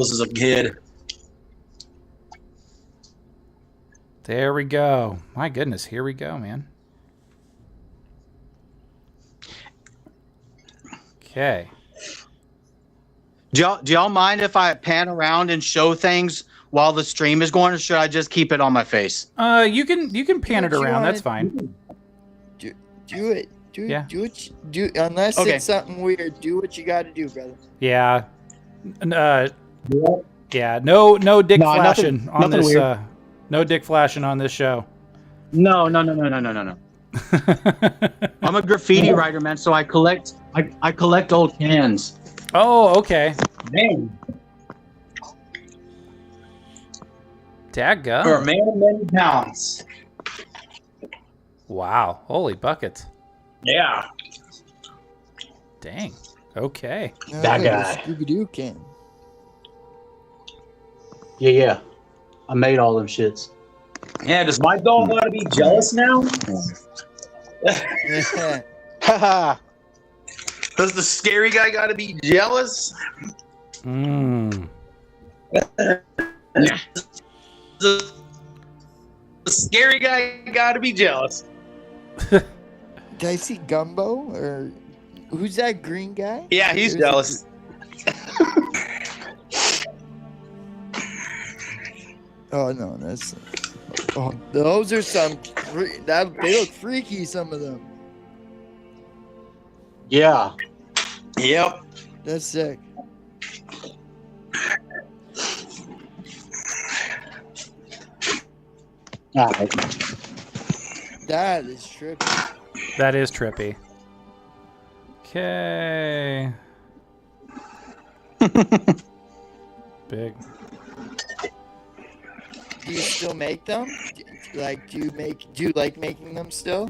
as a kid. There we go. My goodness, here we go, man. Okay. Do y'all mind if I pan around and show things while the stream is going, or should I just keep it on my face? You can pan it around. That's fine. Do it. Yeah. Do unless it's something weird. Do what you got to do, brother. Yeah. Yeah. No dick flashing on nothing this. Weird. No dick flashing on this show. No. I'm a graffiti writer, man. So I collect old cans. Oh, okay. Man, Dagga. you're a man of many talents. Wow. Holy buckets. Yeah. Dang. Okay. That guy. Scooby-Doo can. Yeah. I made all them shits. Yeah, does my dog gotta be jealous now? Yeah. Does the scary guy gotta be jealous? Mm. The scary guy gotta be jealous. Did I see Gumbo or who's that green guy? Yeah, he's jealous. Oh no, that's. Oh, those are some. They look freaky. Some of them. Yeah. Yep. That's sick. All right. That is trippy. That is trippy. Okay. Big. Do you still make them? Like, do you like making them still?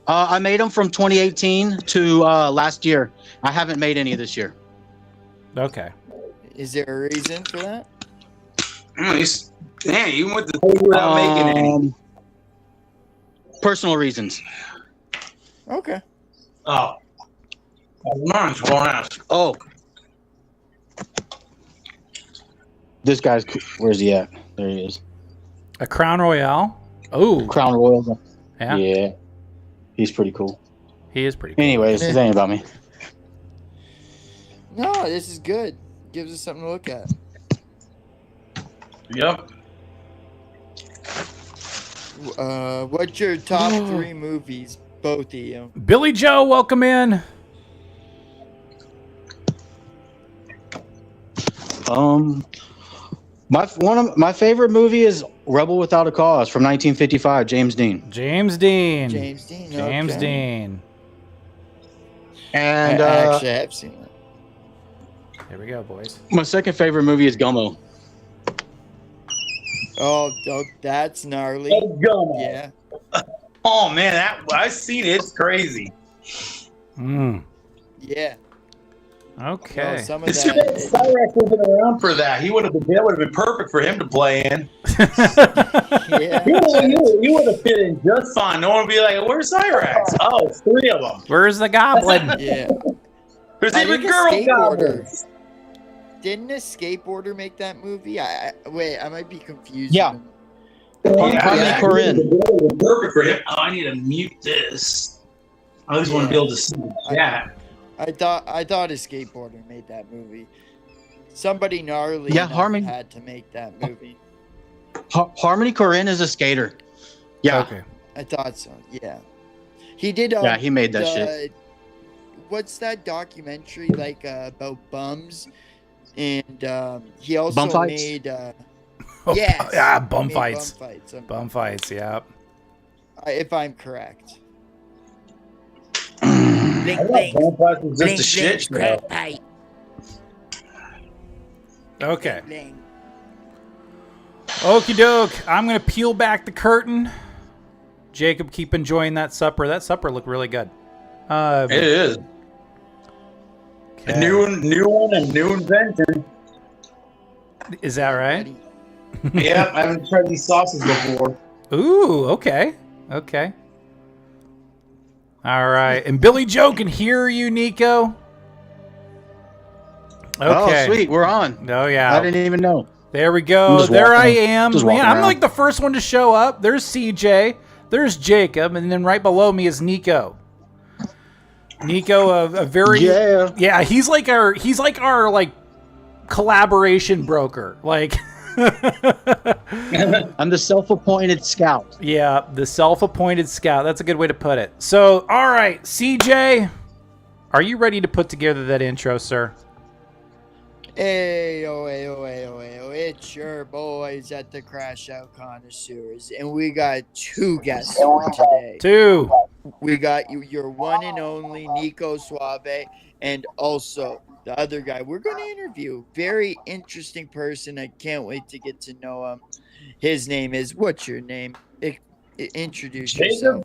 I made them from 2018 to last year. I haven't made any this year. Okay. Is there a reason for that? Dang, you went to without making any. Personal reasons. Okay. Oh. Mine's one ass. Oh. This guy's. Where's he at? There he is. A Crown Royale. Oh. Crown Royal. Yeah. Yeah. He's pretty cool. He is pretty cool. Anyways, this ain't about me. No, this is good. Gives us something to look at. Yep. What's your top 3 movies, both of you? Billy Joe, welcome in. My favorite movie is Rebel Without a Cause from 1955. James Dean. James Dean. James Dean. James okay. Dean. And I actually have seen that. Here we go, boys. my second favorite movie is Gummo. Oh, that's gnarly. Let's go. Yeah. Oh man, I've seen it. It's crazy. Mm. Yeah. Okay. No, some of It's too bad that. CYRAXX wasn't around for that. That would have been perfect for him to play in. Yeah. You would have fit in just fine. No one would be like, "Where's CYRAXX?" Oh, it's 3 of them. Where's the goblin? Yeah. There's I even think a girl skateboarder. goblins. Didn't a skateboarder make that movie? Wait, I might be confused. Yeah. Yeah, Corinne. it would have been perfect for him. Oh, I need to mute this. I just want to be able to see that. I thought a skateboarder made that movie. Somebody gnarly Yeah, enough Harmony. had to make that movie. Harmony Corinne is a skater. Yeah. Okay. I thought so. Yeah. He did. Yeah, he made that shit. What's that documentary like about bums? And he also Bum fights? made. Oh, Yes. yeah, he bum made fights. Bum fights. Bum fights, yeah. If I'm correct. I thought Vampires was just a shit show. Okay. Okie doke. I'm going to peel back the curtain. Jacob, keep enjoying that supper. That supper looked really good. It is. Okay. A new one, a new invention. Is that right? Yep, I haven't tried these sauces before. Ooh, okay. Okay. All right. And Billy Joe can hear you, Nico. Okay. Oh, sweet. We're on. Oh, yeah. I didn't even know. There we go. There I am. Just Man, walking I'm around. like the first one to show up. There's CJ. There's Jacob. And then right below me is Nico. Nico, a very... Yeah, he's like our like, collaboration broker. Like... I'm the self-appointed scout. Yeah, the self-appointed scout. That's a good way to put it. So, all right, CJ, are you ready to put together that intro, sir? Hey, it's your boys at the Crashout Connoisseurs, and we got two guests for today. Two. We got your one and only Nico Suave, and also the other guy we're going to interview. Very interesting person. I can't wait to get to know him. His name is, what's your name? Introduce yourself.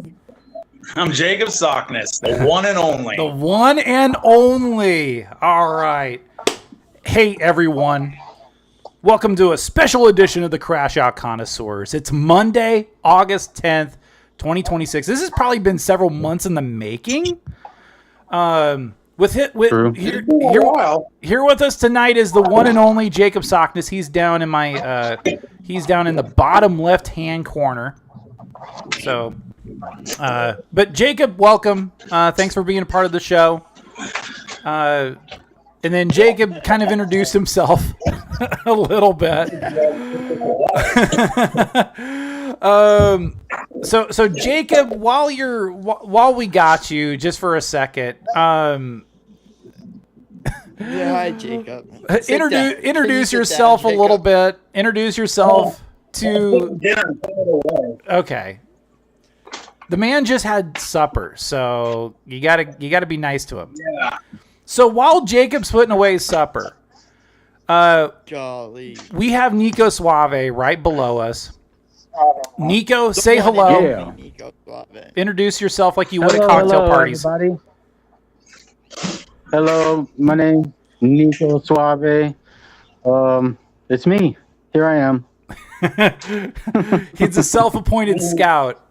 I'm JACOB SOCKNESS, the one and only. The one and only. All right. Hey, everyone. Welcome to a special edition of the Crashout Connoisseurs. It's Monday, August 10th, 2026. This has probably been several months in the making. Here with us tonight is the one and only JACOB SOCKNESS. He's down in the bottom left-hand corner. So, but Jacob, welcome. Thanks for being a part of the show. And then Jacob kind of introduced himself a little bit. So Jacob, while we got you, just for a second, Yeah, hi, Jacob. Introduce yourself a little bit. Introduce yourself to. Okay. The man just had supper, so you gotta be nice to him. Yeah. So while Jacob's putting away his supper, Golly. we have Nico Suave right below us. Nico, say hello. Yeah. Nico Suave. Introduce yourself like you would at cocktail parties. Everybody. Hello, my name Nico Suave. It's me. Here I am. He's a self-appointed scout.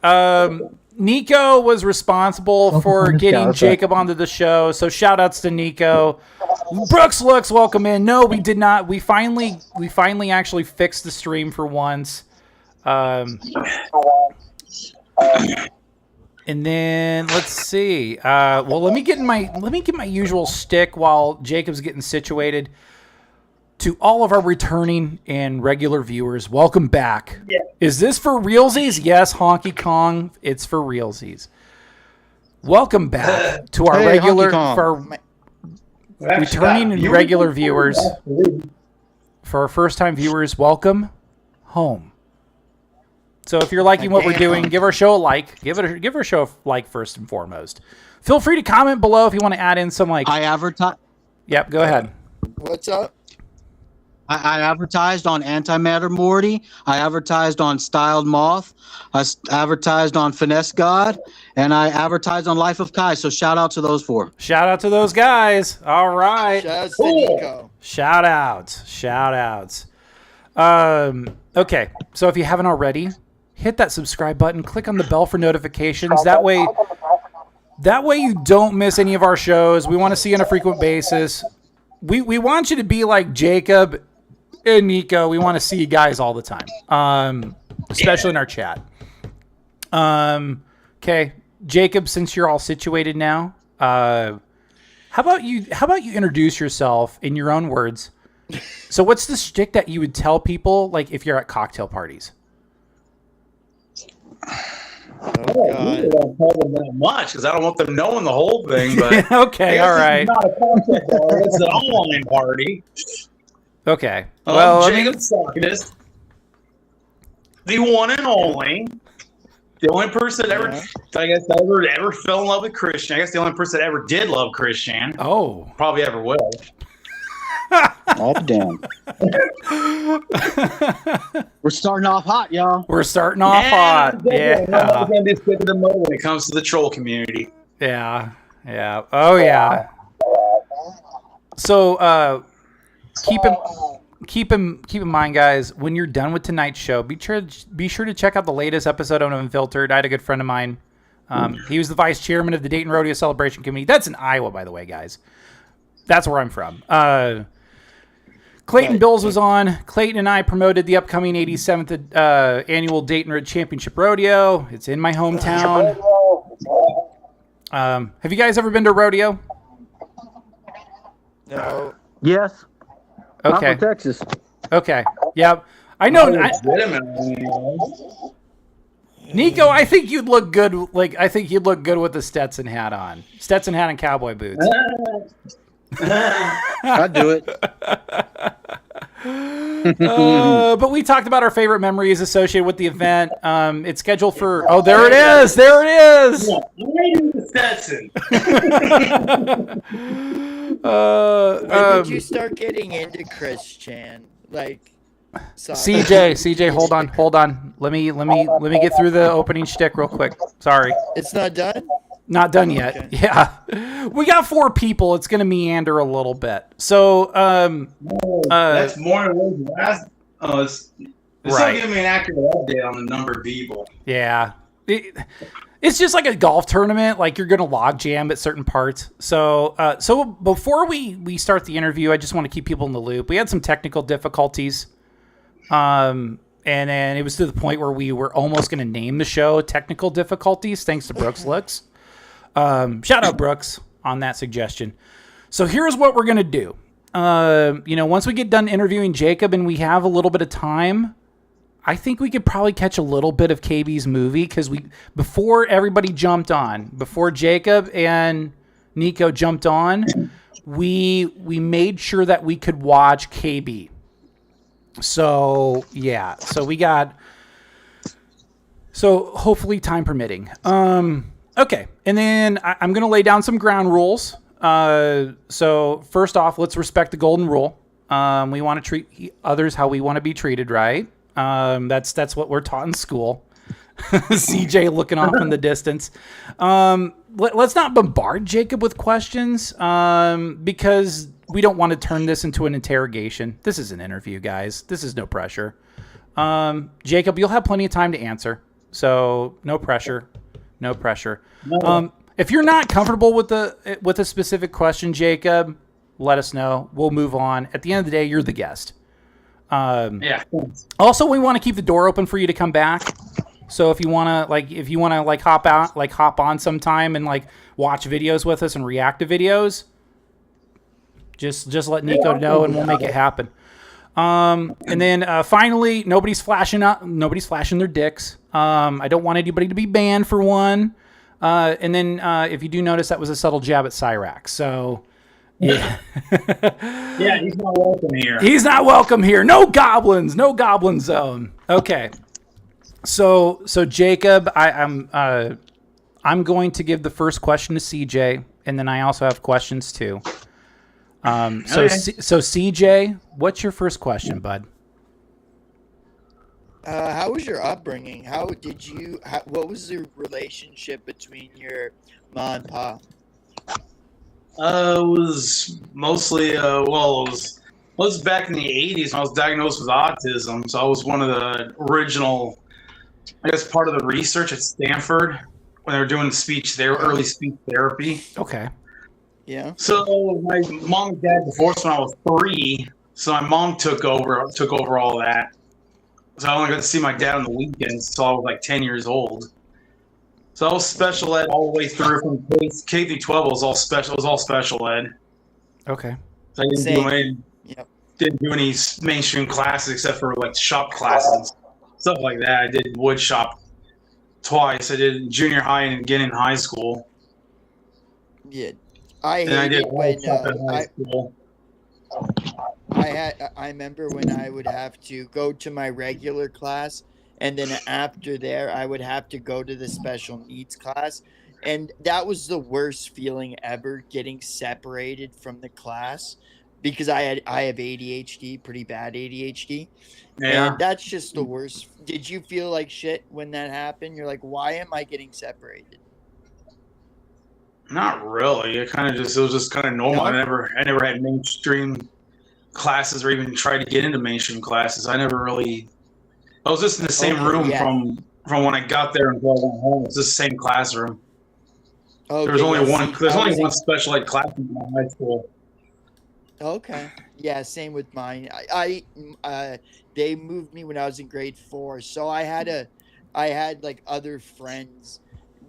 Nico was responsible for getting Jacob onto the show, so shout-outs to Nico. Brooks Looks, welcome in. No, we did not. We finally actually fixed the stream for once. And then let's see. Well, let me get my usual stick while Jacob's getting situated. To all of our returning and regular viewers, welcome back. Yeah. Is this for realsies? Yes, Honky Kong. It's for realsies. Welcome back to our returning and regular viewers. For our first-time viewers, welcome home. So if you're liking what we're doing, give our show a like. Give our show a like first and foremost. Feel free to comment below if you want to add in some like. I advertise. Yep, go ahead. What's up? I advertised on Antimatter Morty. I advertised on Styled Moth. I advertised on Finesse God, and I advertised on Life of Kai. So shout out to those four. Shout out to those guys. All right. Shout out to Nico. Shout outs. Okay. So if you haven't already, hit that subscribe button. Click on the bell for notifications. That way you don't miss any of our shows. We want to see you on a frequent basis. We want you to be like Jacob and Nico. We want to see you guys all the time, especially in our chat. Okay, Jacob, since you're all situated now, how about you introduce yourself in your own words? So what's the shtick that you would tell people, like if you're at cocktail parties? I don't tell them that much because I don't want them knowing the whole thing. But okay, all right. It's not a cocktail bar; it's an online party. Okay. Well, JACOB SOCKNESS, the one and only, the only person ever, I guess, ever fell in love with Christian. I guess the only person that ever did love Christian. Oh, probably ever will. Oh, damn. We're starting off hot, y'all. We're starting off hot. Yeah. I'm going to be sick of the mode when it comes to the troll community. Yeah. Oh, yeah. So, keep in mind, guys, when you're done with tonight's show, be sure to check out the latest episode of Unfiltered. I had a good friend of mine. He was the vice chairman of the Dayton Rodeo Celebration Committee. That's in Iowa, by the way, guys. That's where I'm from. Clayton Bills was on. Clayton and I promoted the upcoming 87th annual Dayton Road Championship Rodeo. It's in my hometown. Have you guys ever been to rodeo? No. Yes. Okay. I'm from Texas. Okay. Yeah. I know. Nico, I think you'd look good. I think you'd look good with the Stetson hat on. Stetson hat and cowboy boots. I'd do it. But we talked about our favorite memories associated with the event. It's scheduled for. Oh, there it is. There it is. Stetson. When did you start getting into Chris Chan? CJ, hold on. Let me get through the opening shtick real quick. Sorry. It's not done? Not done yet. Okay. Yeah. We got 4 people. It's going to meander a little bit. So, that's more than last. It's right. not giving me an accurate update on the number of people. Yeah. It's just like a golf tournament. Like you're going to log jam at certain parts. So before we start the interview, I just want to keep people in the loop. We had some technical difficulties. And then it was to the point where we were almost going to name the show Technical Difficulties, thanks to Brooks Looks. Shout out Brooks on that suggestion. So here's what we're going to do. Once we get done interviewing Jacob and we have a little bit of time, I think we could probably catch a little bit of KB's movie because before everybody jumped on, before Jacob and Nico jumped on, we made sure that we could watch KB. So yeah, so hopefully time permitting. Okay, and then I'm going to lay down some ground rules. So first off, let's respect the golden rule. We want to treat others how we want to be treated, right? That's what we're taught in school. CJ looking off in the distance. Let's not bombard Jacob with questions because we don't want to turn this into an interrogation. This is an interview, guys. This is no pressure. Jacob, you'll have plenty of time to answer. So no pressure. No pressure. No. If you're not comfortable with a specific question, Jacob, let us know. We'll move on. At the end of the day, you're the guest. Yeah. Also, we want to keep the door open for you to come back. So if you want to hop on sometime and watch videos with us and react to videos, just let Nico know and we'll make it happen. And then finally, nobody's flashing their dicks. I don't want anybody to be banned for one. And then if you do notice, that was a subtle jab at CYRAXX. So yeah. Yeah, he's not welcome here. He's not welcome here. No goblins. No goblin zone. Okay. So Jacob, I'm going to give the first question to CJ, and then I also have questions too. So CJ, what's your first question, bud? How was your upbringing? What was the relationship between your mom and pa? It was mostly, it was back in the 80s when I was diagnosed with autism. So I was one of the original, I guess, part of the research at Stanford when they were doing early speech therapy. Okay. Yeah. So my mom and dad divorced when I was 3. So my mom took over all that. So I only got to see my dad on the weekends until I was 10 years old. So I was special ed all the way through from K through 12. It was all special ed. Okay. So I didn't do any mainstream classes except for shop classes, stuff like that. I did wood shop twice. I did junior high and again in high school. Yeah, I remember when I would have to go to my regular class, and then after there, I would have to go to the special needs class. And that was the worst feeling ever, getting separated from the class, because I have ADHD, pretty bad ADHD. Yeah. And that's just the worst. Did you feel like shit when that happened? You're like, why am I getting separated? Not really. It was just kind of normal. No? I never had mainstream classes or even tried to get into mainstream classes. I was just in the same room from when I got there until I went home. It was the same classroom. Okay, There's only one special ed class in my high school. Okay. Yeah, same with mine. They moved me when I was in grade 4, so I had like other friends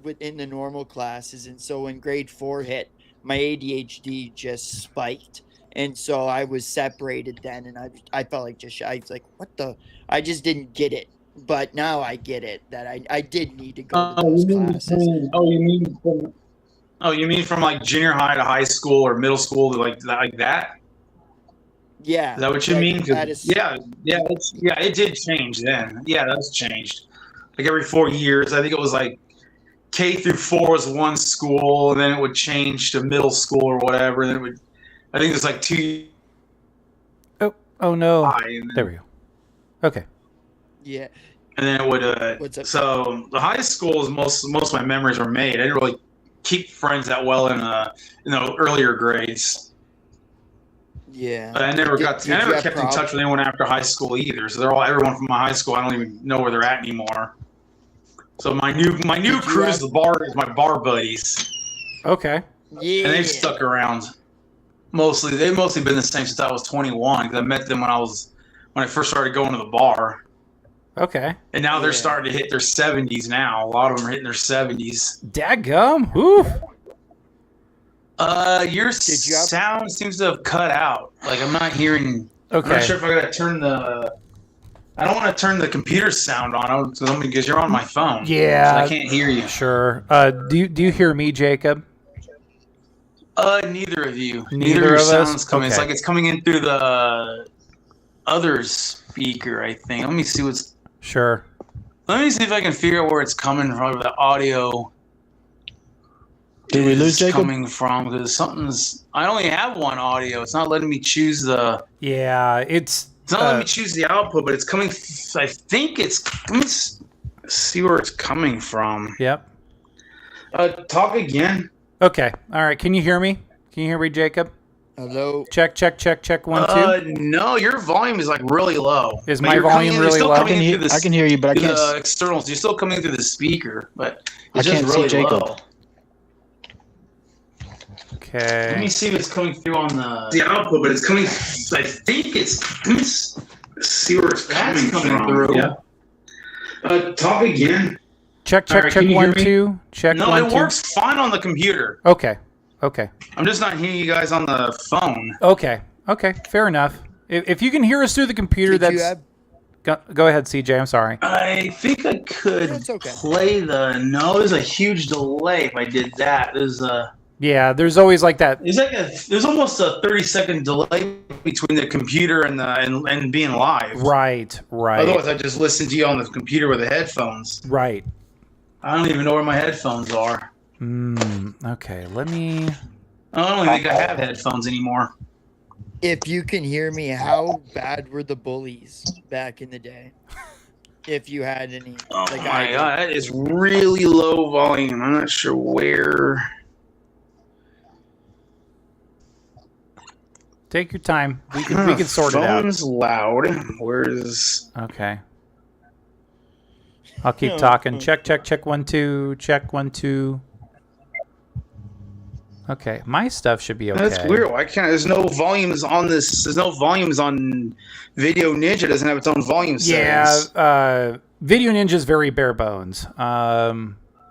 within the normal classes, and so when grade 4 hit, my ADHD just spiked, and so I was separated then, and I felt like I was like, what the? I just didn't get it, but now I get it that I did need to go to those classes. You mean from like junior high to high school or middle school to like that? Yeah. Is that what you mean? That is, Yeah, it did change then. Yeah, that's changed. Like every 4 years, I think it was like K through 4 was one school, and then it would change to middle school or whatever. And then it would, I think it was like 2. Oh no! High, There we go. Okay. Yeah. And then it would. What's up? So the high school is most of my memories are made. I didn't really keep friends that well in the earlier grades. Yeah. But I never kept in touch with anyone after high school either. So everyone from my high school. I don't even know where they're at anymore. So my new crew is my bar buddies. Okay. Yeah. And they've stuck around. They've mostly been the same since I was 21. Because I met them when I first started going to the bar. Okay. And now they're starting to hit their 70s now. A lot of them are hitting their 70s. Dadgum. Woo. Your sound seems to have cut out. Like I'm not hearing. Okay. I'm not sure if I gotta turn I don't want to turn the computer sound on because you're on my phone. Yeah. So I can't hear you. Sure. Do you hear me, Jacob? Neither of you. Neither of us? Sounds coming. Okay. It's like it's coming in through the other speaker, I think. Let me see Sure. Let me see if I can figure out where it's coming from, where the audio Did we lose Jacob? coming from, because I only have one audio. It's not letting me choose the. Yeah, it's not letting me choose the output, but it's coming. I think it's. Let me see where it's coming from. Yep. Talk again. Okay. All right. Can you hear me? Can you hear me, Jacob? Hello. Check. 1, 2. No, your volume is like really low. Is my volume really low? I can hear you, but I can't. The externals. You're still coming through the speaker, but it's I can't just really see Jacob. low. Okay. Let me see if it's coming through on the output, but it's coming. I think it's. Let me see where it's coming from. Through. Yeah. Talk again. Check. All right, can you 1, hear me? 2. Check. No, 1, it 2. works fine on the computer. Okay. I'm just not hearing you guys on the phone. Okay. Fair enough. If you can hear us through the computer, Go ahead, CJ. I'm sorry. I think I could play there's a huge delay if I did that. Yeah, there's always like that. There's almost a 30-second delay between the computer and being live. Right. Otherwise, I just listen to you on the computer with the headphones. Right. I don't even know where my headphones are. Okay, let me. I don't think I have headphones anymore. If you can hear me, how bad were the bullies back in the day? If you had any. Oh my God, that is really low volume. I'm not sure where. Take your time. We can sort it out. Phone's loud. Where's? Okay. I'll keep talking. Check. 1, 2. Check 1, 2. Okay, my stuff should be okay. That's weird. Why can't? There's no volumes on this. There's no volumes on Video Ninja. It doesn't have its own volume settings. Yeah, Video Ninja is very bare bones.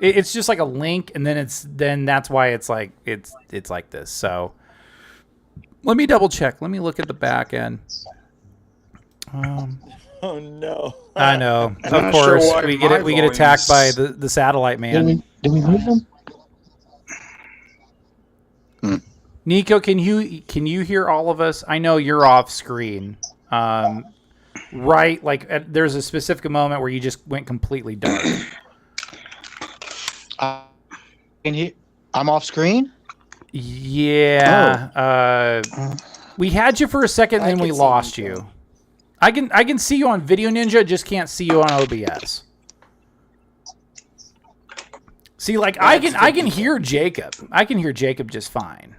It's just like a link, and then that's why it's like this. So let me double check. Let me look at the back end. Oh no! I know. Of course, we get attacked by the satellite man. Did we lose him? Nico, can you hear all of us? I know you're off screen. Right, like there's a specific moment where you just went completely dark. I'm off screen? Yeah. We had you for a second, and then we lost you. I can see you on Video Ninja, just can't see you on OBS. See, like I can hear Jacob. I can hear Jacob just fine.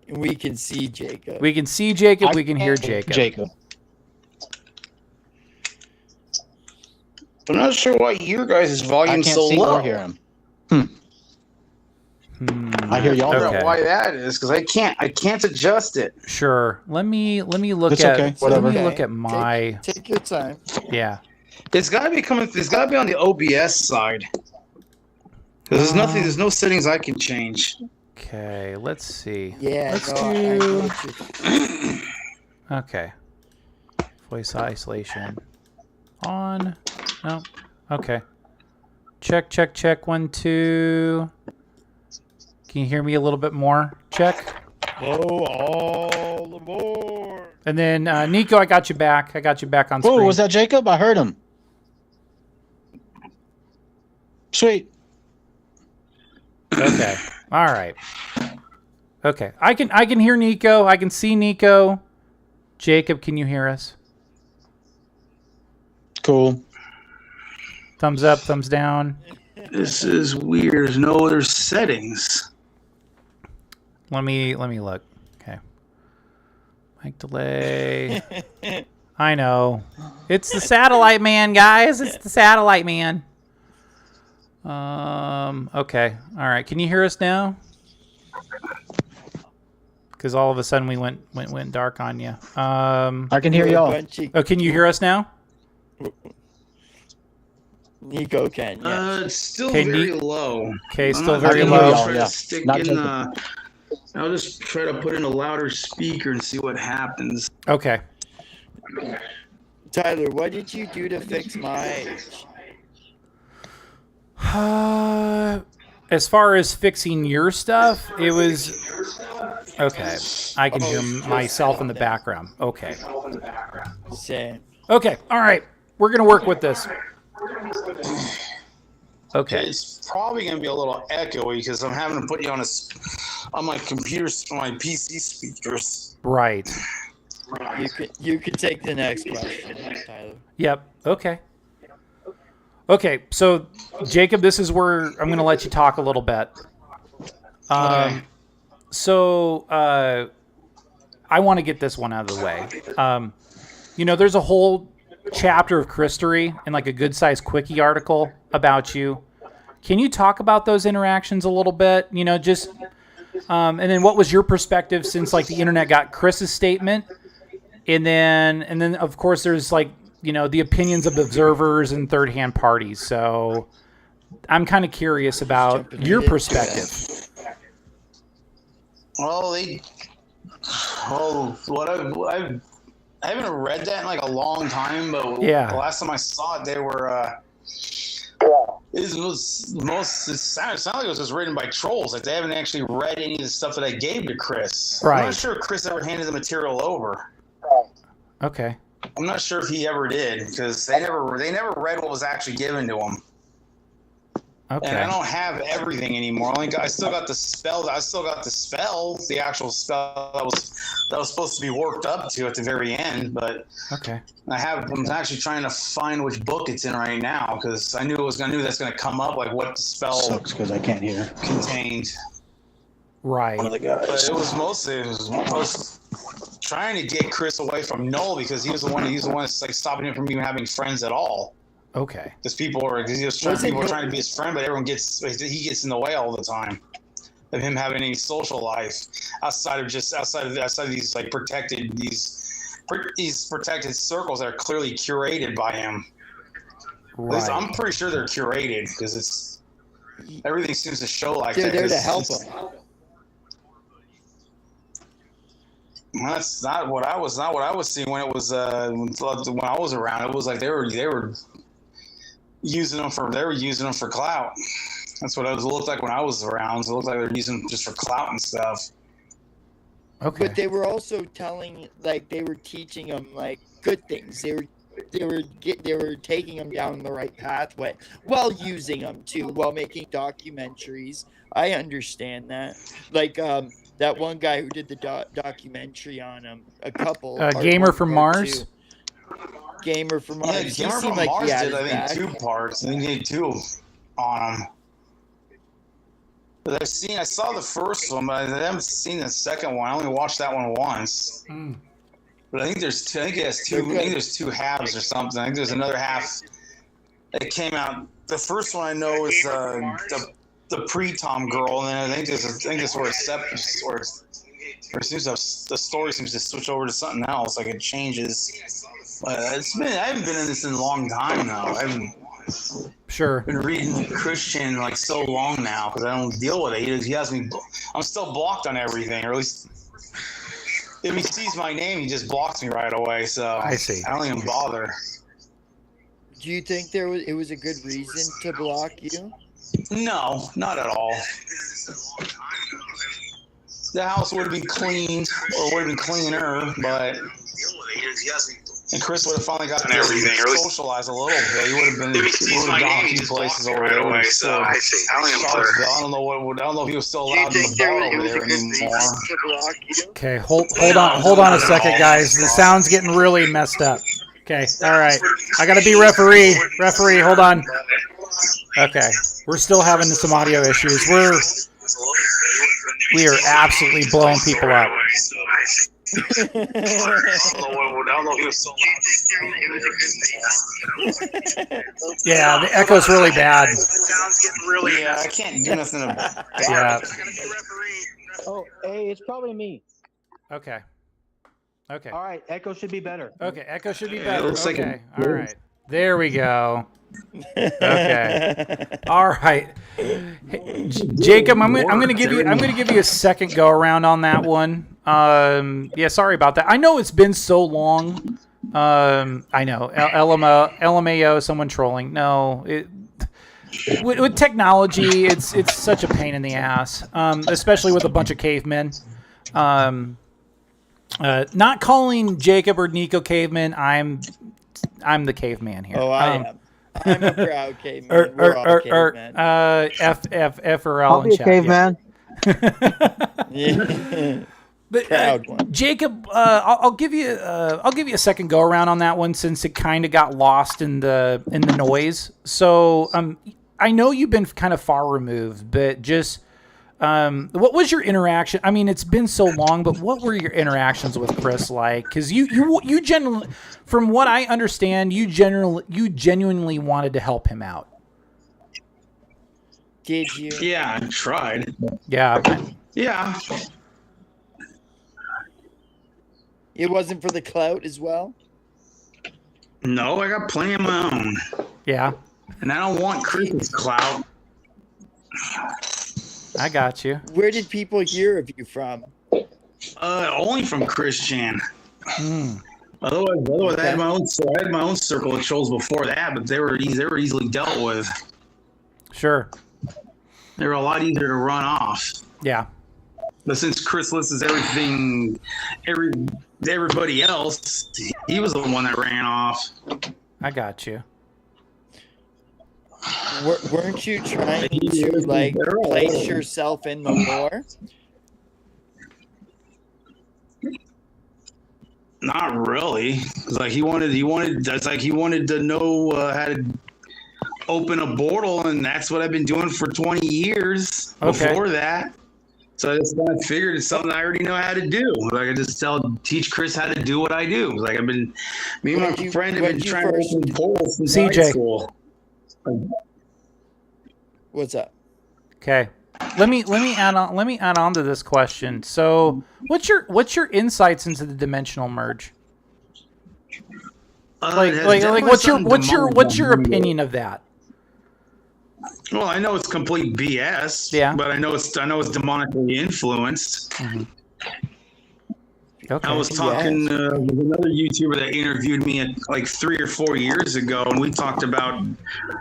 We can see Jacob. We can see Jacob. We can hear Jacob. I'm not sure why your guys' volume's so low. I can't see or hear him. I hear y'all. I don't Okay. know why that is, because I can't adjust it. Sure. Let me look It's at okay, whatever. let me look at my Take your time. yeah. It's got to be coming. It's got to be on the OBS side. Because there's no settings I can change. Okay, let's see. Yeah, Let's no, I do get you. okay. Voice isolation on. No. Okay. Check, check, check. 1, 2. Can you hear me a little bit more? Check. Oh, all aboard. And then Nico, I got you back. I got you back on screen. Oh, was that Jacob? I heard him. Sweet. Okay. All right. Okay. I can hear Nico. I can see Nico. Jacob, can you hear us? Cool. Thumbs up, thumbs down. This is weird. There's no other settings. Let me look. Okay. Mic delay. I know. It's the satellite man, guys. It's the satellite man. Okay. All right. Can you hear us now? Because all of a sudden we went dark on you. I can hear y'all. Oh, can you hear us now? Nico can, yeah. It's still Okay, very low. Okay, I'm still not very gonna low. try to Yeah. stick Not in Jacob. I'll just try to put in a louder speaker and see what happens. Okay. Tyler, what did you do to fix my... As far as fixing your stuff, it was okay. I can hear myself in the background. Okay. Same. Okay. All right. We're gonna work with this. Okay. It's probably going to be a little echoey because I'm having to put you on my computer, on my PC speakers. Right. You could take the next question, Tyler. Yep. Okay. Okay. So, Jacob, this is where I'm going to let you talk a little bit. So, I want to get this one out of the way. There's a whole chapter of Christery and like a good sized quickie article about you. Can you talk about those interactions a little bit? Just and then what was your perspective since like the internet got Chris's statement, and then of course there's like the opinions of observers and third hand parties. So I'm kind of curious about your perspective. Well, I haven't read that in like a long time, but Yeah. the last time I saw it, they were. It sounded like it was just written by trolls. Like they haven't actually read any of the stuff that I gave to Chris. Right. I'm not sure if Chris ever handed the material over. Okay. I'm not sure if he ever did because they never read what was actually given to him. Okay. And I don't have everything anymore. I still got the spell. The actual spell that was supposed to be worked up to at the very end. But Okay. I'm actually trying to find which book it's in right now because I knew that's going to come up, like what the spell Sucks because I can't hear. contained. Right. One of the guys. But it was mostly trying to get Chris away from Noel because he was the one that's like stopping him from even having friends at all. Okay. Because people were trying to be his friend, but he gets in the way all the time of him having any social life outside of these like protected circles that are clearly curated by him. Right. I'm pretty sure they're curated because everything seems to show like They're that. there to help him. That's not what I was seeing when it was when I was around. It was like they were using them for clout. That's what it looked like when I was around. So it looked like they were using them just for clout and stuff. Okay. But they were also they were teaching them like good things. They were taking them down the right pathway while using them too, while making documentaries. I understand that. Like that one guy who did the documentary on a couple. Gamer from Mars. Gamer from Mars. Yeah, Gamer from Mars did I think 2 parts. I think he did 2 on them. But I saw the first one, but I haven't seen the second one. I only watched that one once. But I think there's 2 halves or something. I think there's another half that came out. The first one I know is the pre-Tom girl, and then I think this sort of or seems to, the story seems to switch over to something else. Like it changes. I haven't been in this in a long time now. I haven't been reading Christian like so long now because I don't deal with it. He has me. I'm still blocked on everything, or at least if he sees my name, he just blocks me right away. So I see. I don't even bother. Do you think it was a good reason to block you? No, not at all. The house would have been cleaned, or would have been cleaner, but and Chris would have finally got to socialize a little bit. He would have gone a few places over there. I don't know if he was still allowed in the bar over there anymore. Okay, hold on a second, guys. The sound's getting really messed up. Okay, all right. I gotta be referee. Referee, hold on. Okay, we're still having some audio issues. We are absolutely blowing people up. Yeah, the echo's really bad. Yeah, I can't do nothing about it. Yeah. Oh, hey, it's probably me. Okay. Okay. All right, echo should be better. Okay, echo should be better. looks like Okay. All right. There we go. Okay. All right. Hey, Jacob, I'm gonna give you a second go around on that one. Yeah, sorry about that. I know it's been so long. I know LMAO, someone trolling. No, with technology, it's such a pain in the ass, especially with a bunch of cavemen. Not calling Jacob or Nico cavemen. I'm the caveman here. Oh, I am. I'm a proud caveman. We're all cavemen. F or L I'll be a caveman. Yeah. But Jacob, I'll give you a second go around on that one since it kind of got lost in the noise. So I know you've been kind of far removed, but just what was your interaction? I mean, it's been so long, but what were your interactions with Chris like? Because you genuinely, from what I understand, you genuinely wanted to help him out. Did you? Yeah, I tried. Yeah. Yeah. It wasn't for the clout as well? No, I got plenty of my own. Yeah. And I don't want Chris's clout. I got you. Where did people hear of you from? Only from Christian. Mm. Otherwise, I had my own circle of trolls before that, but they were easily dealt with. Sure. They were a lot easier to run off. Yeah. But since Chris listens to everybody else, he was the one that ran off. I got you. Weren't you trying to like place yourself in the lore? Not really. Like he wanted to know how to open a portal, and that's what I've been doing for 20 years before that. So I just kind of figured it's something I already know how to do. Like I just teach Chris how to do what I do. Like me and my friend have been trying to open portals since high school. What's up? Okay. Let me add on to this question. So, what's your insights into the dimensional merge? What's your opinion of that? Well, I know it's complete BS. Yeah. But I know it's demonically influenced. Mm-hmm. Okay. I was talking with another YouTuber that interviewed me like 3 or 4 years ago, and we talked about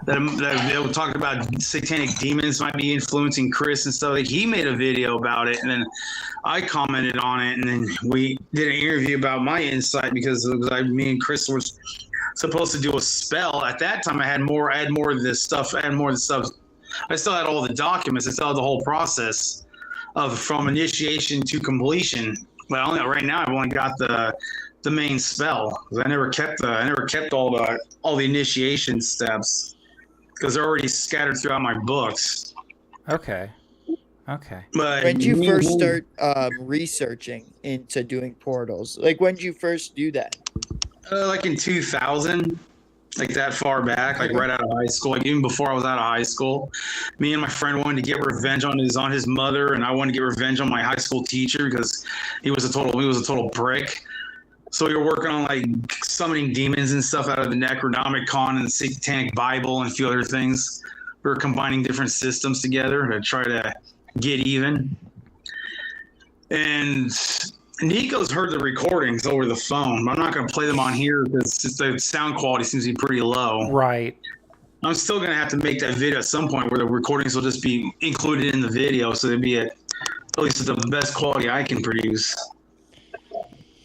that. We talked about satanic demons might be influencing Chris and stuff. Like he made a video about it, and then I commented on it, and then we did an interview about my insight because me and Chris were supposed to do a spell. At that time, I had more of this stuff. I still had all the documents. I still had the whole process from initiation to completion. But right now I've only got the main spell. I never kept all the initiation steps because they're already scattered throughout my books. Okay. But when did you first start researching into doing portals? Like when did you first do that? Like in 2000. like that far back, like right out of high school, like even before I was out of high school. Me and my friend wanted to get revenge on his mother, and I wanted to get revenge on my high school teacher because he was a total prick. So we were working on like summoning demons and stuff out of the Necronomicon and the Satanic Bible and a few other things. We were combining different systems together to try to get even. And Nico's heard the recordings over the phone. I'm not going to play them on here because the sound quality seems to be pretty low. Right. I'm still going to have to make that video at some point where the recordings will just be included in the video, so they'd be at least the best quality I can produce.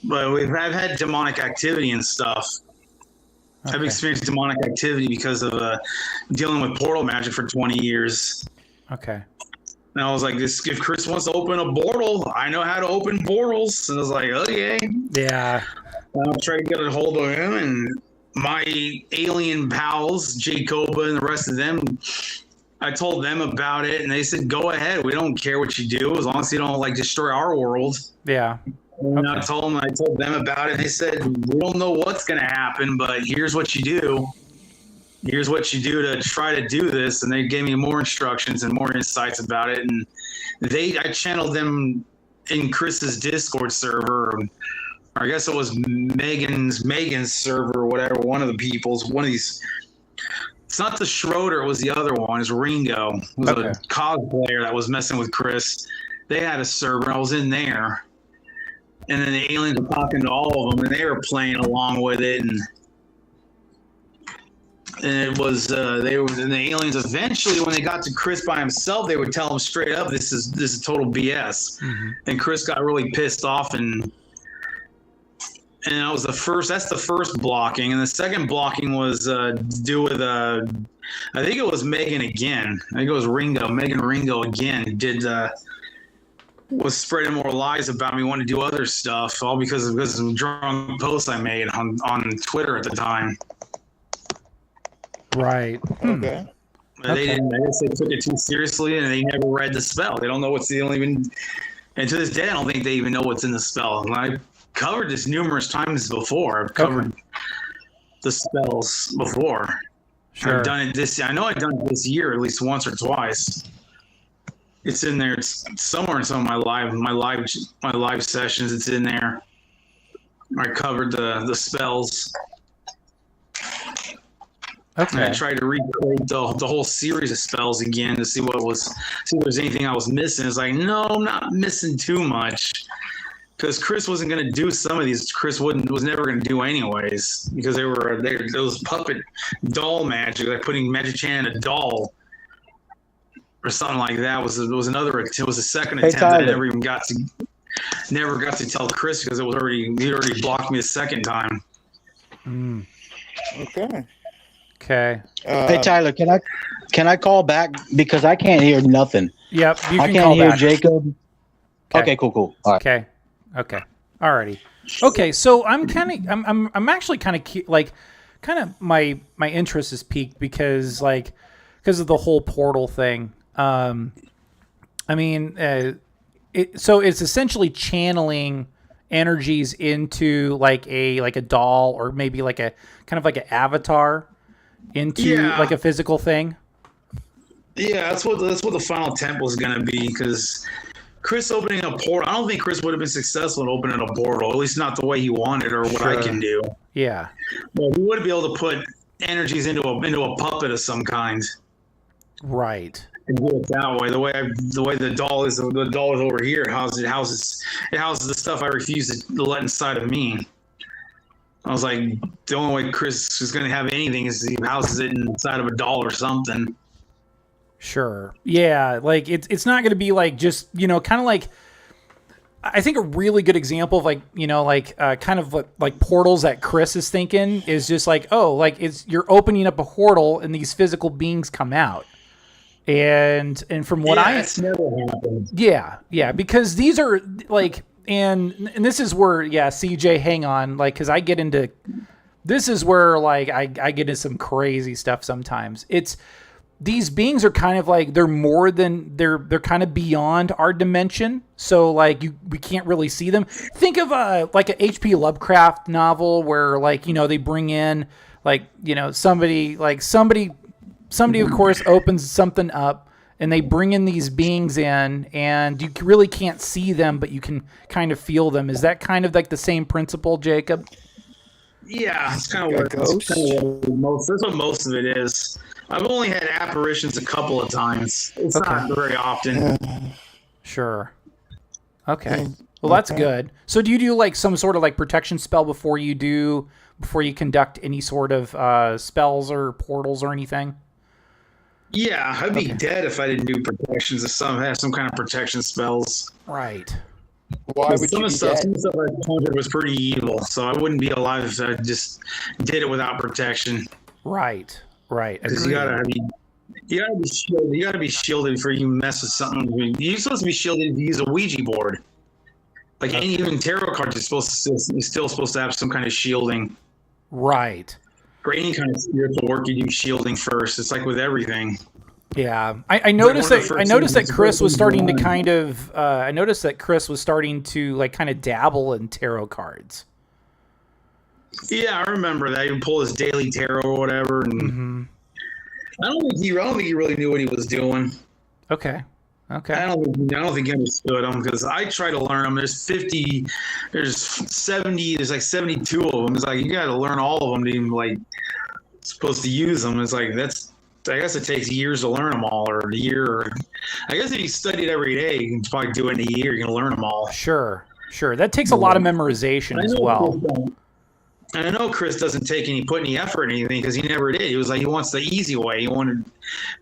But I've had demonic activity and stuff. Okay. I've experienced demonic activity because of dealing with portal magic for 20 years. Okay. And I was like, if Chris wants to open a portal, I know how to open portals. And I was like, okay. Yeah. I'll try to get a hold of him. And my alien pals, JACOB and the rest of them, I told them about it. And they said, go ahead. We don't care what you do as long as you don't like destroy our world. Yeah. And I told them about it. And they said, we don't know what's going to happen, but here's what you do. Here's what you do to try to do this. And they gave me more instructions and more insights about it. And I channeled them in Chris's Discord server. Or I guess it was Megan's server or whatever. One of the people's, one of these. It's not the Schroeder. It was the other one. It's Ringo. It was a cosplayer that was messing with Chris. They had a server. I was in there. And then the aliens were talking to all of them, and they were playing along with it. And it was and the aliens eventually, when they got to Chris by himself, they would tell him straight up, "This is total BS." Mm-hmm. And Chris got really pissed off, and that was the first. That's the first blocking, and the second blocking was to do with I think it was Megan again. I think it was Megan Ringo again. Was spreading more lies about me wanting to do other stuff, all because of some drunk posts I made on Twitter at the time. Right. Okay. They didn't. I guess they took it too seriously, and they never read the spell. They don't know what's and to this day, I don't think they even know what's in the spell. And I've covered this numerous times before. I've covered the spells before. Sure. I've done it I know I've done it this year at least once or twice. It's in there. It's somewhere in some of my live sessions. It's in there. I covered the spells. Okay. And I tried to recreate the whole series of spells again to see if there's anything I was missing. It's like, no, I'm not missing too much, because Chris wasn't going to do some of these. Chris was never going to do anyways, because they was puppet doll magic, like putting Magic Chan in a doll. Or something like that it was a second attempt that I never even got to tell Chris because he'd already blocked me a second time. Mm. Okay. Hey Tyler, can I call back because I can't hear nothing? Yep, you can I can't call hear back. JACOB. Okay, cool. All right. Okay. Alrighty. Okay, so I'm actually kind of my interest is piqued because of the whole portal thing. I mean, so it's essentially channeling energies into like a doll, or maybe like a kind of like an avatar into like a physical thing. Yeah, that's what the final temple is going to be, because Chris opening a portal, I don't think Chris would have been successful in opening a portal, at least not the way he wanted or what I can do. Yeah. Well, he would be able to put energies into a puppet of some kind. Right. And do it that way. The way the doll is over here. It houses the stuff I refuse to let inside of me. I was like, the only way Chris is going to have anything is he houses it inside of a doll or something. Sure. Yeah, like it's not going to be like just, kind of like, I think a really good example of kind of like portals that Chris is thinking is just like, you're opening up a portal and these physical beings come out. And from what it's never happened. Yeah, because these are like, and this is where, CJ, hang on, like, because I get into, this is where like I get into some crazy stuff sometimes. These beings are kind of like, they're more than, they're kind of beyond our dimension. So like we can't really see them. Think of like a H.P. Lovecraft novel where like, they bring in like, you know, somebody of course opens something up and they bring in these beings in, and you really can't see them, but you can kind of feel them. Is that kind of like the same principle, Jacob? Yeah, it's kind of what that's what most of it is. I've only had apparitions a couple of times. It's not very often. Sure. Okay. Well, that's good. So do you do like some sort of like protection spell before you conduct any sort of spells or portals or anything? Yeah, I'd be dead if I didn't do protections. If some had some kind of protection spells. Right. Why would Some you of be the dead? stuff I conjured was pretty evil, so I wouldn't be alive if I just did it without protection. Right. Right. Because you gotta be shielded. You gotta be shielded before you mess with something. You're supposed to be shielded if you use a Ouija board. Like even tarot cards, you're still supposed to have some kind of shielding. Right. For any kind of spiritual work, you do shielding first. It's like with everything. Yeah, I noticed that Chris was starting to kind of. I noticed that Chris was starting to like kind of dabble in tarot cards. Yeah, I remember that. He would pull his daily tarot or whatever, and I don't think he really knew what he was doing. Okay. Okay. I don't think he understood them, because I try to learn them. There's 70, there's like 72 of them. It's like you got to learn all of them to even like supposed to use them. It's like I guess it takes years to learn them all, or a year. Or, I guess if you study it every day, you can probably do it in a year. You can learn them all. Sure. That takes a lot of memorization as well. And I know Chris doesn't put any effort in anything, because he never did. He was like, he wants the easy way. He wanted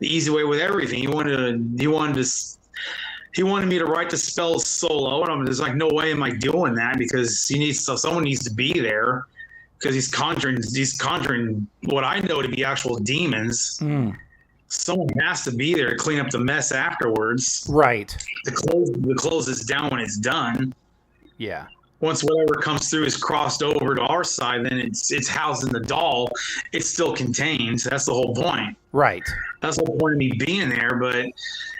the easy way with everything. He wanted me to write the spells solo, and there's like no way am I doing that, because someone needs to be there, because he's conjuring what I know to be actual demons. Someone has to be there to clean up the mess afterwards. Right. To close this down when it's done. Yeah. Once whatever comes through is crossed over to our side, then it's housed in the doll. It's still contained. So that's the whole point. Right. That's the whole point of me being there. But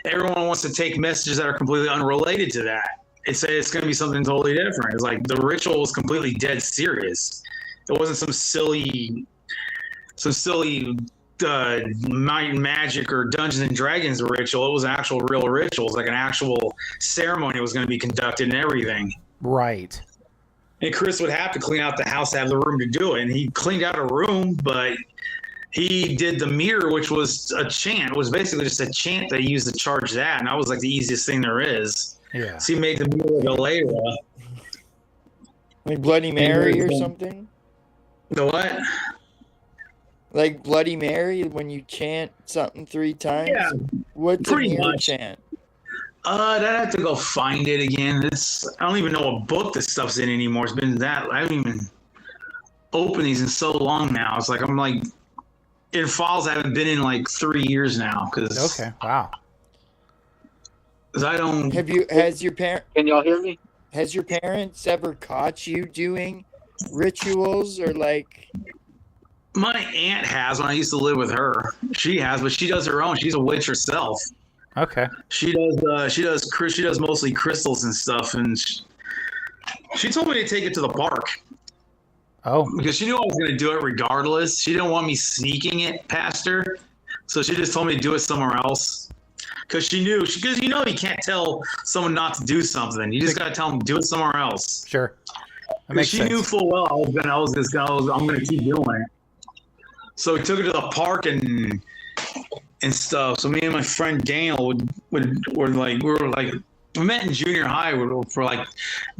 everyone wants to take messages that are completely unrelated to that. It's going to be something totally different. It's like the ritual was completely dead serious. It wasn't some silly magic or Dungeons and Dragons ritual. It was an actual real ritual. It was like an actual ceremony was going to be conducted and everything. Right. And Chris would have to clean out the house to have the room to do it. And he cleaned out a room, but he did the mirror, which was a chant. It was basically just a chant they used to charge that. And that was like the easiest thing there is. Yeah. So he made the mirror of Alara. Like Bloody Mary or something? The what? Like Bloody Mary when you chant something 3 times? Yeah. What's a pretty mirror much. chant? I'd have to go find it again. I don't even know what book this stuff's in anymore. It's been that. I haven't even opened these in so long now. It's like I'm like in files I haven't been in like 3 years now. Okay. Wow. Because I don't. Can y'all hear me? Has your parents ever caught you doing rituals or like? My aunt has when I used to live with her. She has, but she does her own. She's a witch herself. Okay. She does mostly crystals and stuff, and she told me to take it to the park. Oh. Because she knew I was going to do it regardless. She didn't want me sneaking it past her, so she just told me to do it somewhere else. Because you can't tell someone not to do something. You just got to tell them to do it somewhere else. Sure. Because she knew full well I'm going to keep doing it. So we took her to the park and stuff. So me and my friend Daniel we met in junior high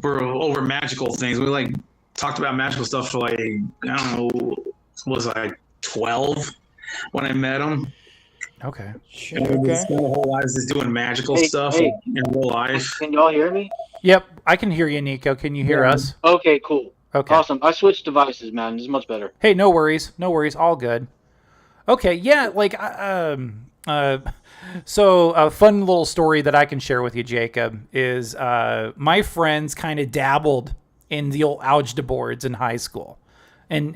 for over magical things. We like talked about magical stuff for like, I don't know, was I 12 when I met him. Okay. Sure. And we spent our whole lives just doing magical stuff in real life. Can y'all hear me? Yep, I can hear you, Nico. Can you hear us? Okay, cool. Okay. Awesome. I switched devices, man. This is much better. Hey, no worries. All good. Okay, yeah, like, so a fun little story that I can share with you, Jacob, is my friends kind of dabbled in the old algebra boards in high school. And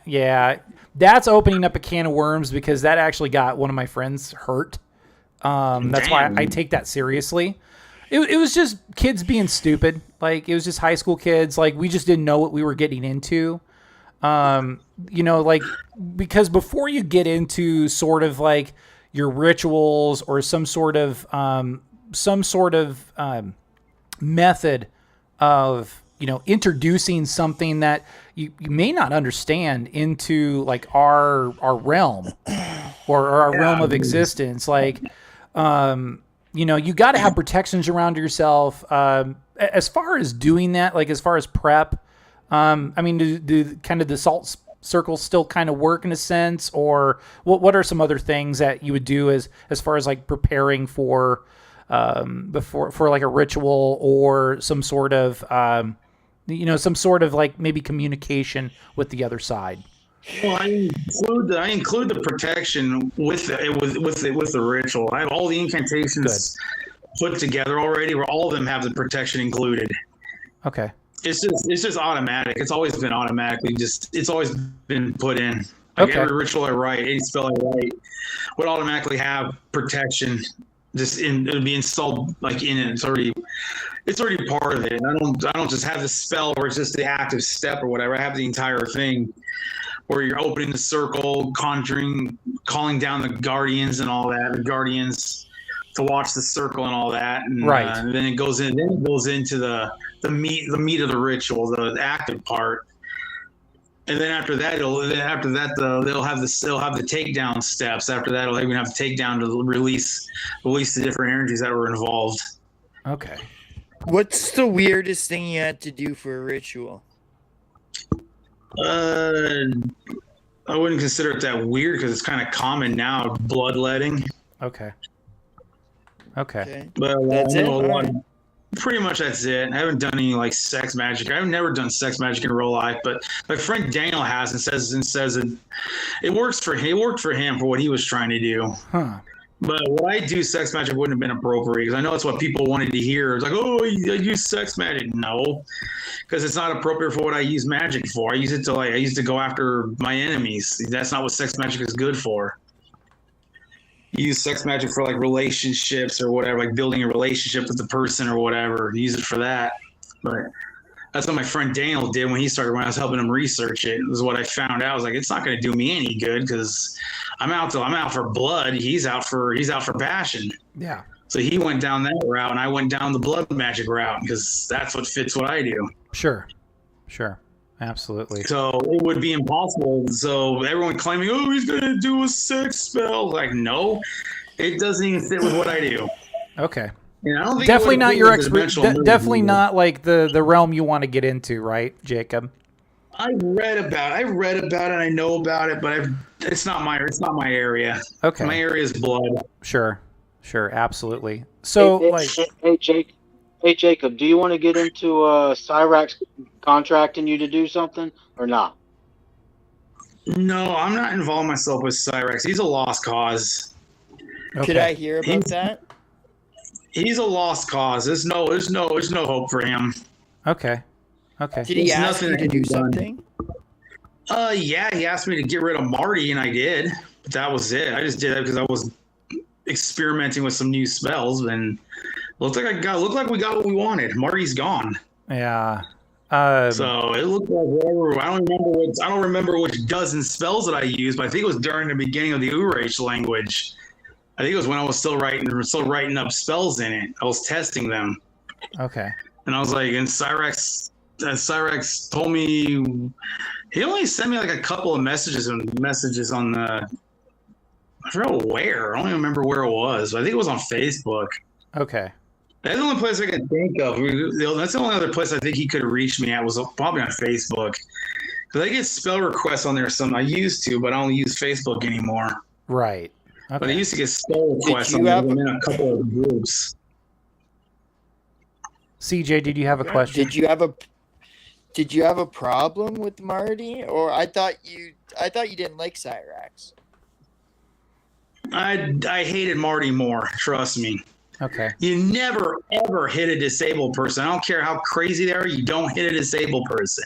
yeah, that's opening up a can of worms, because that actually got one of my friends hurt. That's why I take that seriously. It was just kids being stupid. Like, it was just high school kids. Like, we just didn't know what we were getting into. You know, like, because before you get into sort of like your rituals or some sort of method of, you know, introducing something that you may not understand into like our realm or our realm of existence. Like, you know, you got to have protections around yourself. As far as doing that, like as far as prep, I mean, do kind of the salt circles still kind of work in a sense, or what are some other things that you would do as far as like preparing for for like a ritual or some sort of you know, some sort of like maybe communication with the other side? Well, I include the protection with the ritual. I have all the incantations put together already, where all of them have the protection included. Okay. It's just automatic. It's always been automatically it's always been put in. Like every ritual I write, any spell I write would automatically have protection. It would be installed like in it. It's already part of it. I don't just have the spell where it's just the active step or whatever. I have the entire thing where you're opening the circle, conjuring, calling down the guardians and all that. The guardians to watch the circle and all that. And, and then it goes into the meat of the ritual, the active part. And then after that, they'll have the takedown steps. After that, they'll even have to take down to release the different energies that were involved. Okay. What's the weirdest thing you had to do for a ritual? I wouldn't consider it that weird because it's kind of common now. Bloodletting. Okay. But that's it. Pretty much that's it. I haven't done any like sex magic. I've never done sex magic in real life, but my friend Daniel has and says it works for him. It worked for him for what he was trying to do. Huh. But what I do, sex magic wouldn't have been appropriate because I know that's what people wanted to hear. It's like, oh, I use sex magic. No, because it's not appropriate for what I use magic for. I use it to go after my enemies. That's not what sex magic is good for. You use sex magic for like relationships or whatever, like building a relationship with the person or whatever. Use it for that. But that's what my friend Daniel did when I was helping him research it. It was what I found out. I was like, it's not going to do me any good because I'm out for blood. He's out for passion. Yeah. So he went down that route, and I went down the blood magic route because that's what fits what I do. Sure. Absolutely. So it would be impossible. So everyone claiming, oh, he's going to do a sex spell. Like, no, it doesn't even fit with what I do. Okay. And I don't think definitely not your expertise. Definitely not like the realm you want to get into, right, Jacob? I've read about it. I know about it, but it's not my area. Okay. My area is blood. Sure, absolutely. So, Hey Jacob, do you want to get into CYRAXX contracting you to do something or not? No, I'm not involving myself with CYRAXX. He's a lost cause. Okay. Could I hear about that? He's a lost cause. There's no hope for him. Okay. Did he ask you to do something? Yeah, he asked me to get rid of MARTY, and I did. But that was it. I just did that because I was experimenting with some new spells, and looked like we got what we wanted. MARTY's gone. Yeah. So it looked like whatever. I don't remember which dozen spells that I used, but I think it was during the beginning of the URH language. I think it was when I was still writing up spells in it. I was testing them. Okay. And I was like, and CYRAXX told me he only sent me like a couple of messages on the. I forgot where. I don't even remember where it was. I think it was on Facebook. Okay. That's the only place I can think of. That's the only other place I think he could reach me at was probably on Facebook. Because I get spell requests on there. Some I used to, but I don't use Facebook anymore. Right. Okay. But I used to get spell requests on there in a couple of groups. CJ, did you have a question? Did you have a problem with MARTY, or I thought you didn't like CYRAXX? I hated MARTY more. Trust me. Okay. You never ever hit a disabled person. I don't care how crazy they are. You don't hit a disabled person.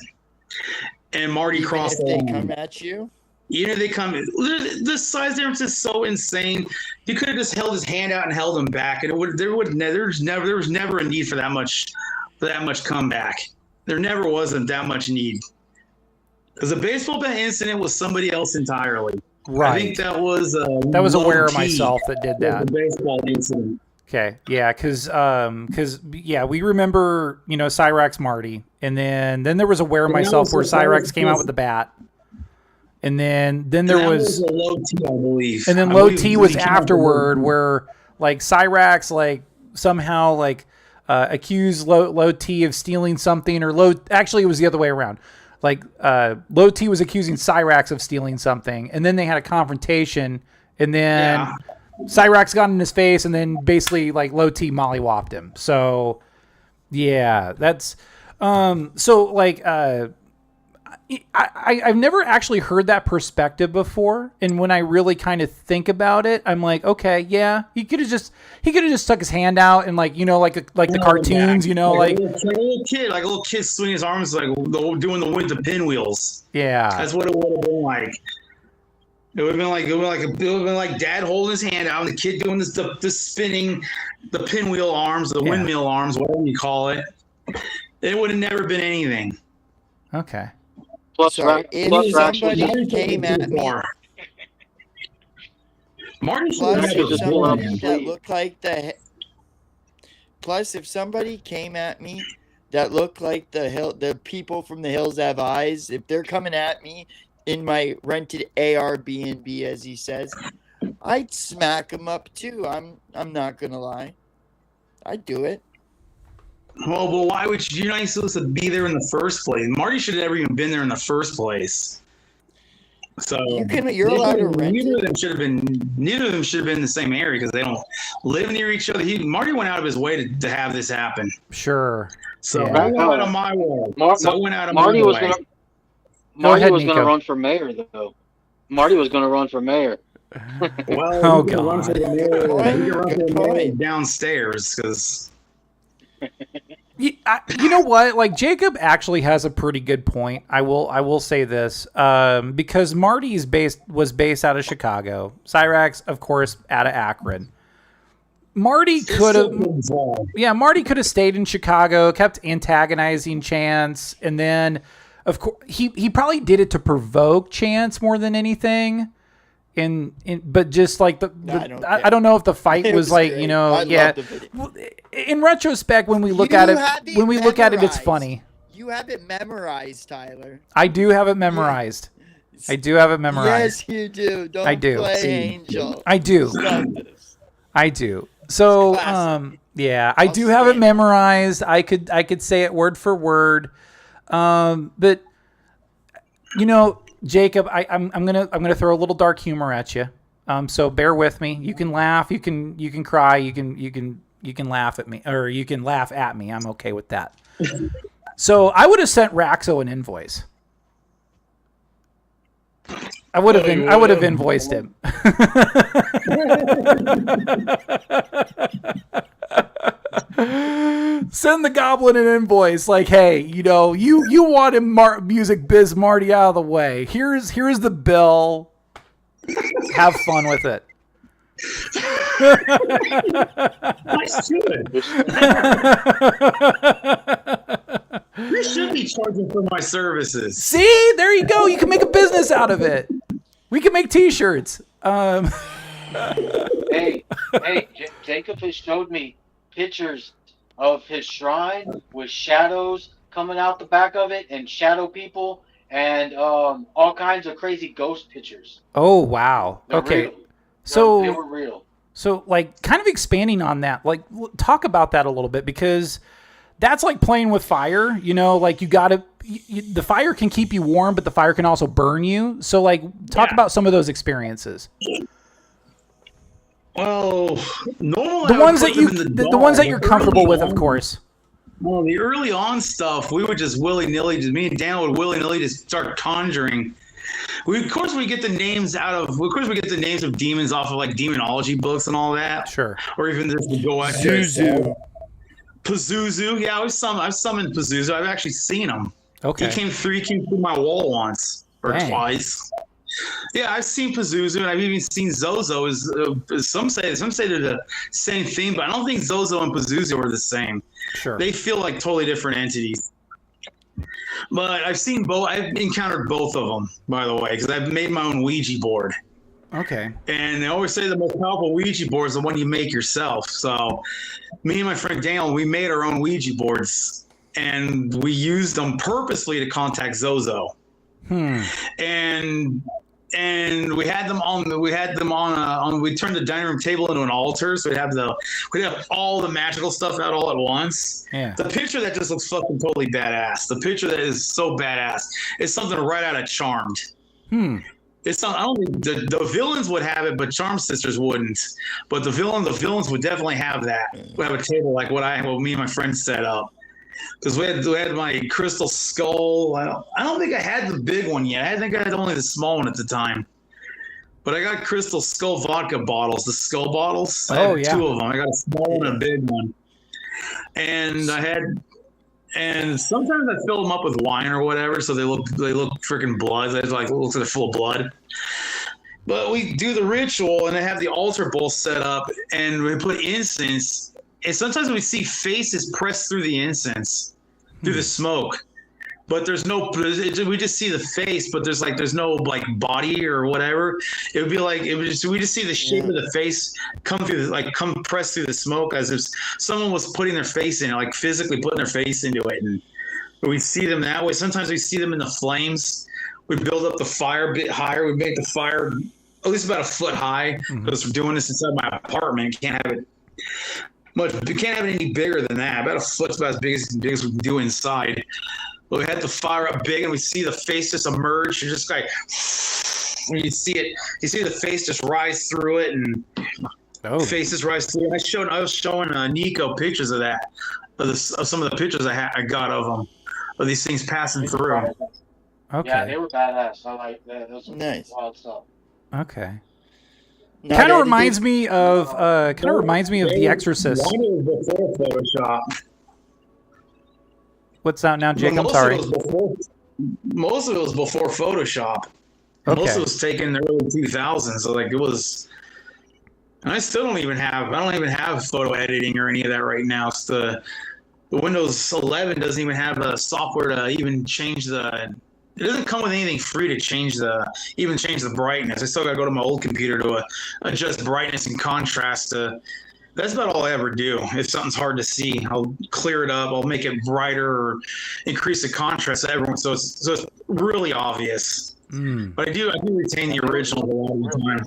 And MARTY crossed the line. They come at you. Even if they come, the size difference is so insane. You could have just held his hand out and held him back, and there was never a need for that much comeback. There never wasn't that much need. Because the baseball bat incident was somebody else entirely. Right. I think that was Aware of Myself that did that. The baseball incident. Okay, yeah, because we remember, CYRAXX Marty, and then there was Aware of Myself where CYRAXX came out with the bat, and then there was a Low T, I believe, and then Low T was afterward where like CYRAXX somehow accused Low T of stealing something, or actually it was the other way around. Low T was accusing CYRAXX of stealing something, and then they had a confrontation, and then CYRAXX got in his face, and then basically Low T mollywopped him. So yeah, that's I've never actually heard that perspective before, and when I really kind of think about it, I'm like, okay, yeah, he could have just stuck his hand out and like the cartoons, like a little kid swinging his arms doing the pinwheels. Yeah, that's what it would have been like. It would have been like Dad holding his hand out and the kid doing the spinning, the pinwheel arms, the windmill arms, whatever you call it. It would have never been anything. Okay. If somebody came at me, that looked like if somebody came at me that looked like the people from the Hills Have Eyes, if they're coming at me in my rented Airbnb, as he says, I'd smack them up too. I'm not gonna lie, I'd do it. Well, but why would you're not supposed to be there in the first place? Marty should have never even been there in the first place. So you're allowed to rent. Neither of them should have been in the same area because they don't live near each other. Marty went out of his way to have this happen. Sure. So I went out of my way. Marty was going to run for mayor, though. Marty was going to run for mayor. Well, he can run for the mayor downstairs because. You know what? Jacob actually has a pretty good point. I will say this because Marty was based out of Chicago. CYRAXX, of course, out of Akron. Marty could have stayed in Chicago, kept antagonizing Chance, and then of course he probably did it to provoke Chance more than anything. But just I don't know if the fight was in retrospect, when we look at it, it's funny. You have it memorized, Tyler. I do have it memorized. Yes, you do. I do. Play Angel. I do. I do. So, I do have it memorized. I could say it word for word. But Jacob, I'm gonna throw a little dark humor at you. So bear with me. You can laugh. You can cry. You can laugh at me, or you can laugh at me. I'm okay with that. So I would have sent Raxo an invoice. I would have invoiced him. Send the goblin an invoice like, hey, you wanted Music Biz Marty out of the way. Here's the bill. Have fun with it. Nice to it. You should be charging for my services. See, there you go. You can make a business out of it. We can make T-shirts. Hey, Jacob has showed me pictures of his shrine with shadows coming out the back of it and shadow people and all kinds of crazy ghost pictures. Oh, wow. They're okay. Real. So they were real. So kind of expanding on that, talk about that a little bit, because that's like playing with fire, you gotta, the fire can keep you warm, but the fire can also burn you. So talk about some of those experiences. Well, normally the ones that you're comfortable with, of course. Well, the early on stuff, we would just willy-nilly, me and Dan would willy-nilly just start conjuring. We get the names of demons off of demonology books and all that. Sure. Or even this would go out Pazuzu. Pazuzu, yeah, I've summoned Pazuzu. I've actually seen him. Okay. He came through my wall once or twice. Yeah, I've seen Pazuzu, and I've even seen Zozo. Some say they're the same thing, but I don't think Zozo and Pazuzu are the same. Sure. They feel like totally different entities. But I've seen both. I've encountered both of them, by the way, because I've made my own Ouija board. Okay. And they always say the most powerful Ouija board is the one you make yourself. So me and my friend Daniel, we made our own Ouija boards, and we used them purposely to contact Zozo. And we had them on we turned the dining room table into an altar, so we'd have all the magical stuff out all at once. Yeah. The picture that just looks fucking totally badass. The picture that is so badass. It's something right out of Charmed. It's not. I don't think the villains would have it, but Charm Sisters wouldn't. But the villains would definitely have that. We have a table like what me and my friends set up. Because we had my crystal skull. I don't think I had the big one yet. I think I had only the small one at the time. But I got crystal skull vodka bottles, the skull bottles. I had two of them. I got a small one and a big one. And sometimes I fill them up with wine or whatever, so they look freaking blood. It looks like they're full of blood. But we do the ritual, and I have the altar bowl set up, and we put incense. And sometimes we see faces pressed through the incense, through the smoke. But there's no. We just see the face, but there's no like body or whatever. It would be like we just see the shape of the face come press through the smoke as if someone was putting their face in it, like physically putting their face into it, and we see them that way. Sometimes we see them in the flames. We build up the fire a bit higher. We make the fire at least about a foot high because we're doing this inside my apartment. Can't have it any bigger than that. About a foot's about as big as we can do inside. But we had the fire up big, and we see the face just emerge. You're just like, when you see it, you see the face just rise through it, and faces rise through it. I was showing Nico pictures of that, of some of the pictures I got of them, of these things passing through. Okay. Yeah, they were badass. I like that. Those were Nice. wild stuff. Okay. Kind of reminds me of The Exorcist. One was before Photoshop. What's out now, Jake? I'm sorry. Most of it was before Photoshop. Okay. Most of it was taken in the early 2000s. So like it was, and I don't even have photo editing or any of that right now. It's the Windows 11 doesn't even have the software to even change it doesn't come with anything free to change the brightness. I still got to go to my old computer to adjust brightness and contrast. That's about all I ever do. If something's hard to see, I'll clear it up. I'll make it brighter or increase the contrast to everyone, so it's really obvious. But I do retain the originals a lot of the time.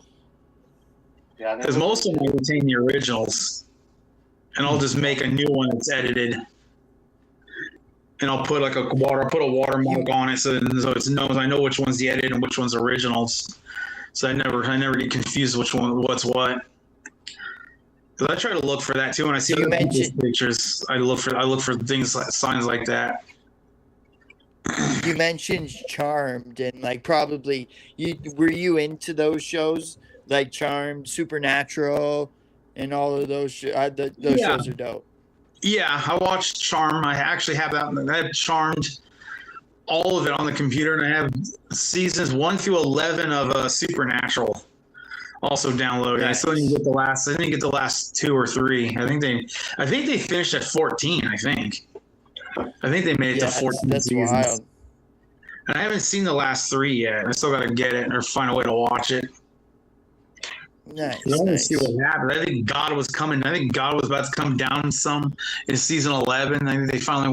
Yeah, because most of them I retain the originals, and I'll just make a new one that's edited. And I'll put a watermark on it so it knows I know which one's the edit and which one's originals. So I never get confused what's what. Because I try to look for that too. When I see other people's pictures, I look for things like signs like that. You mentioned Charmed, and like probably were you into those shows like Charmed, Supernatural, and all of those? Those shows are dope. Yeah, I watched Charm. I actually have that. I have Charmed, all of it on the computer, and I have seasons 1 through 11 of Supernatural also downloaded. Nice. I still didn't get the last. I didn't get the last 2 or 3. I think they finished at 14. I think they made it to 14 that's seasons. Wild. And I haven't seen the last 3 yet. I still got to get it or find a way to watch it. Nice. I want to see what happened. I think God was coming. I think God was about to come down some in season 11. I think they finally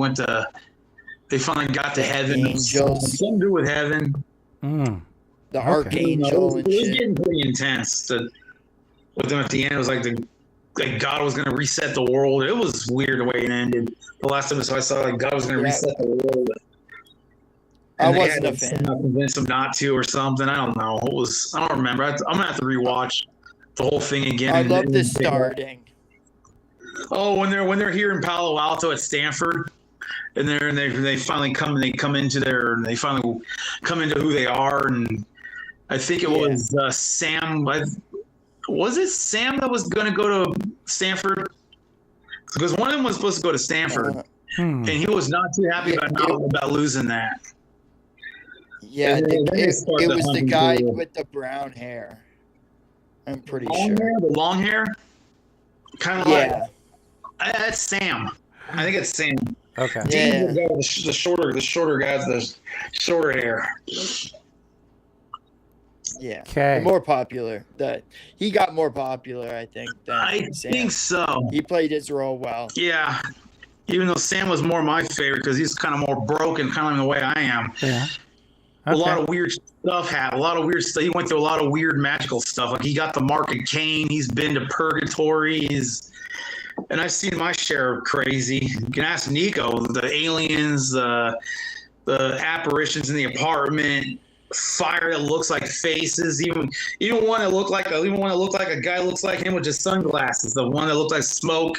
got to heaven. Angels. Something to do with heaven. The archangel and shit. It was shit. getting pretty intense. With them at the end, it was like God was going to reset the world. It was weird the way it ended. The last time I saw like God was going to reset the world. And I wasn't a fan. Convinced them not to or something. I don't know. I don't remember. I'm gonna have to rewatch the whole thing again. I love the starting. Oh, when they're here in Palo Alto at Stanford, and they finally come and they finally come into who they are, and I think it was Sam. Was it Sam that was going to go to Stanford? Because one of them was supposed to go to Stanford, and he was not too happy about losing that. Yeah, I think it was the guy with the brown hair. I'm pretty sure. The long hair? Kind of like... That's Sam. I think it's Sam. Okay. Yeah. The shorter guys, the shorter hair. Yeah. Okay. More popular. He got more popular, I think, than I Sam. think so. He played his role well. Yeah. Even though Sam was more my favorite because he's kind of more broken, kind of in the way I am. Yeah. A lot of weird stuff happened. A lot of weird stuff. He went through a lot of weird magical stuff. Like he got the mark of Cain. He's been to purgatory. And I've seen my share of crazy. You can ask Nico. The aliens, the apparitions in the apartment, fire that looks like faces. Even one that looked like a guy looks like him with just sunglasses. The one that looked like smoke,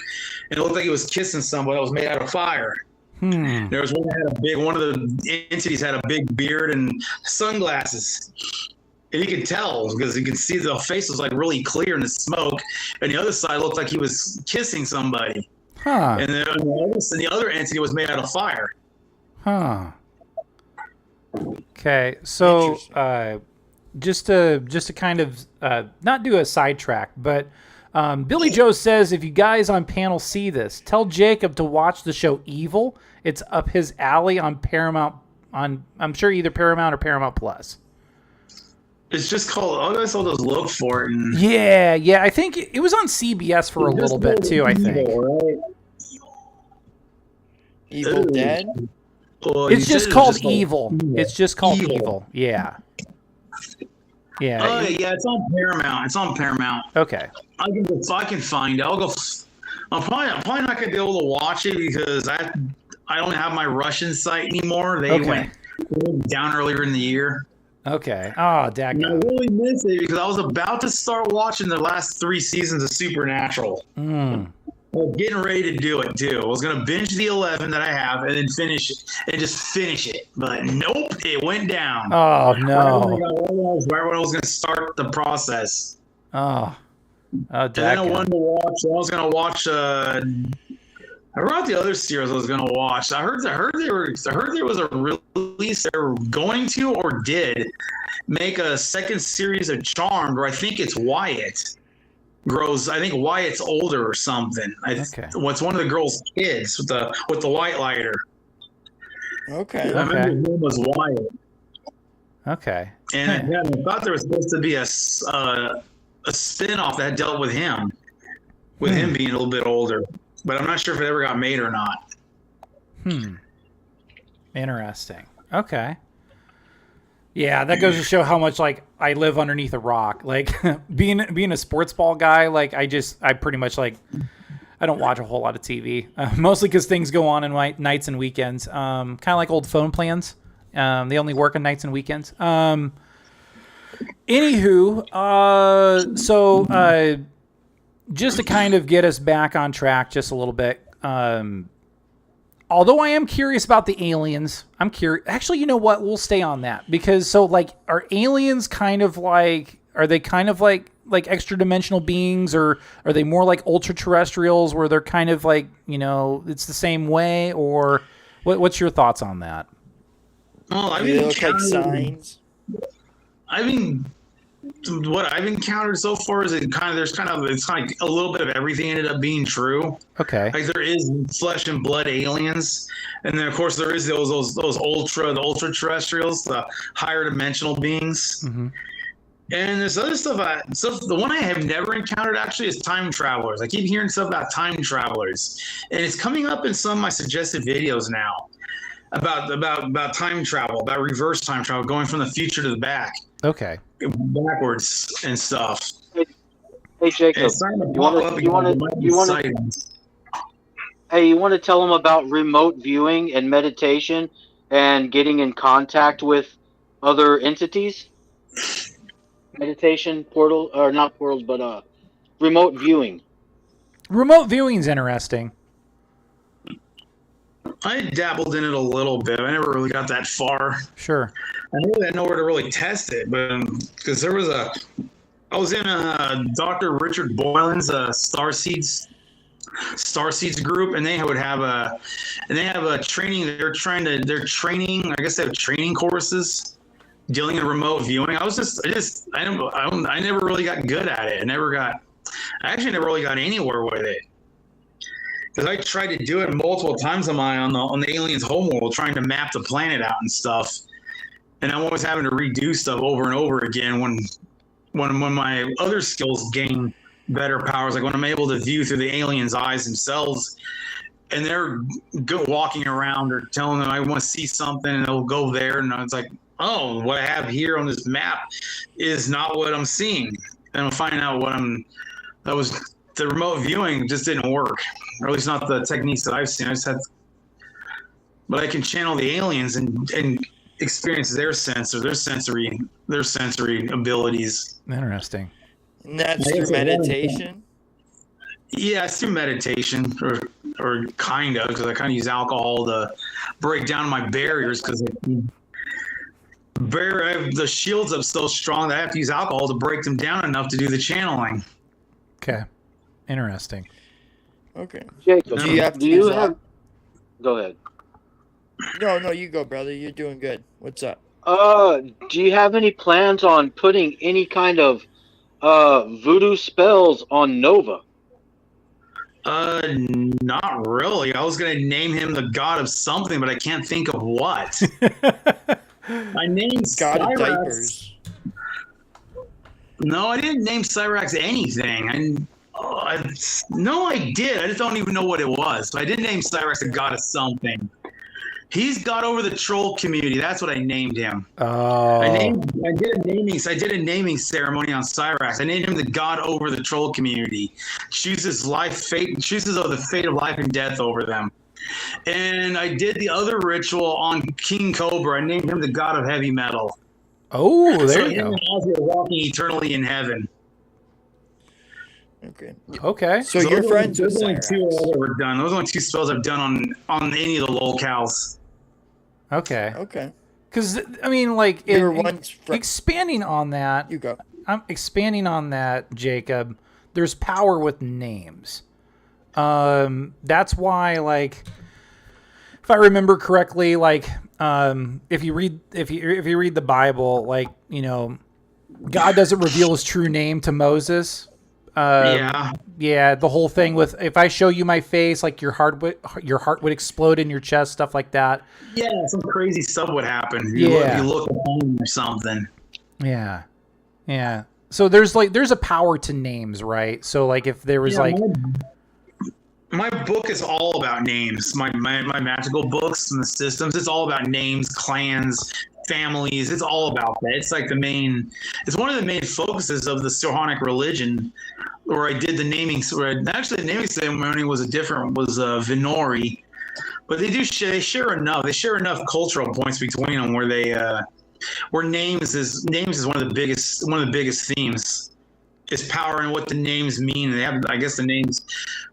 and it looked like he was kissing somebody that was made out of fire. There was one that had one of the entities had a big beard and sunglasses. And you could tell because you could see the face was like really clear in the smoke. And the other side looked like he was kissing somebody. Huh. And then the other entity was made out of fire. Huh. Okay. So just to kind of not do a sidetrack, but Billy Joe says if you guys on panel see this, tell Jacob to watch the show Evil. It's up his alley on Paramount. I'm sure either Paramount or Paramount Plus. It's just called. I guess I'll just look for it. And Yeah. I think it was on CBS for a little bit too. I think. Evil Dead. Well, It's just called Evil. It's just called Evil. Yeah. Yeah. Oh yeah, it's on Paramount. Okay. I can find it. I'll go. I'm probably not gonna be able to watch it because I don't have my Russian site anymore. They went down earlier in the year. Okay. Oh, And I really miss it because I was about to start watching the last 3 seasons of Supernatural. I was getting ready to do it too. I was gonna binge the 11 that I have and then finish it. But nope, it went down. Oh no! Right when I was gonna start the process. Oh, and then I wanted to watch. I was gonna watch. I forgot the other series I was gonna watch. I heard there was a release they were going to or did make a second series of Charmed, where I think it's Wyatt grows. I think Wyatt's older or something. What's one of the girls' kids with the white lighter. Okay. I remember his name was Wyatt. Okay. And I thought there was supposed to be a spin-off that dealt with him being a little bit older. But I'm not sure if it ever got made or not. Interesting. Okay. Yeah, that goes to show how much like I live underneath a rock. Like being a sports ball guy, like I pretty much like I don't watch a whole lot of TV, mostly because things go on in my nights and weekends. Kind of like old phone plans. They only work on nights and weekends. Anywho, so just to kind of get us back on track just a little bit, although I am curious about the aliens, I'm curious. Actually, you know what? We'll stay on that because so like, are aliens kind of like, are they kind of like extra dimensional beings, or are they more like ultra terrestrials where they're kind of like, you know, it's the same way, or what's your thoughts on that? Well, They look like signs. What I've encountered so far is it's kind of like a little bit of everything ended up being true. Okay. Like there is flesh and blood aliens, and then of course there is those ultra terrestrials, the higher dimensional beings. Mm-hmm. And there's other stuff. The one I have never encountered actually is time travelers. I keep hearing stuff about time travelers, and it's coming up in some of my suggested videos now about time travel, about reverse time travel, going from the future to the back. Okay. Backwards and stuff. Hey Jacob, you want to tell them about remote viewing and meditation and getting in contact with other entities? Meditation portal, or not portals, but remote viewing. Remote viewing's interesting. I dabbled in it a little bit. I never really got that far. Sure. I knew I had nowhere to really test it, but because I was in Dr. Richard Boylan's Starseeds group, and they would have a training. They're training. I guess they have training courses dealing in remote viewing. I never really got good at it. I actually never really got anywhere with it. Because I tried to do it multiple times on the aliens' homeworld, trying to map the planet out and stuff. And I'm always having to redo stuff over and over again when my other skills gain better powers, like when I'm able to view through the aliens' eyes themselves, and they're walking around or telling them I want to see something, and they'll go there, and it's like, oh, what I have here on this map is not what I'm seeing, and I'm finding out the remote viewing just didn't work, or at least not the techniques that I've seen. But I can channel the aliens and experience their sensory abilities. Interesting. And that's through meditation? Yeah, it's through meditation, or kind of, because I kind of use alcohol to break down my barriers, because the shield's up so strong that I have to use alcohol to break them down enough to do the channeling. Okay. Interesting. Okay. Jacob, Do you have Go ahead. No, you go, brother. You're doing good. What's up? Do you have any plans on putting any kind of voodoo spells on Nova? Not really. I was gonna name him the god of something, but I can't think of what. I named God of CYRAXX. diapers. No, I didn't name CYRAXX anything. No, I did. I just don't even know what it was. But I did name CYRAXX the god of something. He's got over the troll community. That's what I named him. Oh. I did a naming ceremony on CYRAXX. I named him the god over the troll community. Chooses the fate of life and death over them. And I did the other ritual on King Cobra. I named him the god of heavy metal. Oh, there you him go. and Ozzy are walking eternally in heaven. Okay. Okay. So you're friends with those are only CYRAXX. that were done. Those are only two spells I've done on any of the lolcows. Okay. Okay. Because I mean, like, You were once expanding on that. You go. I'm expanding on that, Jacob. There's power with names. That's why, like, if I remember correctly, like, if you read the Bible, like, you know, God doesn't reveal his true name to Moses. Yeah, the whole thing with, if I show you my face, like, your heart would explode in your chest, stuff like that. Yeah, some crazy stuff would happen. If you look at home or something. Yeah. Yeah. So there's a power to names, right? So, like, if there was my book is all about names. My magical books and the systems, it's all about names, clans, families. It's all about that. It's like it's one of the main focuses of the Sirhonic religion, where I did the naming. Actually, the naming ceremony was Vinori, but they share enough cultural points between them where names is one of the biggest themes. Is power and what the names mean. I guess the names,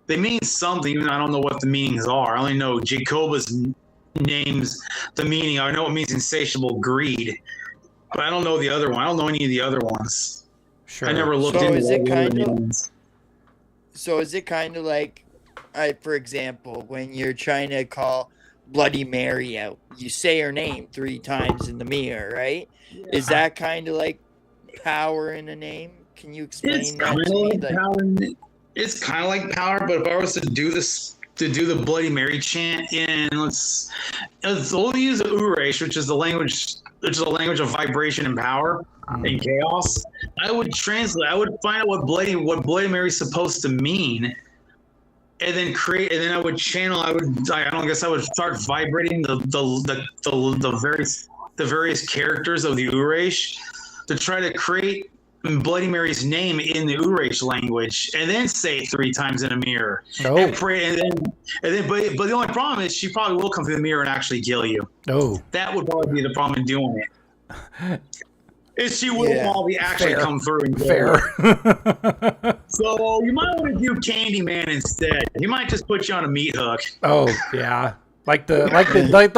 they mean something, even though I don't know what the meanings are. I only know Jacob's names, the meaning. I know it means insatiable greed, but I don't know the other one. I don't know any of the other ones. Sure. I never looked into is it kind of names. So is it kind of like, for example, when you're trying to call Bloody Mary out, you say her name 3 times in the mirror, right? Yeah. Is that kind of like power in a name? Can you explain that to me? It's kind of like power, but if I was to do the Bloody Mary chant let's only use the Urash, which is the language of vibration and power and chaos. I would translate. I would find out what Bloody Mary is supposed to mean, and then I would channel. I would start vibrating the various characters of the Urash to try to create Bloody Mary's name in the Urash language, and then say it 3 times in a mirror. Oh. And pray, but the only problem is she probably will come through the mirror and actually kill you. Oh, that would probably be the problem in doing it. Is she will probably actually come through and kill you. So you might want to do Candyman instead. He might just put you on a meat hook. Oh yeah. Like the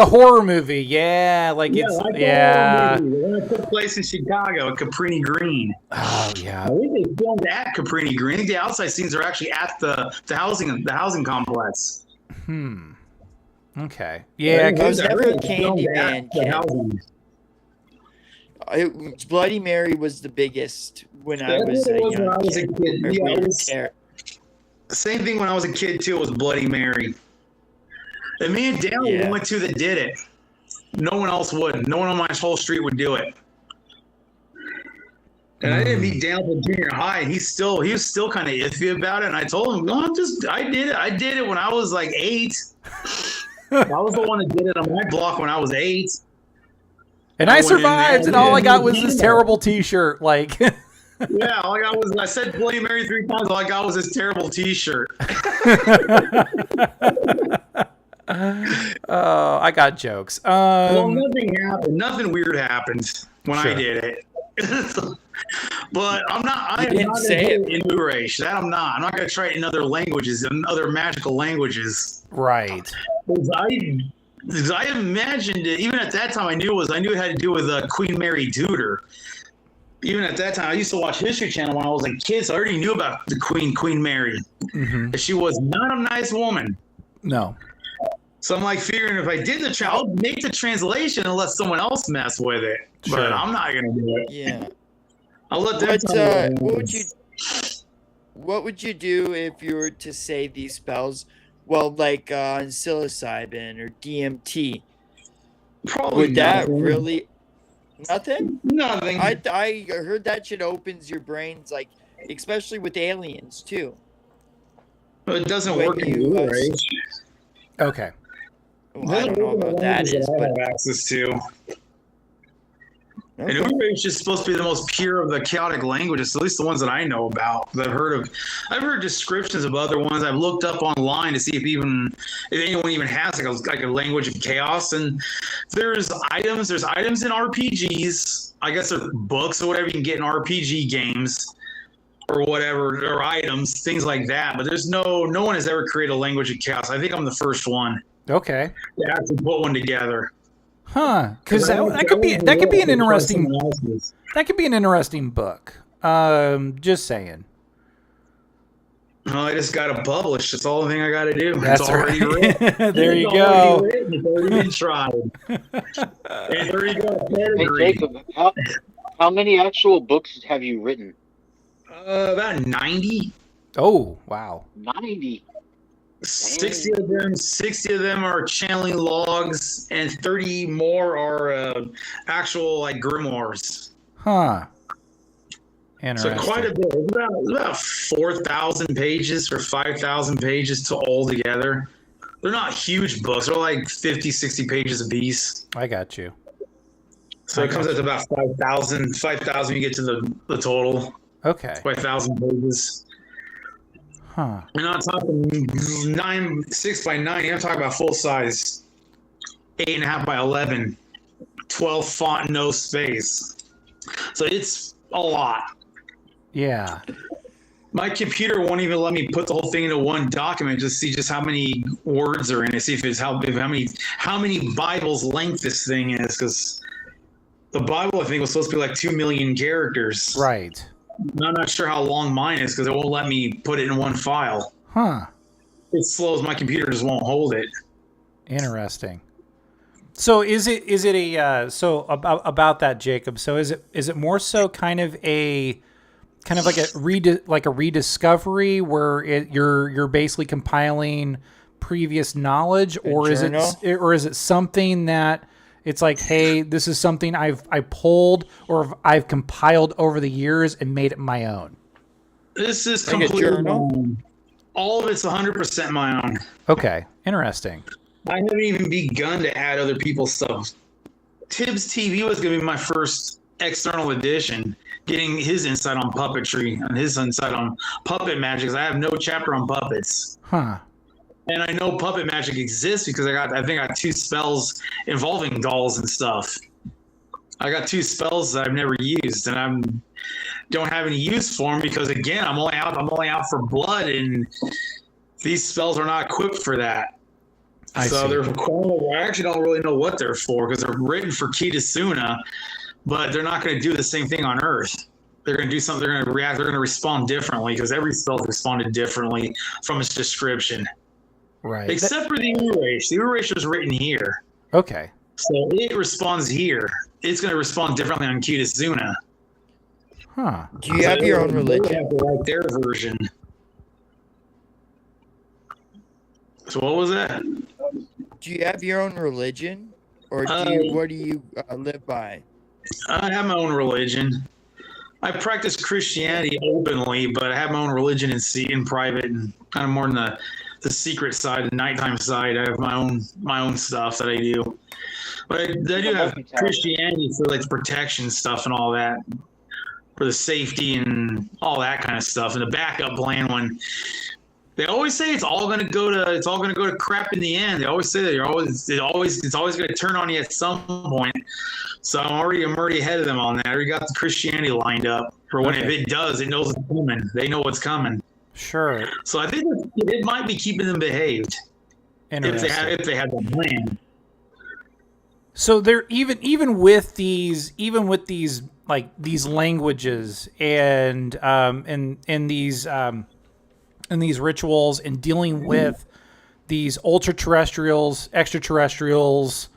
horror movie, yeah. The horror movie. It took place in Chicago at Cabrini Green. Oh yeah. I think they filmed at Cabrini Green. I think the outside scenes are actually at the housing complex. Okay. Yeah. I was never a Candyman kid. Bloody Mary was the biggest when I was a young kid. Same thing when I was a kid too. It was Bloody Mary. And me and Dale were the only two that did it. No one else would. No one on my whole street would do it. And I didn't meet Dale until junior high, and he was still kind of iffy about it. And I told him, no, I did it. I did it when I was like 8. I was the one that did it on my block when I was 8. And I survived, and all I got was this terrible T-shirt. Like, yeah, all I got was, I said Bloody Mary 3 times. All I got was this terrible T-shirt. Oh, I got jokes. Well, nothing happened. Nothing weird happened when I did it. But I'm not. I didn't say it in English. That I'm not. I'm not going to try it in other languages, in other magical languages. Right. Because I imagined it. Even at that time, I knew it had to do with Queen Mary Tudor. Even at that time, I used to watch History Channel when I was a kid, so I already knew about the Queen Mary. Mm-hmm. She was not a nice woman. No. So I'm like figuring if I did I'll make the translation and let someone else mess with it. Sure. But I'm not gonna do it. Yeah. I'll let them. What would you do if you were to say these spells? Well, like on psilocybin or DMT. Probably would that really nothing? Nothing. I heard that shit opens your brains, like especially with aliens too. But it doesn't work in New Age. Okay. Well, I don't know about that. I have access to. Okay. And New Age is supposed to be the most pure of the chaotic languages, at least the ones that I know about, that I've heard of. I've heard descriptions of other ones. I've looked up online to see if anyone even has like a language of chaos. And there's items in RPGs. I guess they're books or whatever you can get in RPG games or whatever, or items, things like that. But there's no one has ever created a language of chaos. I think I'm the first one. Okay. To actually put one together. Huh? Because that could be an interesting. That could be an interesting book. Just saying. Well, I just got to publish. That's the only thing I got to do. That's it's already written. There you go. It's already been tried. And there you go. Hey, Jacob, how many actual books have you written? About 90. Oh, wow. 90. 60 of them are channeling logs, and 30 more are actual like grimoires. Huh. Interesting. So quite a bit. It's about 4,000 pages or 5,000 pages to all together. They're not huge books. They're like 50, 60 pages a piece. I got you. So it comes out to about 5,000. 5,000 you get to the total. Okay. 5,000 pages. Huh. And I'm talking 6 by 9. I'm talking about full size, 8.5 by 11, 12 font, no space. So it's a lot. Yeah. My computer won't even let me put the whole thing into one document to see just how many words are in it. See if it's how many Bibles length this thing is, because the Bible I think was supposed to be like 2 million characters. Right. I'm not sure how long mine is because it won't let me put it in one file. Huh. It's slow as my computer just won't hold it. Interesting. So is it a so about that, Jacob? So is it more so kind of like a rediscovery where you're basically compiling previous knowledge, or is it something that it's like, hey, this is something I pulled or I've compiled over the years and made it my own? This is completely my own. All of it's 100% my own. Okay, interesting. I haven't even begun to add other people's stuff. Tibbs TV was going to be my first external edition, getting his insight on puppetry and his insight on puppet magic, because I have no chapter on puppets. Huh. And I know puppet magic exists because I think I got 2 spells involving dolls and stuff. I got 2 spells that I've never used, and I don't have any use for them because, again, I'm only out for blood, and these spells are not equipped for that. I actually don't really know what they're for because they're written for Kitasuna, but they're not going to do the same thing on Earth. They're going to do something. They're going to react. They're going to respond differently because every spell responded differently from its description. Right. Except for the Uraish. The Uraish is written here. Okay. So it responds here. It's going to respond differently on Kitasuna. Huh. Do you have your own religion? They have to write their version. So what was that? Do you have your own religion, or what do you live by? I have my own religion. I practice Christianity openly, but I have my own religion in private and kind of more in the secret side, the nighttime side. I have my own stuff that I do. But I do have Christianity for like protection stuff and all that, for the safety and all that kind of stuff, and the backup plan when they always say it's all gonna go to crap in the end. They always say that it's always gonna turn on you at some point. So I'm already ahead of them on that. I already got the Christianity lined up for when if it does, it knows it's coming. They know what's coming. Sure. So I think it might be keeping them behaved if they have the plan. So they're even with these like these languages and these rituals and dealing with these ultra-terrestrials, extraterrestrials,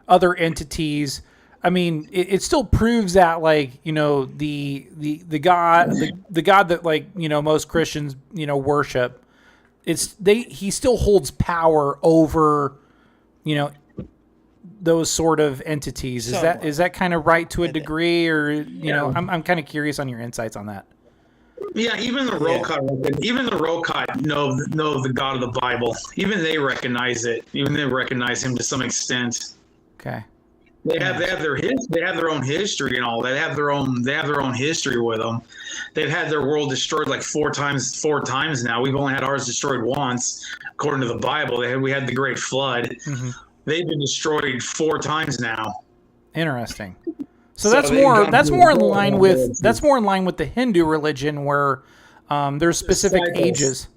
other entities. I mean, it still proves that, like, you know, the God that, like, you know, most Christians, you know, worship. He still holds power over, you know, those sort of entities. Is that kind of right to a degree, or you know, I'm kind of curious on your insights on that. Yeah, even the Rokot know the God of the Bible. Even they recognize it. Even they recognize him to some extent. Okay. They have their own history and all. They have their own history with them. They've had their world destroyed like four times now. We've only had ours destroyed once, according to the Bible. We had the Great Flood. Mm-hmm. They've been destroyed 4 times now. Interesting. So that's more in line with the Hindu religion, where there's specific ages.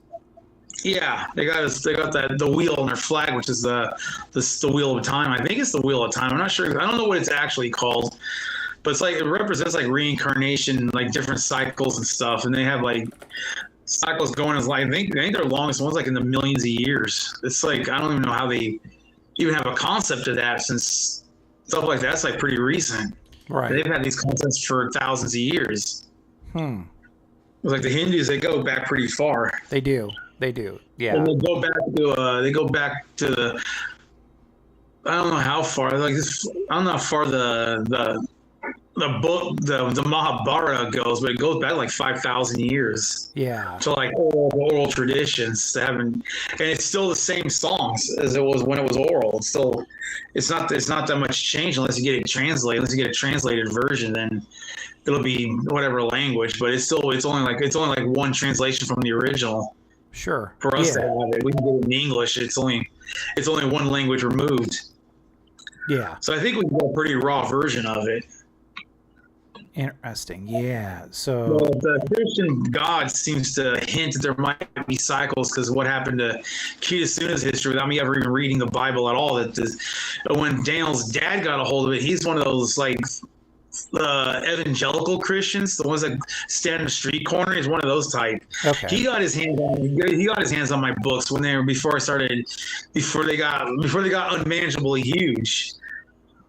Yeah, they got the wheel on their flag, which is the wheel of time. I think it's the wheel of time. I'm not sure. I don't know what it's actually called, but it's like it represents like reincarnation, like different cycles and stuff. And they have like cycles going as like I think their longest one's like in the millions of years. It's like I don't even know how they even have a concept of that, since stuff like that's like pretty recent. Right. They've had these concepts for thousands of years. It's like the Hindus, they go back pretty far. They do. Yeah. And they go back to the I don't know how far. Like I don't know how far the book the Mahabharata goes, but it goes back like 5,000 years. Yeah. So like oral traditions and it's still the same songs as it was when it was oral. It's not that much change unless you get it translated. Unless you get a translated version, then it'll be whatever language. But it's only like one translation from the original. Sure. For us to have it, we can get it in English. It's only one language removed. Yeah. So I think we can get a pretty raw version of it. Interesting. Yeah. So the Christian God seems to hint that there might be cycles, because what happened to Kitasuna's history, without me ever even reading the Bible at all, when Daniel's dad got a hold of it, he's one of those like evangelical Christians, the ones that stand in the street corner. He's one of those type. Okay. He got his hands on my books before they got unmanageably huge.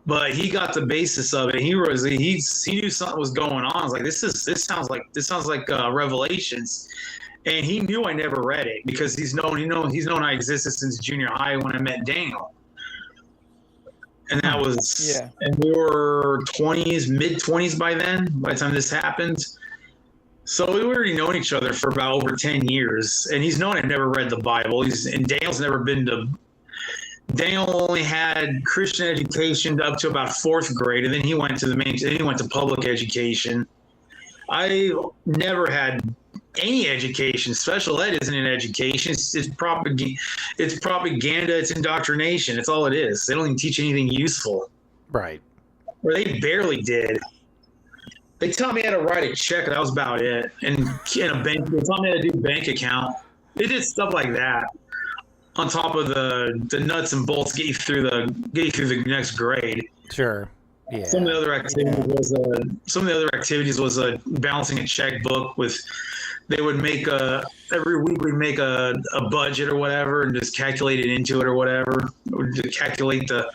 But he got the basis of it. He knew something was going on. I was like, this sounds like Revelations, and he knew I never read it because he's known I existed since junior high when I met Daniel, and that was and we were mid-20s by then. By the time this happened, so we already known each other for about over 10 years, and he's known I never read the Bible. And Daniel's never been to. Daniel only had Christian education up to about 4th grade, and then he went to public education. I never had any education. Special ed isn't an education. It's propaganda. It's indoctrination. That's all it is. They don't even teach anything useful. Right. Or they barely did. They taught me how to write a check, and that was about it. And in a bank, they taught me how to do bank account. They did stuff like that. On top of the nuts and bolts, get you through the next grade. Sure. Yeah. Some of the other activities was balancing a checkbook with. They would make every week we'd make a budget or whatever and just calculate it into it or whatever. To calculate the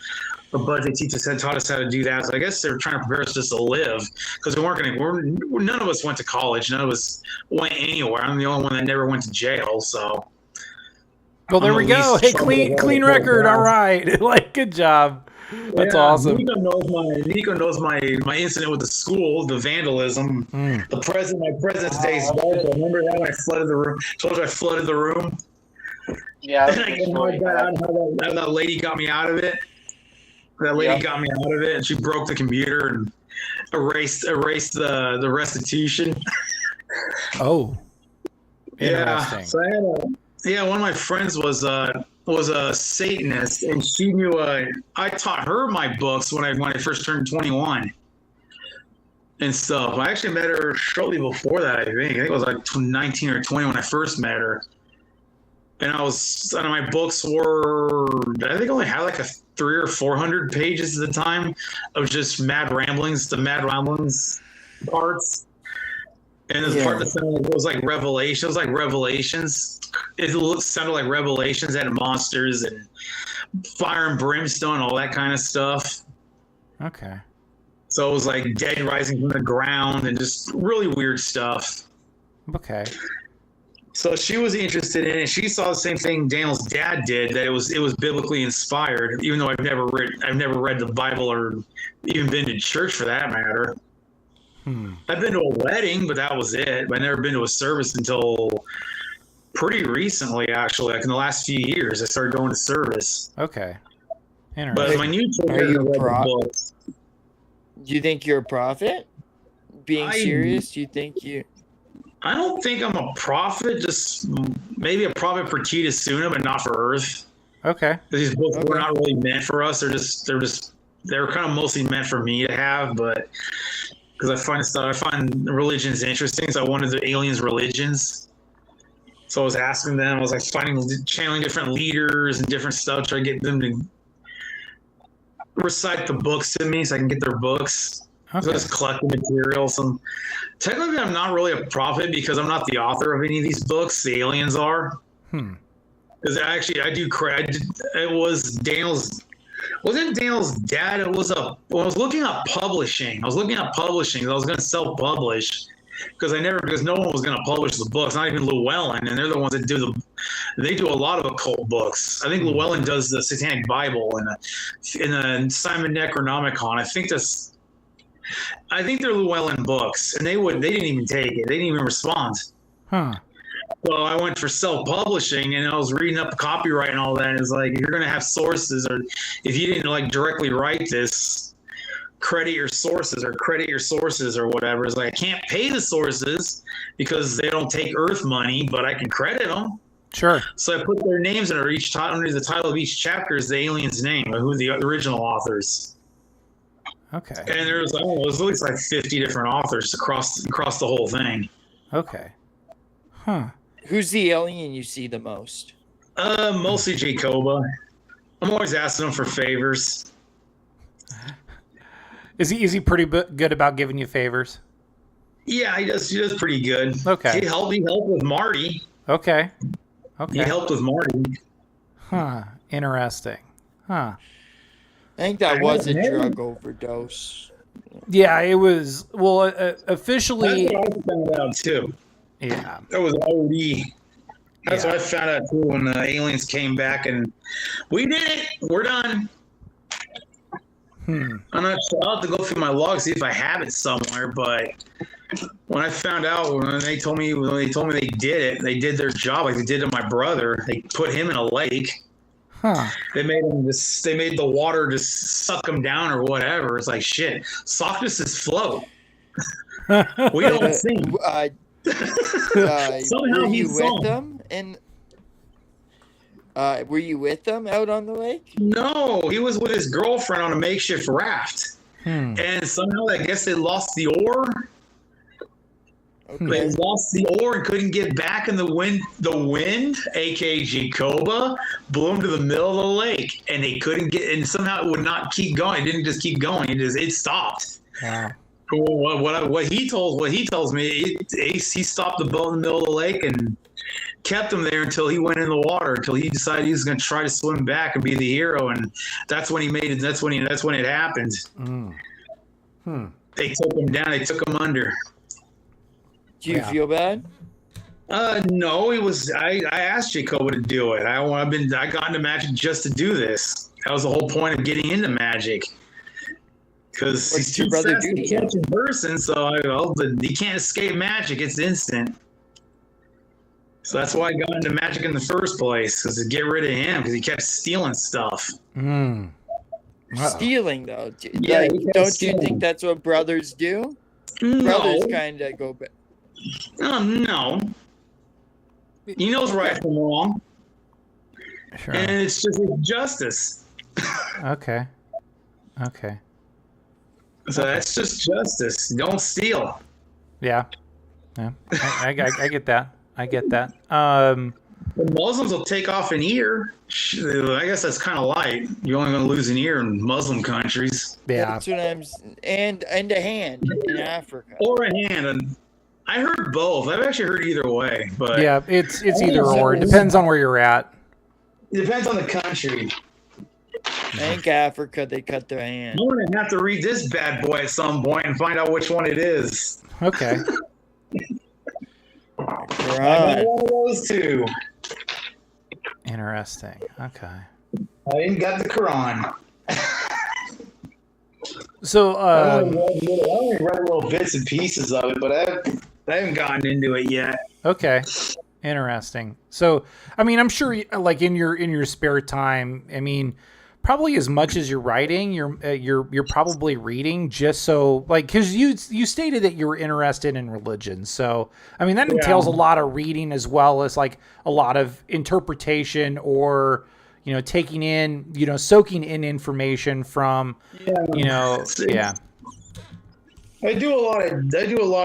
budget. Teachers taught us how to do that. So I guess they were trying to prepare us just to live, because none of us went to college. None of us went anywhere. I'm the only one that never went to jail. So. Well, there I'm we the go. least Hey, troubled clean of all record. the All guys. right. Like, good job. That's Yeah, awesome. Nico knows my incident with the school, the vandalism, my President's Day sparkle. Remember that when I flooded the room? Told you I flooded the room. Yeah, And that I was a good got story. out how that lady got me out of it. That lady Yep. got me out of it, and she broke the computer and erased the restitution. Oh, Yeah. interesting. So one of my friends was a Satanist, and she knew. I taught her my books when I first turned 21 and stuff. I actually met her shortly before that. I think it was like 19 or 20 when I first met her. And my books were, I think I only had like 300 or 400 pages at the time of just mad ramblings, the mad ramblings parts. And the part that sounded like, it was like Revelation. It was like Revelations. It sounded like Revelations. It had monsters and fire and brimstone, all that kind of stuff. Okay. So it was like dead rising from the ground and just really weird stuff. Okay. So she was interested in it. She saw the same thing Daniel's dad did, that it was biblically inspired, even though I've never read the Bible or even been to church for that matter. I've been to a wedding, but that was it. I've never been to a service until pretty recently, actually. Like in the last few years, I started going to service. Okay. But Interesting. my new church Are you read the pro- books. Do you think you're a prophet? Being serious, do you think you? I don't think I'm a prophet. Just maybe a prophet for Tita Suna, but not for Earth. Okay. These books were not really meant for us. They're kind of mostly meant for me to have, but because I find religions interesting, so I wanted the aliens' religions. So I was asking them. I was like channeling different leaders and different stuff, trying to get them to recite the books to me, so I can get their books. Okay. So just collecting materials. And technically, I'm not really a prophet because I'm not the author of any of these books. The aliens are. Because actually, I do credit. It was Daniel's. Wasn't Daniel's dad? It was I was looking at publishing. I was going to self-publish because no one was going to publish the books. Not even Llewellyn, and they're the ones that they do a lot of occult books. I think Llewellyn does the Satanic Bible and the Simon Necronomicon. I think they're Llewellyn books, and they didn't even take it. They didn't even respond. So I went for self-publishing, and I was reading up copyright and all that. And it's like, if you're going to have sources, or if you didn't like directly write this, credit your sources or whatever. It's like, I can't pay the sources because they don't take Earth money, but I can credit them. Sure. So I put their names under the title of each chapter is the alien's name, or who the original authors. Okay. And there was at least like 50 different authors across the whole thing. Okay. Huh. Who's the alien you see the most? Mostly Jacoba. I'm always asking him for favors. Is he pretty good about giving you favors? Yeah, he does pretty good. Okay. He helped with Marty. Okay. He helped with Marty. Huh. Interesting. Huh. I think that was a drug overdose. Yeah, it was. Well, officially. That's what I found out too. Yeah. That was OD. That's what I found out too when the aliens came back and we did it. We're done. I'm not sure. I'll have to go through my log, see if I have it somewhere. But when I found out, when they told me they did it, they did their job like they did to my brother. They put him in a lake. Huh. They made the water just suck him down or whatever. It's like shit. Socknesses float. We don't sink. Somehow were you he's with them? And were you with them out on the lake? No, he was with his girlfriend on a makeshift raft. And somehow I guess they lost the oar. Okay. They lost the oar and couldn't get back, and the wind, aka Jacoba, blew them to the middle of the lake, and they couldn't get. And somehow it would not keep going. It didn't just keep going. It stopped. Wow. What he tells me, he stopped the boat in the middle of the lake and kept him there until he went in the water, until he decided he was going to try to swim back and be the hero, and that's when he made it. That's when it happened. They took him down. They took him under. Do you feel bad? No, it was. I asked Jacob to do it. I got into magic just to do this. That was the whole point of getting into magic. Because he's too fast to catch in person, so he can't escape magic. It's instant. So that's why I got into magic in the first place, because to get rid of him, because he kept stealing stuff. Stealing, though. Yeah, don't you think that's what brothers do? No. Brothers kind of go back. No. He knows right from wrong. Sure. And it's just justice. Okay. So that's just justice. Don't steal. Yeah. I get that. The Muslims will take off an ear. I guess that's kind of light. You're only going to lose an ear in Muslim countries. Yeah. That's what and a hand in Africa. Or a hand. And I heard both. I've actually heard either way. But yeah, it's either or. It depends on where you're at. It depends on the country. I think Africa, they cut their hand. I'm going to have to read this bad boy at some point and find out which one it is. Okay. I one of those two. Interesting. Okay. I ain't got the Quran. So, I only read little bits and pieces of it, but I haven't gotten into it yet. Okay. Interesting. So, I mean, I'm sure, like in your spare time, I mean, probably as much as you're writing, you're probably reading, just so, like, because you stated that you were interested in religion. So, I mean, that entails a lot of reading as well as like a lot of interpretation or, taking in, soaking in information from, I do a lot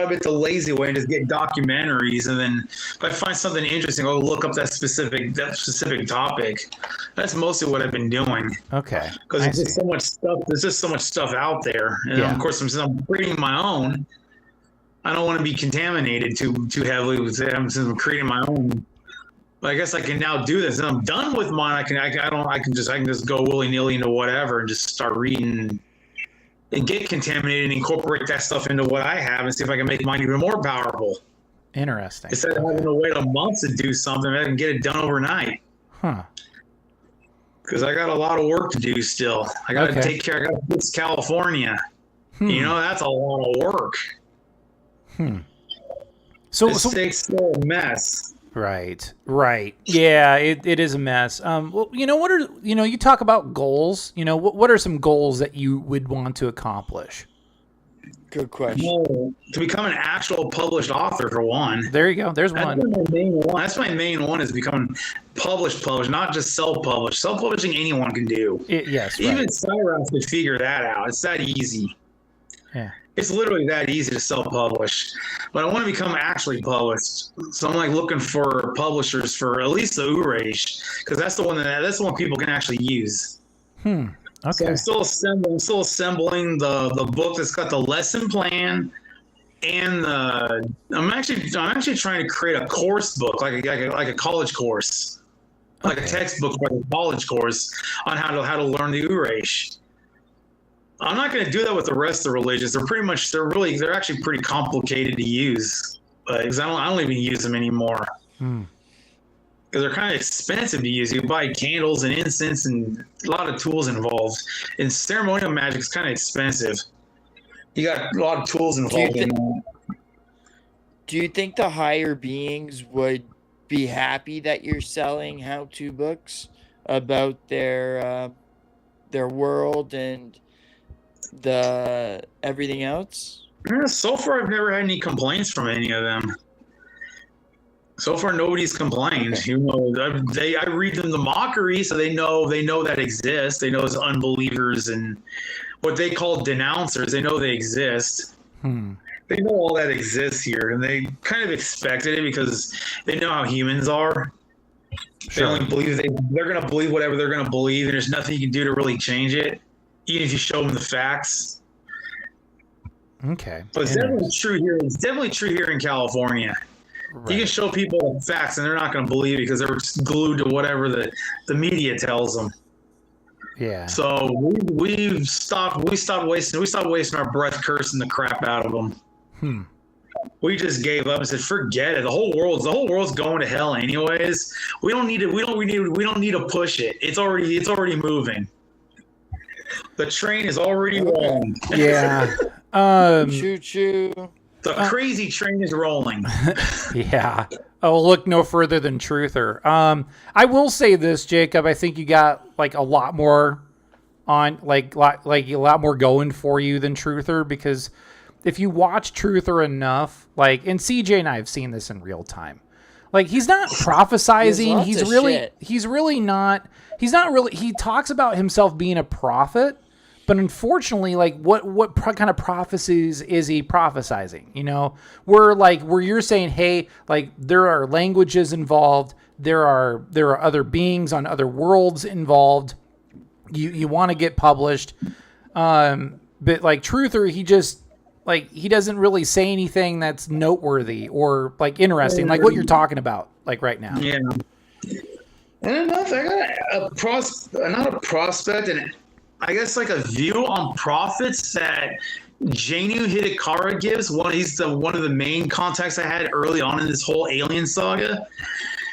of it the lazy way and just get documentaries, and then if I find something interesting, I'll look up that specific topic. That's mostly what I've been doing. Okay. Because there's just so much stuff. There's just so much stuff out there, and of course, since I'm creating my own, I don't want to be contaminated too heavily with it. Since I'm creating my own. But I guess I can now do this, and I'm done with mine. I can just go willy nilly into whatever and just start reading. And get contaminated and incorporate that stuff into what I have and see if I can make mine even more powerful. Interesting. Instead of having to wait a month to do something, I can get it done overnight. Huh. Because I got a lot of work to do still. I got to take care. I got to fix California. That's a lot of work. So this state's still a mess. Right. Yeah, it is a mess. Well, what are, you talk about goals, what are some goals that you would want to accomplish? Good question. Well, to become an actual published author, for one. There you go. There's one. That's my main one, is becoming published, not just self-published. Self-publishing anyone can do. Yes. Even CYRAXX could figure that out. It's that easy. Yeah. It's literally that easy to self-publish, but I want to become actually published. So I'm like looking for publishers for at least the Urage, because that's the one people can actually use. Okay. So I'm still assembling the book that's got the lesson plan, and I'm actually trying to create a course book, like a college course, like a textbook, like a college course on how to learn the Urage. I'm not going to do that with the rest of the religions. They're actually pretty complicated to use, because I don't even use them anymore. Because they're kind of expensive to use. You buy candles and incense and a lot of tools involved. And ceremonial magic is kind of expensive. You got a lot of tools involved in that. Do you think the higher beings would be happy that you're selling how-to books about their world and the everything else? So far, I've never had any complaints from any of them. So far, nobody's complained. Okay. I read them the mockery, so they know that exists. They know it's unbelievers and what they call denouncers. They know they exist. They know all that exists here, and they kind of expected it because they know how humans are. They only believe they're going to believe whatever they're going to believe, and there's nothing you can do to really change it, even if you show them the facts. Okay. But it's definitely true here. It's definitely true here in California. Right. You can show people the facts, and they're not going to believe it because they're just glued to whatever the media tells them. Yeah. So we stopped wasting our breath cursing the crap out of them. we just gave up and said, forget it. The whole world's going to hell anyways. We don't need to push it. It's already moving. The train is already rolling. Yeah. Choo choo. The crazy train is rolling. Yeah. Oh, look no further than Truther. I will say this, Jacob. I think you got like a lot more on, like a lot more going for you than Truther, because if you watch Truther enough, like, and CJ and I have seen this in real time. Like, he's not prophesizing. He talks about himself being a prophet, but unfortunately, like, what kind of prophecies is he prophesizing? You know, where you're saying, hey, like, there are languages involved, there are other beings on other worlds involved. You want to get published, but like Truther, he doesn't really say anything that's noteworthy or like interesting, like what you're talking about, like right now. Yeah. And enough, I got not a prospect, and I guess like a view on prophets that Janu Hidekara gives. He's one of the main contacts I had early on in this whole alien saga.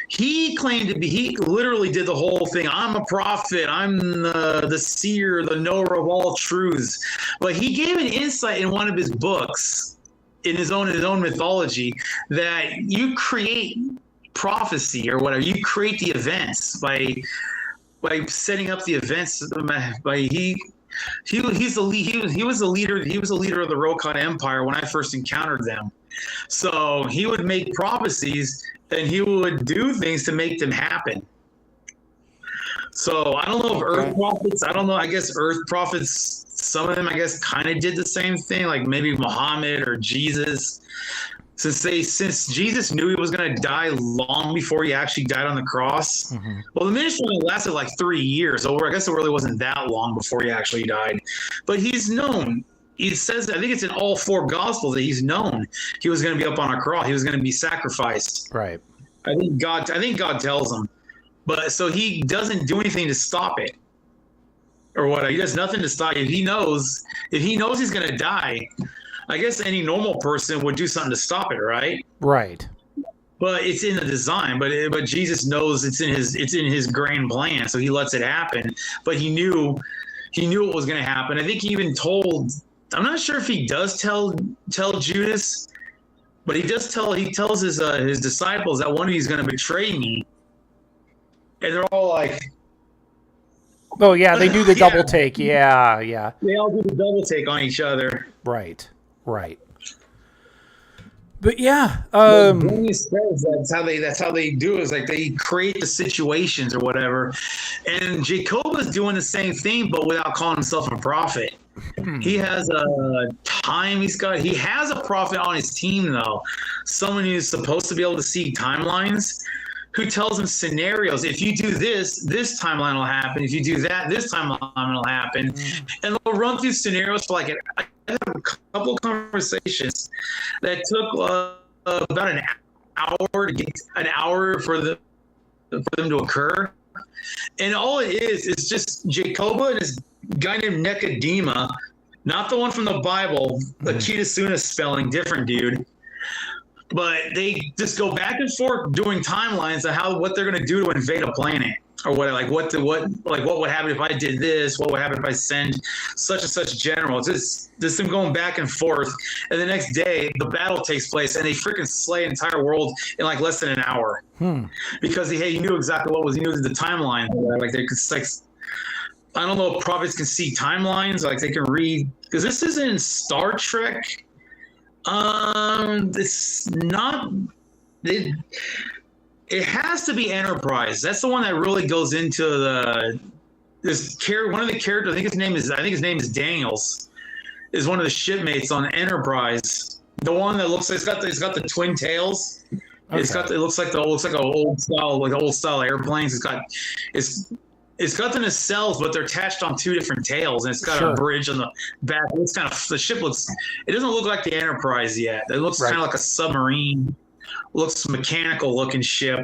He claimed to be, he literally did the whole thing. I'm a prophet. I'm the seer, the knower of all truths. But he gave an insight in one of his books, in his own mythology, that you create prophecy or whatever. You create the events by setting up the events. He was the leader of the Rokan Empire when I first encountered them. So he would make prophecies and he would do things to make them happen. So I don't know if Earth prophets, I guess Earth prophets, some of them, I guess, kind of did the same thing, like maybe Muhammad or Jesus. Since Jesus knew he was going to die long before he actually died on the cross. Mm-hmm. Well, the ministry only lasted like 3 years, so I guess it really wasn't that long before he actually died. But he's known. He says, I think it's in all 4 Gospels that he's known he was going to be up on a cross. He was going to be sacrificed. Right. I think God tells him. But so he doesn't do anything to stop it. Or what? He does nothing to stop it. If he knows he's going to die, I guess any normal person would do something to stop it, right? Right. But it's in the design. But Jesus knows it's in his grand plan, so he lets it happen. But he knew it was going to happen. I think he even told. I'm not sure if he does tell Judas, but he tells his disciples that one of these is going to betray me, and they're all like, "Oh yeah, they do the double take." Yeah. They all do the double take on each other. Right. But yeah, he says that's how they do it. Is like they create the situations or whatever. And JACOB is doing the same thing, but without calling himself a prophet. He has a time. He has a prophet on his team though, someone who's supposed to be able to see timelines, who tells him scenarios. If you do this timeline will happen. If you do that, this timeline will happen. And they'll run through scenarios for like I had a couple of conversations that took about an hour to get an hour for them to occur. And all it is just JACOB and this guy named Nicodemus, not the one from the Bible, Akita Suna spelling, different dude. But they just go back and forth doing timelines of what they're going to do to invade a planet, or what would happen if I did this? What would happen if I send such and such general? It's just them going back and forth. And the next day, the battle takes place, and they freaking slay an entire world in like less than an hour. Because he knew exactly he knew the timeline. Like they could, like, I don't know if prophets can see timelines, like they can read, because this isn't Star Trek. It's not. It has to be Enterprise. That's the one that really goes into one of the characters. I think his name is Daniels. Is one of the shipmates on Enterprise. The one that looks like it's got the twin tails. Okay. It looks like old style airplanes. It's got the nacelles, but they're attached on 2 different tails, and it's got a bridge on the back. It's kind of, the ship looks. It doesn't look like the Enterprise yet. It looks kind of like a submarine. Looks mechanical looking ship,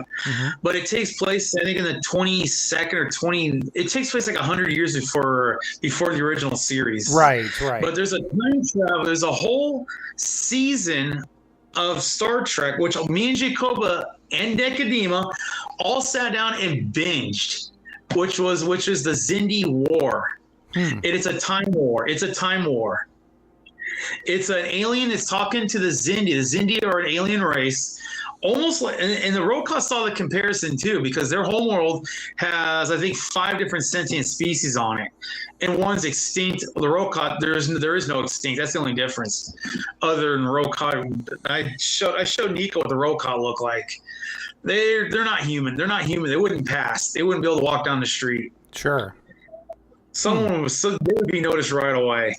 but it takes place, I think, in the 22nd or 20. It takes place like 100 years before the original series. Right. But there's a time travel. There's a whole season of Star Trek, which me and Jacoba and Decadema all sat down and binged, which is the Xindi War. It is a time war. It's a time war. It's an alien that's talking to the Xindi. The Xindi are an alien race. Almost like, and the Roka saw the comparison too, because their homeworld has, I think, 5 different sentient species on it, and one's extinct. The Roka, there is no extinct. That's the only difference, other than Roka. I showed Nico what the Roka look like. They're not human. They're not human. They wouldn't pass. They wouldn't be able to walk down the street. Sure. They would be noticed right away.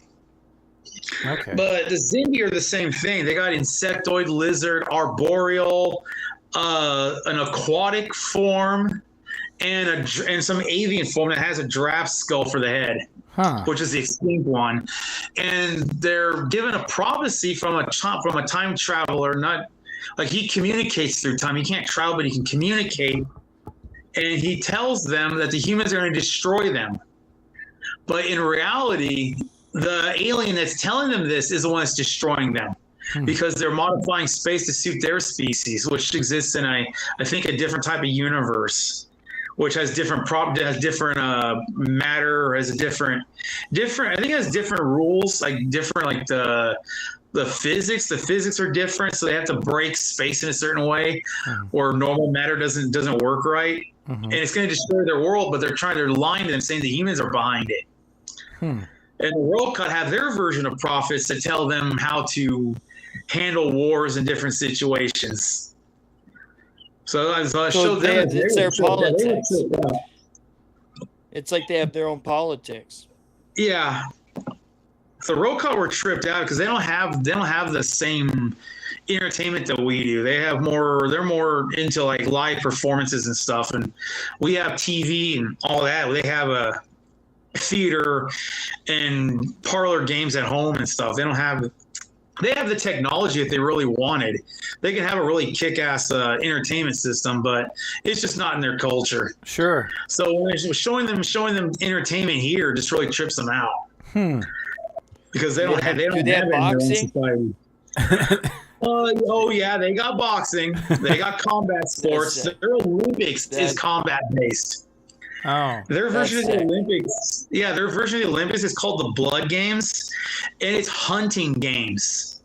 Okay. But the Xindi are the same thing. They got insectoid, lizard, arboreal, an aquatic form, and some avian form that has a giraffe skull for the head, which is the extinct one. And they're given a prophecy from a time traveler. Not like he communicates through time. He can't travel, but he can communicate. And he tells them that the humans are going to destroy them. But in reality, the alien that's telling them this is the one that's destroying them, because they're modifying space to suit their species, which exists in I think a different type of universe, which has different matter, or has a different I think it has different rules, like the physics. The physics are different, so they have to break space in a certain way, or normal matter doesn't work right, and it's going to destroy their world. But they're lying to them, saying the humans are behind it. And the World Cut have their version of prophets to tell them how to handle wars in different situations. So I showed them. It's their politics. It's like they have their own politics. Yeah. The World Cut were tripped out because they don't have the same entertainment that we do. They're more into like live performances and stuff, and we have TV and all that. They have a theater and parlor games at home and stuff. They have the technology that they really wanted. They can have a really kick-ass entertainment system, but it's just not in their culture. Sure. So when showing them entertainment here just really trips them out. Because they don't have boxing. Oh yeah, they got boxing. They got combat sports. Their Olympics is combat based. Oh, their version of the Olympics. Yeah, their version of the Olympics is called the Blood Games, and it's hunting games.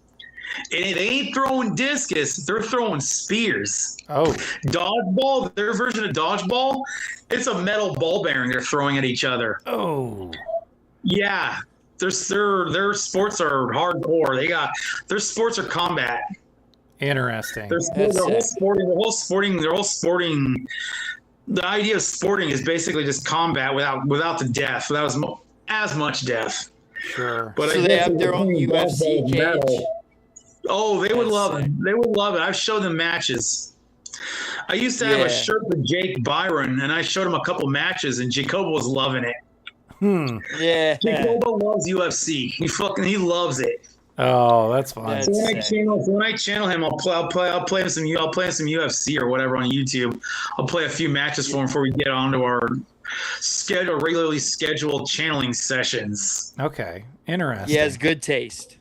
And they ain't throwing discus; they're throwing spears. Oh, dodgeball. Their version of dodgeball, it's a metal ball bearing they're throwing at each other. Oh, yeah. Their sports are hardcore. Their sports are combat. Interesting. They're all sporting. The idea of sporting is basically just combat without the death, without as much death. Sure. But so they have their own UFC cage. Oh, they would love it. They would love it. I've showed them matches. I used to have a shirt with Jake Byron, and I showed him a couple matches, and Jacob was loving it. Yeah. Jacob loves UFC. He loves it. Oh, that's fun. So when I channel him, I'll play him some UFC or whatever on YouTube. I'll play a few matches for him before we get onto our regularly scheduled channeling sessions. Okay, interesting. He has good taste.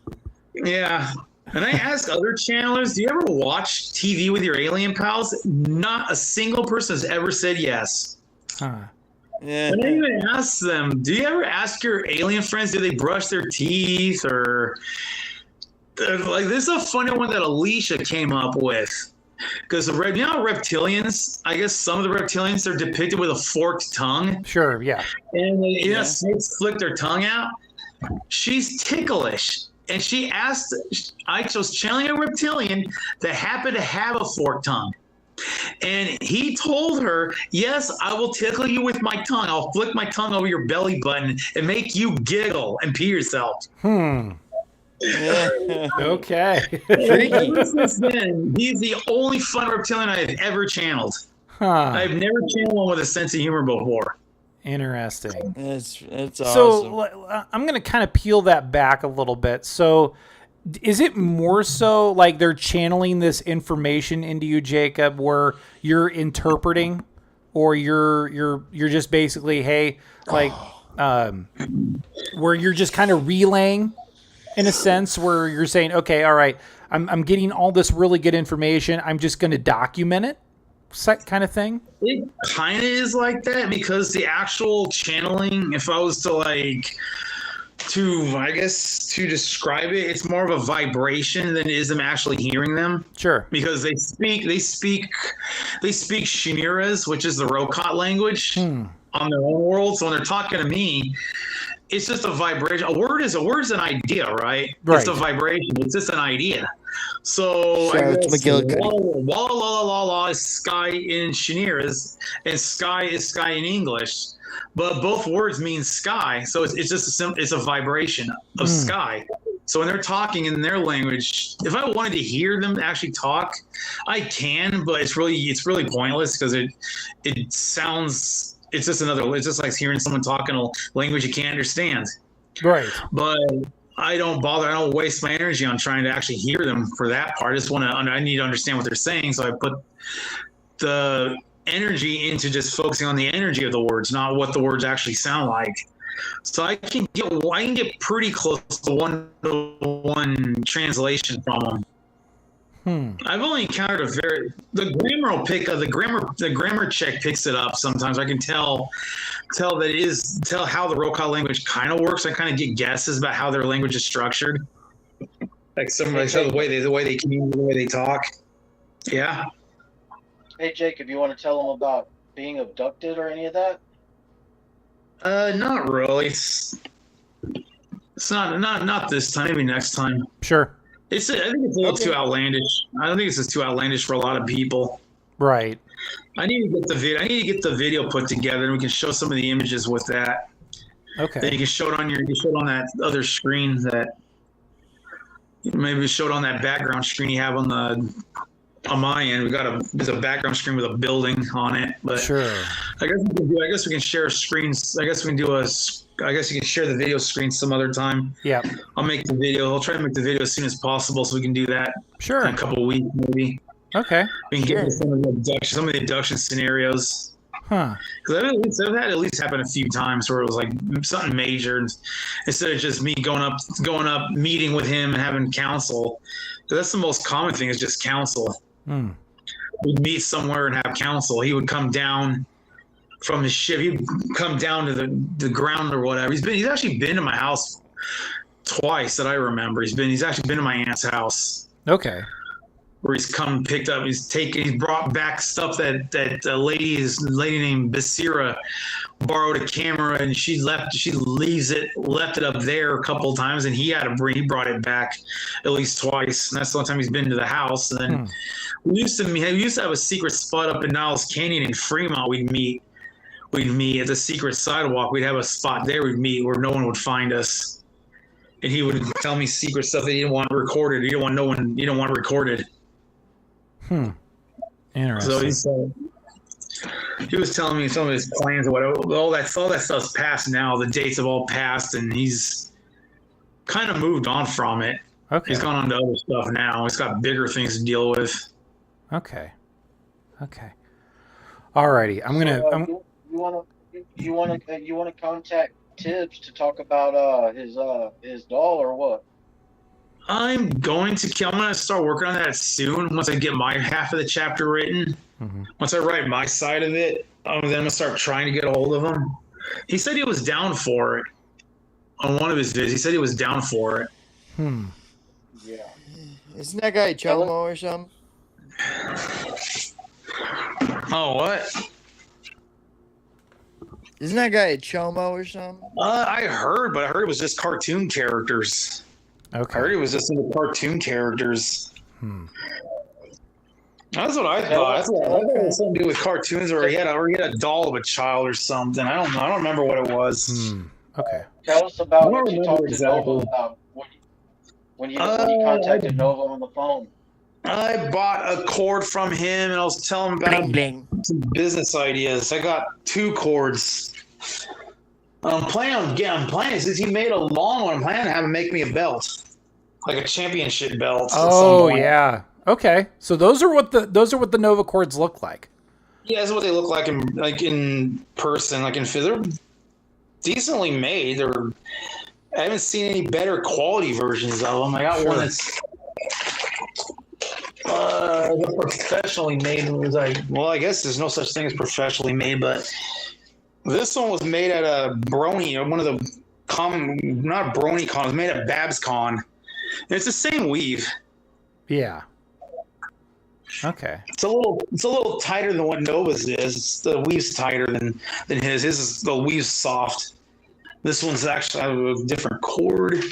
Yeah. And I ask other channelers, do you ever watch TV with your alien pals? Not a single person has ever said yes. Yeah. And I even ask them, do you ever ask your alien friends, do they brush their teeth? Or like, this is a funny one that Alicia came up with. Because reptilians, I guess some of the reptilians are depicted with a forked tongue. Sure, yeah. And snakes flick their tongue out. She's ticklish. And she asked, I was channeling a reptilian that happened to have a forked tongue. And he told her, yes, I will tickle you with my tongue. I'll flick my tongue over your belly button and make you giggle and pee yourself. Okay. Ever since then, he's the only fun reptilian I've ever channeled. I've never channeled one with a sense of humor before. Interesting. That's awesome. So I'm going to kind of peel that back a little bit. So is it more so like they're channeling this information into you, Jacob, where you're interpreting, or you're just basically, hey, like, where you're just kind of relaying, in a sense, where you're saying, okay, all right, I'm getting all this really good information. I'm just going to document it, kind of thing. It kind of is like that because the actual channeling, if I was to to describe it, it's more of a vibration than it is them actually hearing them. Sure. Because they speak Chimera's, which is the Rokot language on their own world. So when they're talking to me, it's just a vibration. A word is an idea, right? It's a vibration. It's just an idea. So walla la la la is sky in Chimera's, and sky is sky in English. But both words mean sky, so it's just it's a vibration of sky. So when they're talking in their language, if I wanted to hear them actually talk, I can, but it's really pointless because it sounds. It's just like hearing someone talk in a language you can't understand. Right. But I don't bother. I don't waste my energy on trying to actually hear them for that part. I need to understand what they're saying, so I put the energy into just focusing on the energy of the words, not what the words actually sound like. So I can get pretty close to one-to-one translation from them. I've only encountered the grammar check picks it up sometimes. I can tell how the Rokot language kind of works. I kind of get guesses about how their language is structured. Like the way they communicate, the way they talk. Yeah. Hey, Jacob, you want to tell them about being abducted or any of that? Not really. It's not this time. Maybe next time. Sure. I think it's a little too outlandish. I don't think it's just too outlandish for a lot of people. Right. I need to get the video put together, and we can show some of the images with that. Okay. Then you can show it on that other screen that maybe show it on that background screen you have on my end. There's a background screen with a building on it. But sure. I guess we can share screens. I guess you can share the video screen some other time. Yeah. I'll try to make the video as soon as possible so we can do that. Sure. In a couple of weeks, maybe. Okay. We can get some of the abduction scenarios. Huh. Because I've had at least happen a few times where it was like something major, and instead of just me going up, meeting with him and having counsel. Because that's the most common thing is just counsel. We'd meet somewhere and have counsel. He would come down from his ship. He'd come down to the ground or whatever. He's actually been to my house twice that I remember. He's actually been to my aunt's house. Okay. Where he's come picked up. He's brought back stuff that a lady named Basira borrowed a camera, and she left it up there a couple of times, and he brought it back at least twice, and that's the only time he's been to the house. And then we used to have a secret spot up in Niles Canyon in Fremont. We'd meet at the secret sidewalk. We'd have a spot there we'd meet where no one would find us, and he would tell me secret stuff that he didn't want recorded. He didn't want recorded. Interesting. So he was telling me some of his plans. All that stuff's passed now. The dates have all passed, and he's kind of moved on from it. Okay. He's gone on to other stuff now. He's got bigger things to deal with. Okay. Alrighty. You want to contact Tibbs to talk about his doll or what? I'm going to start working on that soon. Once I get my half of the chapter written, once I write my side of it, then I'm gonna start trying to get a hold of him. He said he was down for it on one of his vids. He said he was down for it. Yeah. Isn't that guy a Chomo or something? Oh, what? Isn't that guy a Chomo or something? I heard it was just cartoon characters. Okay. I heard it was just the cartoon characers. That's what I thought. I thought it had something to do with cartoons, or he had a doll of a child or something. I don't know. I don't remember what it was. Okay. Tell us about what you talked to Nova about when you contacted Nova on the phone. I bought a cord from him, and I was telling him about some business ideas. I got 2 cords. I'm planning since he made a long one. I'm planning to have him make me a belt, like a championship belt. Oh yeah. Okay. So those are what the NOVACHORDS look like. Yeah, that's what they look like in person. They're decently made. I haven't seen any better quality versions of them. I got one that's The professionally made was well, I guess there's no such thing as professionally made, but this one was made at a Brony, one of the common, not Brony Con, it was made at Babs Con. It's the same weave. Yeah. Okay. It's a little tighter than what Nova's is. The weave's tighter than his. His is the weave's soft. This one's actually a different cord.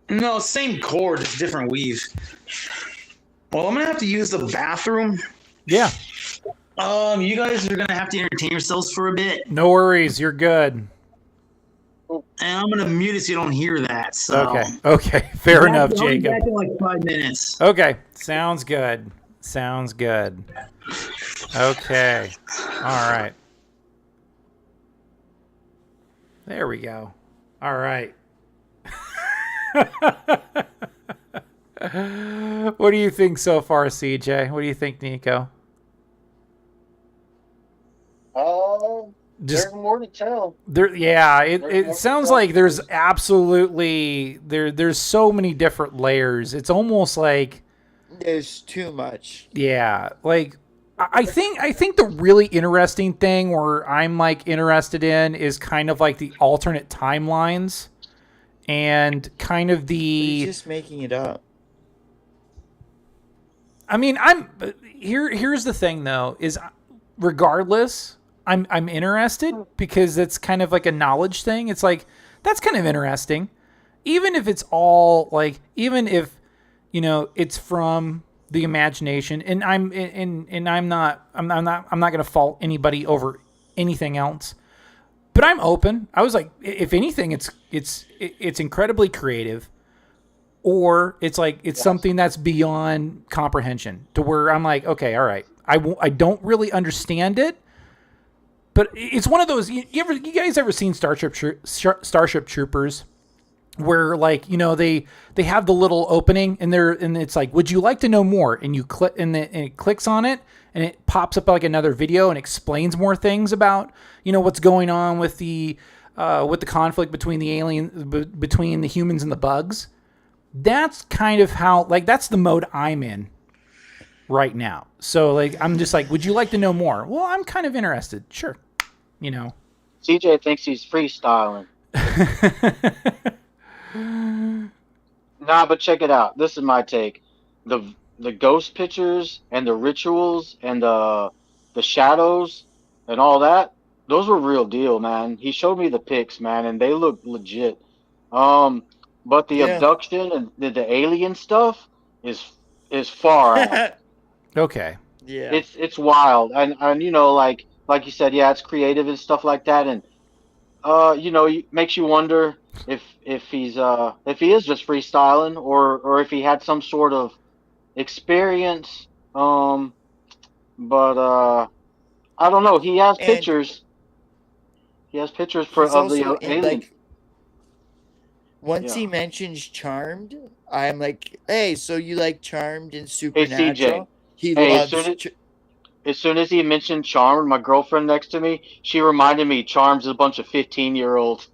No, same cord, just different weave. Well, I'm gonna have to use the bathroom. Yeah. You guys are gonna have to entertain yourselves for a bit. No worries, you're good. And I'm gonna mute it so you don't hear that. So. Okay. Fair enough, I'll be Jacob. back in like 5 minutes. Okay. Sounds good. Okay. All right. There we go. All right. What do you think so far, CJ? What do you think, Nico? There's more to tell. It sounds like there's absolutely there's so many different layers. It's almost like There's too much. yeah, like I think the really interesting thing where I'm like interested in is kind of like the alternate timelines and kind of You're just making it up. I mean, here's the thing though, is regardless, I'm interested because it's kind of like a knowledge thing. It's like that's kind of interesting. Even if it's all like even if it's from the imagination and I'm not going to fault anybody over anything else. But I'm open. I was like, if anything, it's incredibly creative, or it's like it's something that's beyond comprehension to where I'm like, okay, all right, I don't really understand it, but it's one of those. You guys ever seen Starship Troopers, where like they have the little opening and it's like, would you like to know more? And you click and it clicks on it. And it pops up like another video and explains more things about, what's going on with the conflict between between the humans and the bugs. That's kind of how, like, that's the mode I'm in right now. So, like, I'm just like, would you like to know more? Well, I'm kind of interested. Sure. CJ thinks he's freestyling. Nah, but check it out. This is my take. The ghost pictures and the rituals and the shadows and all that, those were real deal, man. He showed me the pics, man, and they look legit. But the abduction and the alien stuff is far out. Okay. Yeah. It's wild. And like you said, yeah, it's creative and stuff like that, and makes you wonder if he is just freestyling or if he had some sort of experience, but I don't know. He has pictures. He has pictures of the alien. Like, once he mentions Charmed, I'm like, hey, so you like Charmed and Supernatural? Hey, CJ. As soon as he mentioned Charmed, my girlfriend next to me, she reminded me Charmed is a bunch of 15-year-olds.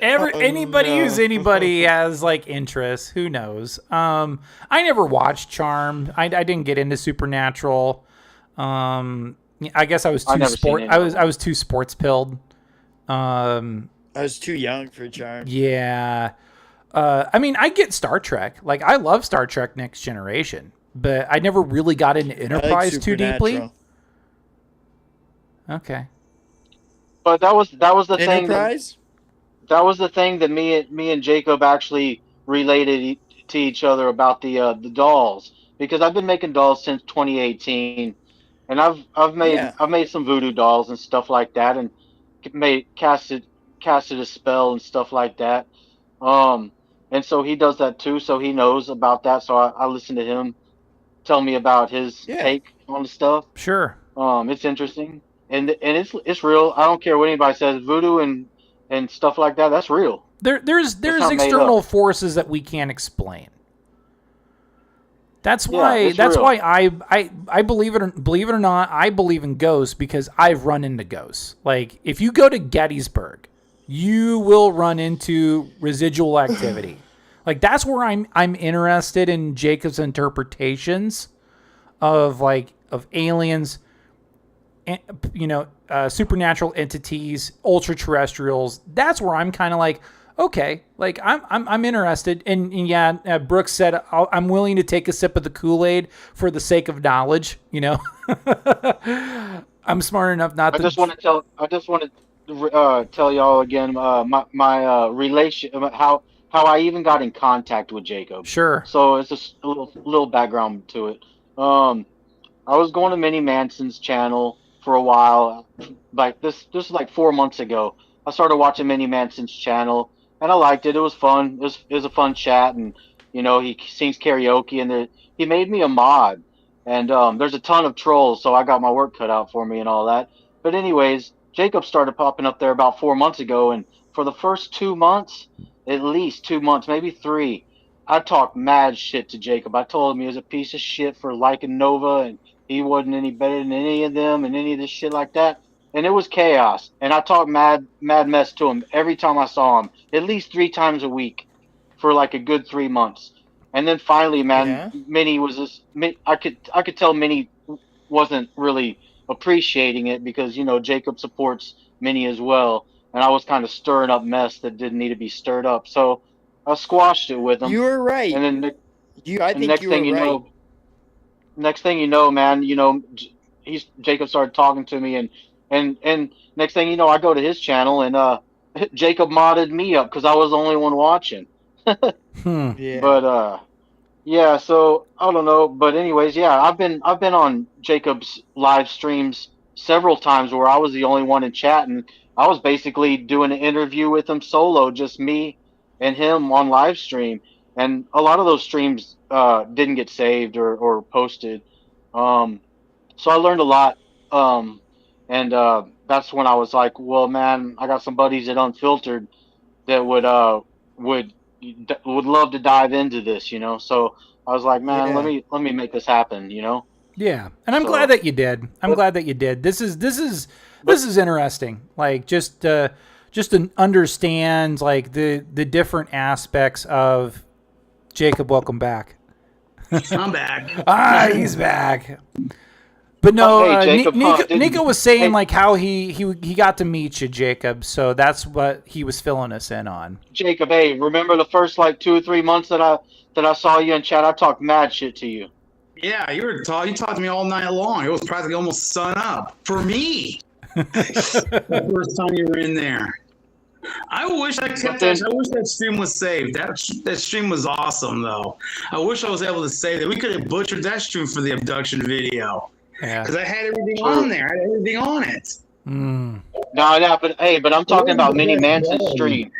Anybody has like interests, who knows? I never watched Charmed. I didn't get into Supernatural. I guess I was too sports pilled. I was too young for Charmed. Yeah. I mean, I get Star Trek. Like, I love Star Trek Next Generation, but I never really got into Enterprise too deeply. Okay. But that was the thing. Enterprise? That was the thing that me and Jacob actually related to each other about the dolls, because I've been making dolls since 2018, and I've made some voodoo dolls and stuff like that, and casted a spell and stuff like that. And so he does that too, so he knows about that. So I listen to him tell me about his take on the stuff. Sure. It's interesting, and it's real. I don't care what anybody says. Voodoo and stuff like that, that's real. There's external forces that we can't explain. That's why I believe it or not, I believe in ghosts, because I've run into ghosts. Like, if you go to Gettysburg, you will run into residual activity. Like that's where I'm interested in Jacob's interpretations of aliens, supernatural entities, ultra terrestrials. That's where I'm kind of like, okay, like I'm interested. And yeah, Brooks said I'm willing to take a sip of the Kool-Aid for the sake of knowledge. I'm smart enough not to. I just want to tell y'all again my relation, how I even got in contact with Jacob. Sure. So it's just a little background to it. I was going to Minnie Manson's channel for a while. Like this was like 4 months ago. I started watching Minnie Manson's channel, and I liked it. It was fun. It was a fun chat, and he sings karaoke, and he made me a mod. And there's a ton of trolls, so I got my work cut out for me and all that. But anyways, Jacob started popping up there about 4 months ago, and for the first 2 months, at least 2 months, maybe 3, I talked mad shit to Jacob. I told him he was a piece of shit for liking Nova, and he wasn't any better than any of them, and any of this shit like that. And it was chaos. And I talked mad mess to him every time I saw him, at least 3 times a week, for like a good 3 months. And then finally, man, Minnie was just. I could tell Minnie wasn't really appreciating it because Jacob supports Minnie as well, and I was kind of stirring up mess that didn't need to be stirred up. So I squashed it with him. You were right. And then next thing you know, man, Jacob started talking to me, and next thing you know, I go to his channel, and Jacob modded me up because I was the only one watching. Yeah. But yeah, so I don't know. But anyways, yeah, I've been on Jacob's live streams several times where I was the only one in chat, and I was basically doing an interview with him solo, just me and him on live stream. And a lot of those streams didn't get saved or posted. So I learned a lot. And that's when I was like, well, man, I got some buddies at Unfiltered that would love to dive into this, So I was like, man, let me make this happen, Yeah, and I'm glad that you did. I'm glad that you did. This is interesting. Like just to understand like the different aspects of Jacob. Welcome back. I'm back. He's back. But no, hey, Jacob, Nico was saying like how he got to meet you, Jacob. So that's what he was filling us in on. Jacob, hey, remember the first like 2 or 3 months that I saw you in chat? I talked mad shit to you. Yeah, you talked to me all night long. It was practically almost sun up for me. The first time you were in there. I wish that stream was saved. That stream was awesome, though. I wish I was able to save it. We could have butchered that stream for the abduction video. Yeah, because I had everything on there. I had everything on it. Mm. No, but I'm talking about Minnie Manson's stream.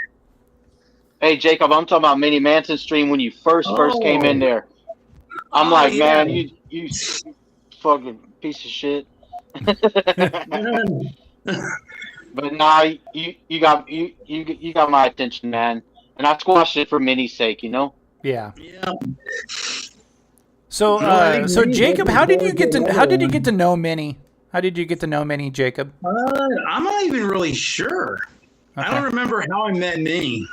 Hey, Jacob, I'm talking about Minnie Manson's stream when you first came in there. I'm like, yeah. Man, you fucking piece of shit. But nah, you got my attention, man, and I squashed it for Minnie's sake, Yeah. Yeah. So, so Jacob, how did you get to know Minnie? How did you get to know Minnie, Jacob? I'm not even really sure. Okay. I don't remember how I met Minnie.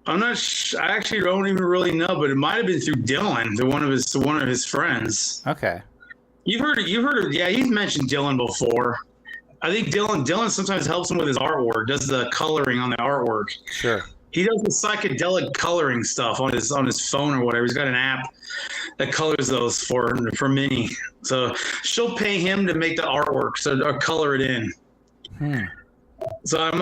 I'm not. I actually don't even really know, but it might have been through Dylan, to one of his friends. Okay. You've heard of. Yeah, you've mentioned Dylan before. I think Dylan sometimes helps him with his artwork, does the coloring on the artwork. Sure. He does the psychedelic coloring stuff on his phone or whatever. He's got an app that colors those for Minnie. So she'll pay him to make the artwork, or color it in. So I don't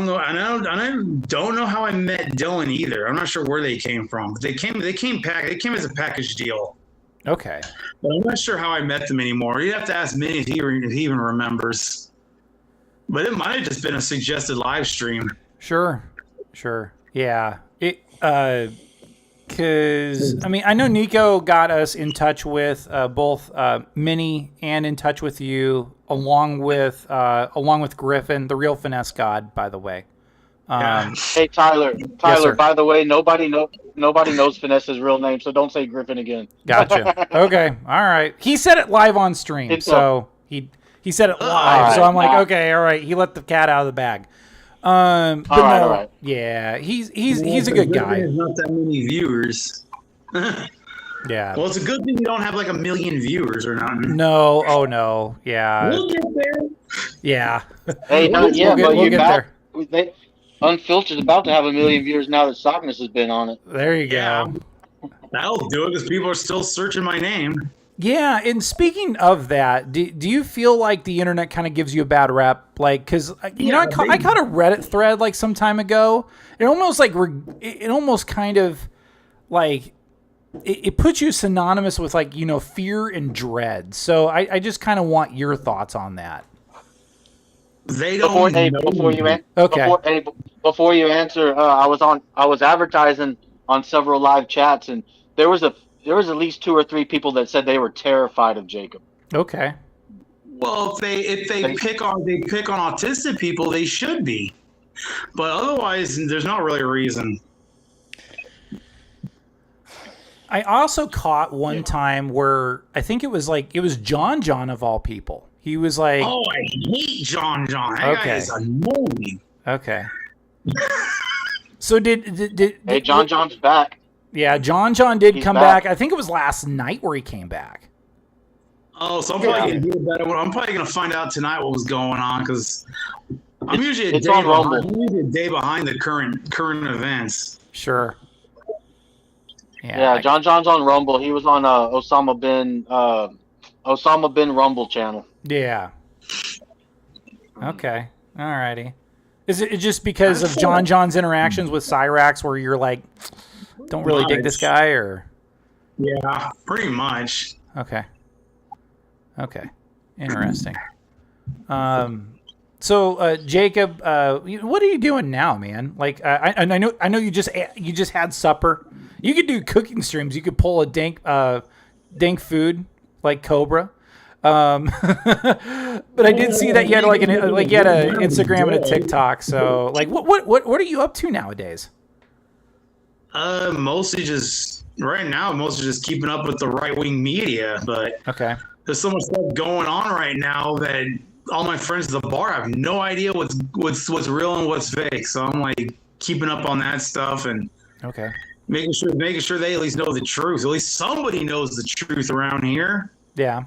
know, and I don't know how I met Dylan either. I'm not sure where they came from. But they came as a package deal. Okay. But I'm not sure how I met them anymore. You'd have to ask Minnie if he even remembers. But it might have just been a suggested live stream. Sure. Yeah. Because I know Nico got us in touch with both Minnie and in touch with you, along with Griffin, the real finesse god, by the way. Hey Tyler, Yes, by the way, nobody knows Finesse's real name, so don't say Griffin again. Gotcha. Okay. All right. He said it live on stream, so he said it live. So I'm like, okay, all right. He let the cat out of the bag. But All right, no, all right. yeah, he's a good guy. There's not that many viewers. Yeah. Well, it's a good thing you don't have like 1 million viewers or nothing. No. Oh no. Yeah. We'll get there. Yeah. Hey, no, yeah, We'll but get you're back. there. They, Unfiltered about to have 1 million viewers now that Sockness has been on it. There you Yeah. go. That'll do it because people are still searching my name. Yeah, and speaking of that, do you feel like the internet kind of gives you a bad rep? Like, because I caught a Reddit thread like some time ago. It almost like it almost kind of like it puts you synonymous with like fear and dread. So I just kind of want your thoughts on that. They don't Before you answer, I was advertising on several live chats, and there was at least 2 or 3 people that said they were terrified of Jacob. Okay. Well, if they pick on autistic people, they should be. But otherwise, there's not really a reason. I also caught one time where I think it was John of all people. He was like, "Oh, I hate John. That guy is annoying." Okay. So did Hey, John's back. Yeah, John did come back. I think it was last night where he came back. Oh, so I'm probably gonna find out tonight what was going on because I'm usually a day behind the current events. Sure. Yeah, John's on Rumble. He was on Osama bin Rumble channel. Yeah. Okay. Alrighty. Is it just because of John's interactions with CYRAXX where you're like, don't really dig this guy, or? Yeah, pretty much. Okay. Interesting. So Jacob, what are you doing now, man? Like, I know you just had supper. You could do cooking streams. You could pull a dank food like Cobra. But I did see that you had an Instagram and a TikTok. So like, what are you up to nowadays? Mostly just keeping up with the right-wing media, but okay. There's so much stuff going on right now that all my friends at the bar have no idea what's real and what's fake. So I'm like keeping up on that stuff and making sure they at least know the truth. At least somebody knows the truth around here. Yeah.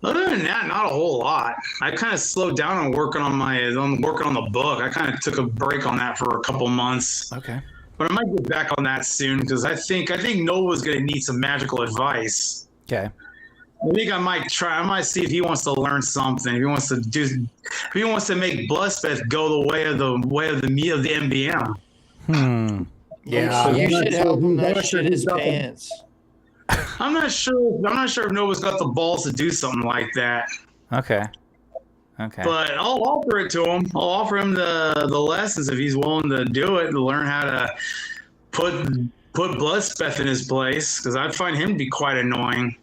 Other than that, not a whole lot. I kind of slowed down on working on the book. I kind of took a break on that for a couple months. Okay. But I might get back on that soon because I think Nova's going to need some magical advice. Okay. I think I might see if he wants to learn something. If he wants to make Bloodspeth go the way of the MBM. Yeah. You should help him not shit his pants. I'm not sure if Nova's got the balls to do something like that. Okay. But I'll offer it to him. I'll offer him the lessons if he's willing to do it, to learn how to put Bloodspeth in his place, because I find him to be quite annoying.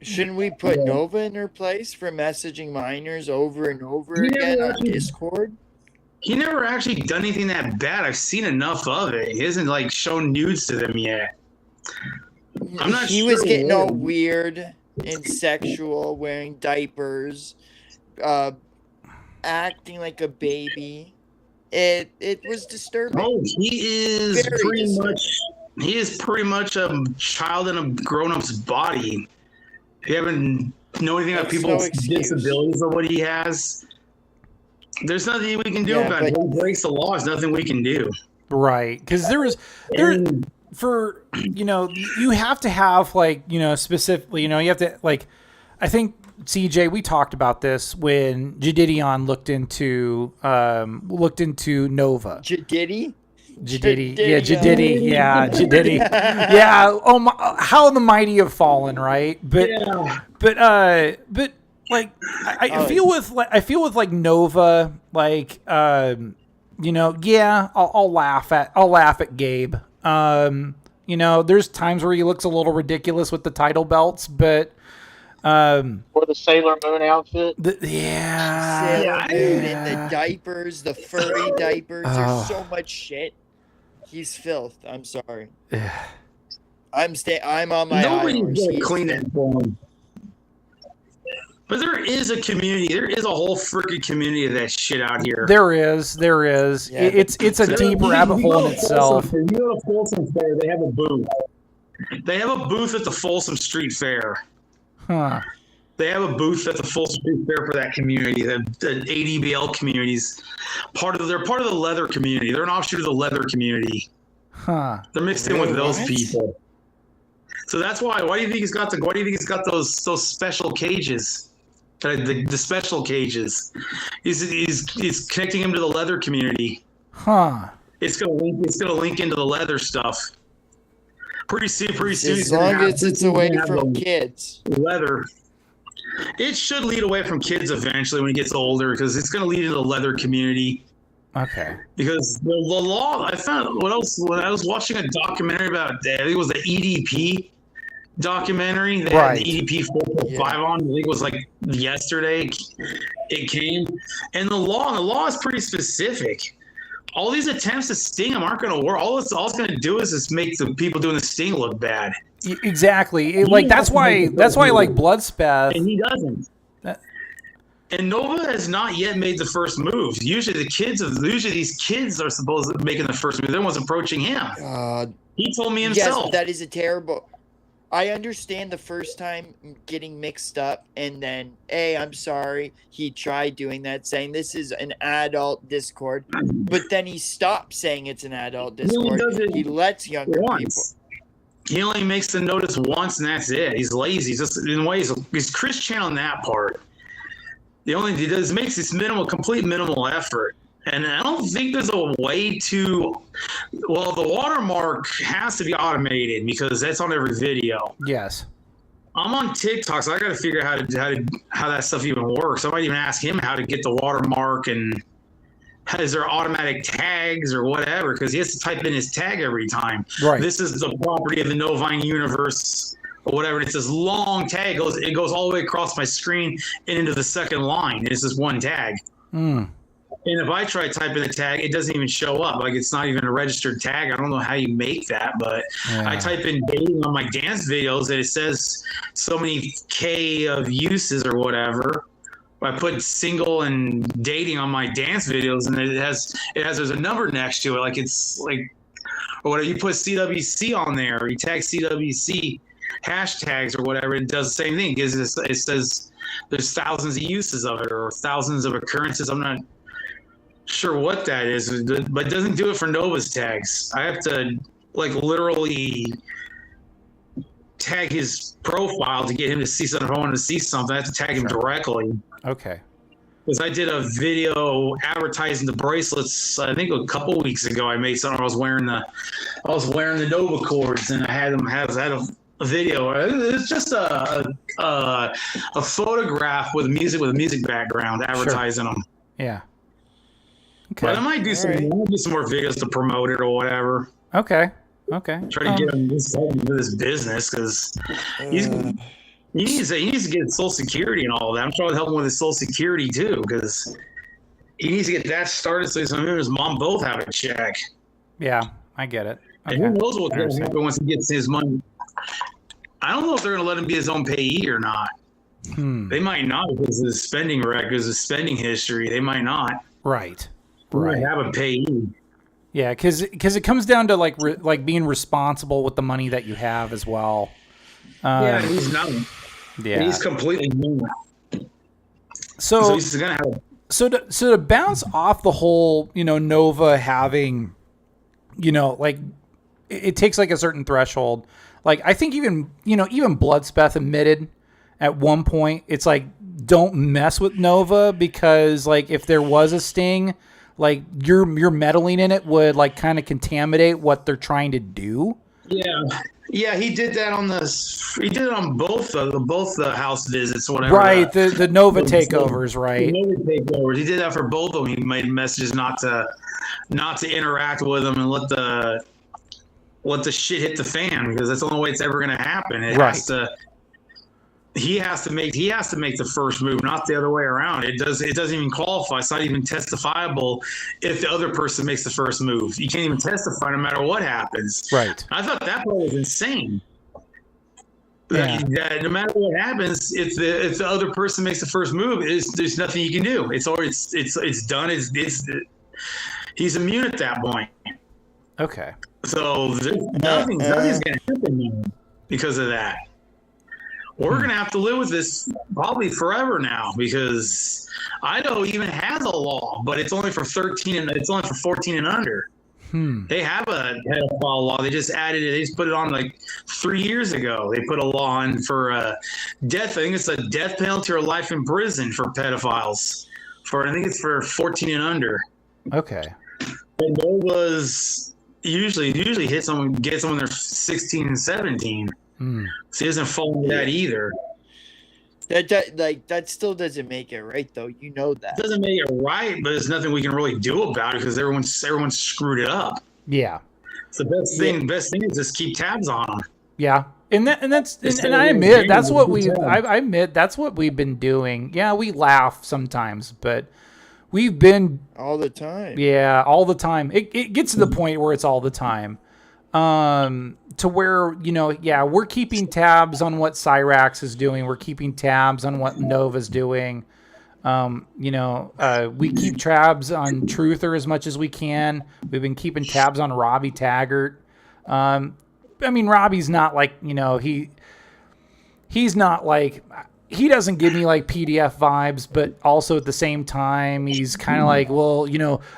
Shouldn't we put Nova in her place for messaging minors over and over again on Discord? He never actually done anything that bad. I've seen enough of it. He hasn't shown nudes to them yet. I'm not He sure was getting all weird and sexual, wearing diapers, acting like a baby. It was disturbing. Oh, he is pretty much a child in a grown-up's body. If you haven't know anything about people's disabilities or what he has, there's nothing we can do about it. If he breaks the law, there's nothing we can do. Right, because you have to have specifically, you have to I think CJ, we talked about this when Jadidion looked into Nova. Jadidi? Jadidi. Yeah. Oh my, how the mighty have fallen, right? But I feel with Nova, I'll laugh at Gabe. There's times where he looks a little ridiculous with the title belts, but or the Sailor Moon outfit. Sailor Moon and the diapers, the furry diapers. There's so much shit. He's filth. I'm sorry. I'm on my. Nobody's gonna clean it for him. But there is a community. There is a whole freaking community of that shit out here. There is. Yeah, It's a deep rabbit hole in itself. If you go to Folsom Fair, they have a booth. They have a booth at the Folsom Street Fair. Huh. They have a booth at the Folsom Street Fair for that community. The ADBL communities. They're part of the leather community. They're an offshoot of the leather community. Huh. They're mixed in with those people. So that's why. Why do you think he's got those special cages? The special cages. He's connecting him to the leather community. Huh. It's gonna link into the leather stuff. Pretty soon. As long as it's away from kids. Leather. It should lead away from kids eventually when he gets older, because it's going to lead into the leather community. Okay. Because the law, I found when I was watching a documentary about, I think it was the EDP documentary. They had the EDP 4.5 on. I think it was like yesterday. It came, and the law is pretty specific. All these attempts to sting him aren't going to work. All it's going to do is just make the people doing the sting look bad. Exactly. That's why like Bloodspeth. And he doesn't. And Nova has not yet made the first move. Usually these kids are supposed to be making the first move. They're the ones approaching him. He told me himself. Yes, that is a terrible. I understand the first time getting mixed up, and then, hey, I'm sorry, he tried doing that, saying this is an adult Discord, but then he stopped saying it's an adult Discord. He lets younger people. He only makes the notice once, and that's it. He's lazy. He's just in ways he's Christian on that part. The only thing he does makes this complete minimal effort. And I don't think there's a way to. Well, the watermark has to be automated because that's on every video. Yes. I'm on TikTok, so I got to figure out how that stuff even works. I might even ask him how to get the watermark, and is there automatic tags or whatever? Because he has to type in his tag every time. Right. This is the property of the Novine universe or whatever. And it's this long tag. It goes all the way across my screen and into the second line. It's just one tag. Mm. And if I try typing the tag, it doesn't even show up. Like, it's not even a registered tag. I don't know how you make that, but I type in dating on my dance videos and it says so many K of uses or whatever. I put single and dating on my dance videos, and there's a number next to it. Like, it's like, or whatever, you put CWC on there, or you tag CWC hashtags or whatever, it does the same thing. It says there's thousands of uses of it or thousands of occurrences. I'm not sure what that is, but it doesn't do it for Nova's tags. I have to like literally tag his profile to get him to see something. If I want to see something, I have to tag him directly. Okay. Because I did a video advertising the bracelets. I think a couple weeks ago, I made something. I was wearing the NOVACHORDS, and I had a video. It's just a photograph with a music background advertising them. Yeah. Okay. But I might do some more videos to promote it or whatever. Okay. Try to get him into this business because he needs to get Social Security and all of that. I'm trying to help him with his Social Security too, because he needs to get that started so him and his mom both have a check. Yeah, I get it. Okay. And who knows what's going to happen once he gets his money. I don't know if they're going to let him be his own payee or not. They might not because of his spending records, his spending history. They might not. Right. They might have a payee. Yeah, because it comes down to like being responsible with the money that you have as well. Yeah, he's not. Yeah, he's completely not. So he's gonna have. So to bounce off the whole, Nova having, like it takes like a certain threshold. Like I think even Bloodspeth admitted at one point, it's like don't mess with Nova because like if there was a sting, like your meddling in it would like kind of contaminate what they're trying to do. Yeah, he did that on both the house visits, whatever. Right, the Nova takeovers, right? The Nova takeovers. He did that for both of them. He made messages not to interact with them and let the shit hit the fan because that's the only way it's ever going to happen. He has to make the first move, not the other way around. It doesn't even qualify. It's not even testifiable if the other person makes the first move. You can't even testify no matter what happens. Right. I thought that part was insane. Yeah. That no matter what happens, if the other person makes the first move, there's nothing you can do. It's already it's done. He's immune at that point. Okay. So nothing's going to happen now because of that. We're going to have to live with this probably forever now, because Idaho even has a law, but it's only for 13 and it's only for 14 and under. They have a pedophile law. They just added it. They just put it on like 3 years ago. They put a law on for death. I think it's a death penalty or life in prison for pedophiles. I think it's for 14 and under. Okay. And Nova's usually get someone they're 16 and 17. So he doesn't fall into that either. That still doesn't make it right, though. You know that. It doesn't make it right, but there's nothing we can really do about it because everyone's screwed it up. Yeah. So the best thing is just keep tabs on them. Yeah. And I admit that's what I admit that's what we've been doing. Yeah, we laugh sometimes, but we've been all the time. Yeah, all the time. It gets to the point where it's all the time. To where, we're keeping tabs on what CYRAXX is doing. We're keeping tabs on what Nova's doing. We keep tabs on Truther as much as we can. We've been keeping tabs on Robbie Taggart. Robbie's not like, he's not like, he doesn't give me like PDF vibes, but also at the same time, he's kind of like, well,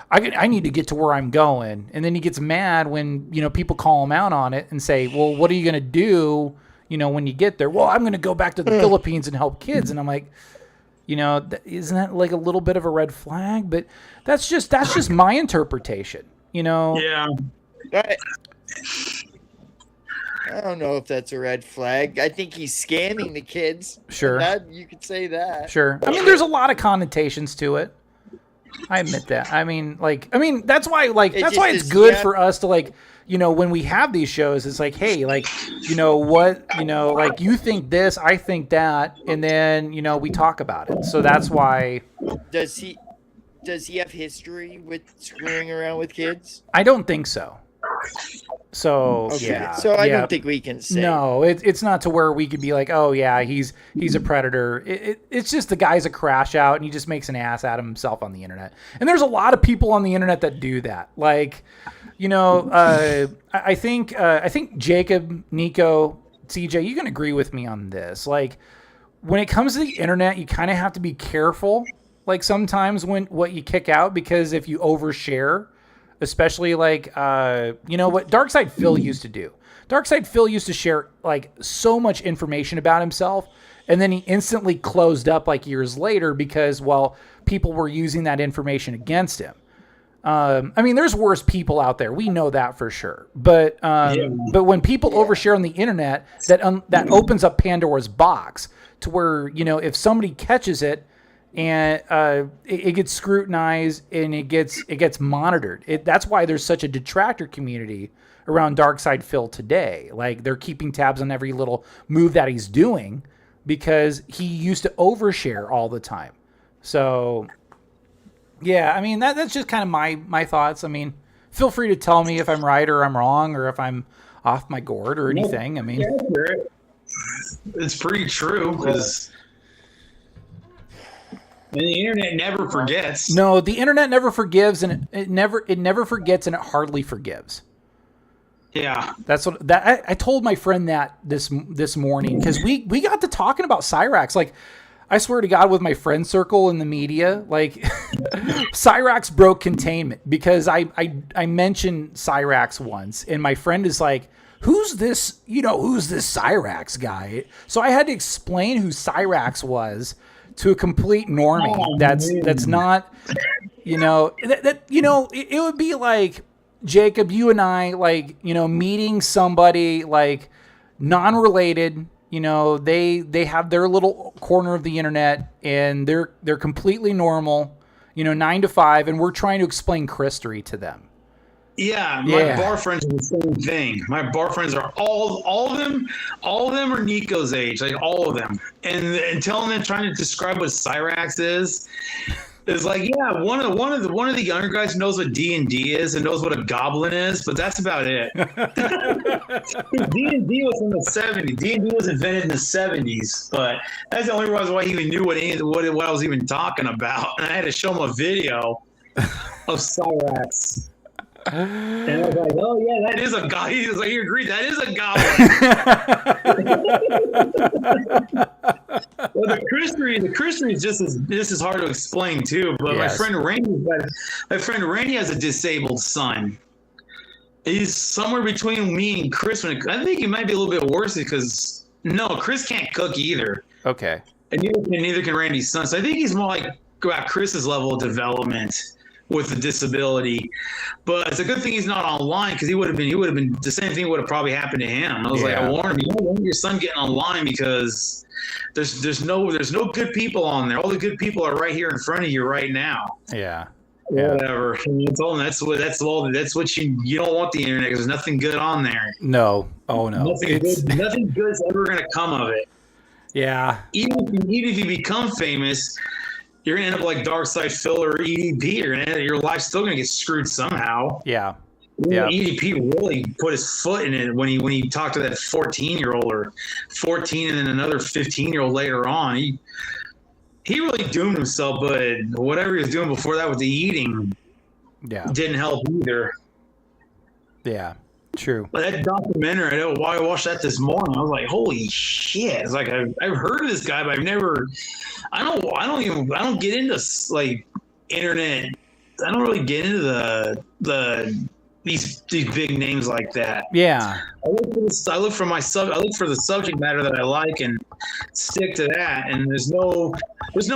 I need to get to where I'm going. And then he gets mad when, people call him out on it and say, well, what are you going to do, when you get there? Well, I'm going to go back to the Philippines and help kids. And I'm like, isn't that like a little bit of a red flag? But that's just my interpretation, Yeah. I don't know if that's a red flag. I think he's scamming the kids. Sure. You could say that. Sure. There's a lot of connotations to it. I admit that. That's why it's good for us to when we have these shows, it's like, hey, you think this, I think that, and then, we talk about it. So that's why. Does he have history with screwing around with kids? I don't think so. So okay. yeah, so I don't think we can say. No, it's not to where we could be like, oh yeah, he's a predator. It's just the guy's a crash out and he just makes an ass out of himself on the internet. And there's a lot of people on the internet that do that. Like, I think Jacob, Nico, CJ, you can agree with me on this. Like, when it comes to the internet, you kind of have to be careful. Like sometimes what you kick out, because if you overshare. Especially what Darkside Phil used to do. Darkside Phil used to share so much information about himself, and then he instantly closed up years later because people were using that information against him. There's worse people out there. We know that for sure. But when people overshare on the internet, that opens up Pandora's box to where if somebody catches it. And it gets scrutinized and it gets monitored. That's why there's such a detractor community around Darkside Phil today. Like, they're keeping tabs on every little move that he's doing because he used to overshare all the time. So, yeah, that's just kind of my thoughts. Feel free to tell me if I'm right or I'm wrong or if I'm off my gourd or anything. It's pretty true because. And the internet never forgets. No, the internet never forgives, and it never forgets, and it hardly forgives. Yeah, that's what I told my friend that this morning because we got to talking about CYRAXX. Like, I swear to God, with my friend circle in the media, CYRAXX broke containment because I mentioned CYRAXX once, and my friend is like, "Who's this? Who's this CYRAXX guy?" So I had to explain who CYRAXX was. To a complete normie, that's not, it would be like Jacob, you and I, meeting somebody non-related. They have their little corner of the internet and they're completely normal, 9 to 5, and we're trying to explain Christery to them. Yeah, my bar friends are the same thing. My bar friends are all of them are Nico's age, all of them. And telling them, trying to describe what CYRAXX is, It's like, yeah, one of the younger guys knows what D&D is and knows what a goblin is, but that's about it. D&D was in the 70s. D&D was invented in the 70s, but that's the only reason why he even knew what I was even talking about. And I had to show him a video of CYRAXX. And I was like, oh yeah, that is a goblin. He was like, you agree, that is a goblin. Well, the Christery is just as hard to explain too. But Yes. my friend Randy has a disabled son. He's somewhere between me and Chris. I think he might be a little bit worse because Chris can't cook either, Okay. and neither can Randy's son. So I think he's more like about Chris's level of development with the disability. But it's a good thing he's not online because he would have been the same thing would have probably happened to him. I was like, I warned him, you don't want your son getting online because there's no good people on there. All the good people are right here in front of you right now. Yeah. Whatever. I told him that's what you don't want the internet because there's nothing good on there. No. Oh no. Nothing good's ever gonna come of it. Yeah. Even if you become famous, you're gonna end up like Darkside Phil or EDP. Your life's still gonna get screwed somehow. Yeah. Yeah. EDP really put his foot in it when he talked to that 14-year-old or 14 and then another 15-year-old later on. He really doomed himself, but whatever he was doing before that with the eating didn't help either. Yeah. True. But that documentary, I watched that this morning. I was like, "Holy shit!" It's like I've heard of this guy, but I've never. I don't get into like internet. I don't really get into these big names like that. Yeah. I look for the subject matter that I like and stick to that. And there's no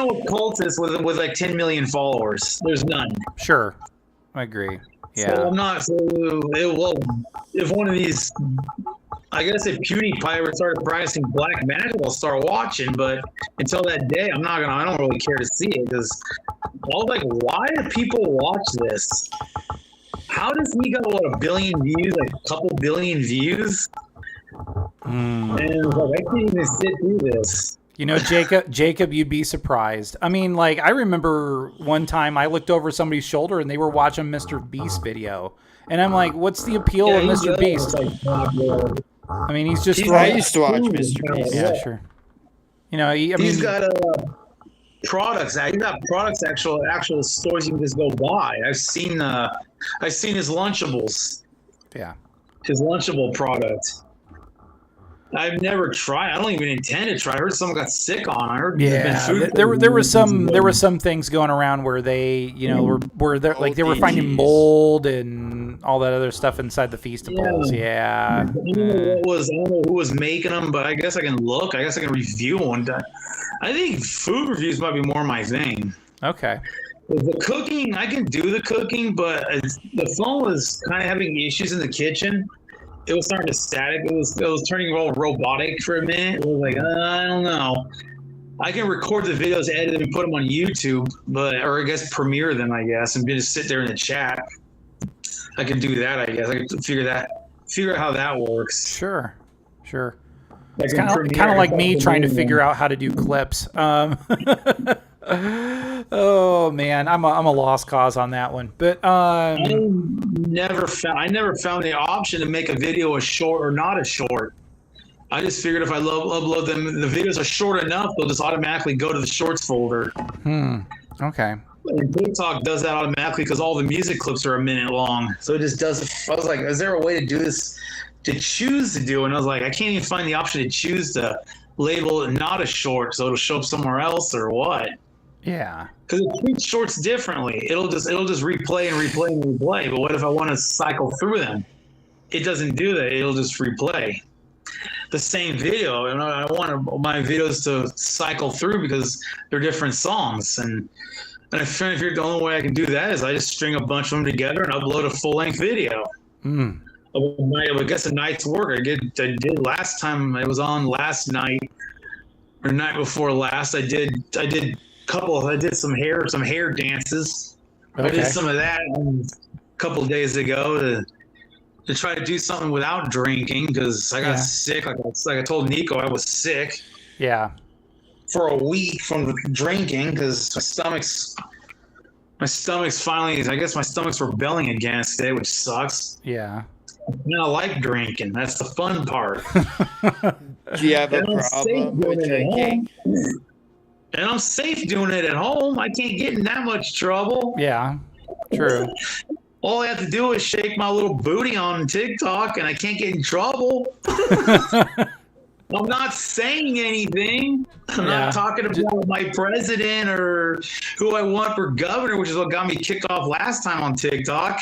occultist with like 10 million followers. There's none. Sure. I agree. Yeah. So I'm not. If one of these, I guess if PewDiePie ever started practicing black magic, I'll start watching. But until that day, I don't really care to see it because why do people watch this? How does he got a billion views, like a couple billion views? And I can't even sit through this. You know, Jacob, you'd be surprised. I mean, like, I remember one time I looked over somebody's shoulder and they were watching Mr. Beast video. And I'm like, what's the appeal of Mr. Beast? I mean, he's just... I used to watch Mr. Beast. Yeah, sure. You know, he's got products. He's got products, actual stores you can just go buy. I've seen his Lunchables. Yeah. His Lunchable product. I've never tried. I don't even intend to try. I heard someone got sick on. I heard there were some things going around where they, you know, were they were finding mold and all that other stuff inside the Feastables. Yeah. I don't know who was making them, but I guess I can look. I guess I can review one. I think food reviews might be more my thing. Okay. The cooking, I can do the cooking, but the phone was kind of having issues in the kitchen. It was starting to static. It was turning all robotic for a minute. It was like, I don't know. I can record the videos, edit them, and put them on YouTube, or I guess premiere them, and just sit there in the chat. I can do that, I guess. I can figure out how that works. Sure. It's kind of like me trying to figure out how to do clips. Oh man, I'm a lost cause on that one. But I never found the option to make a video a short or not a short. I just figured if I upload them, the videos are short enough, they'll just automatically go to the shorts folder. Okay. And TikTok does that automatically because all the music clips are a minute long. So it just does. I was like, is there a way to do this? To choose to do, and I was like, I can't even find the option to choose to label it not a short, so it'll show up somewhere else or what? Yeah, because it treats shorts differently. It'll just replay and replay and replay. But what if I want to cycle through them? It doesn't do that. It'll just replay the same video, and I want my videos to cycle through because they're different songs. And I figured the only way I can do that is I just string a bunch of them together and upload a full-length video. I guess a night's work. I did last time. It was on last night or night before last. I did some hair dances. Okay. I did some of that a couple of days ago to try to do something without drinking because I got sick. Like I told Nico, I was sick. Yeah. For a week from drinking because my stomach's My stomach's finally, I guess my stomach's rebelling against it, which sucks. Yeah. And I like drinking. That's the fun part. Do you have a And I'm safe problem doing with it at drinking? home. And I'm safe doing it at home. I can't get in that much trouble. Yeah. True. All I have to do is shake my little booty on TikTok and I can't get in trouble. I'm not saying anything. I'm Yeah. not talking about my president or who I want for governor, which is what got me kicked off last time on TikTok.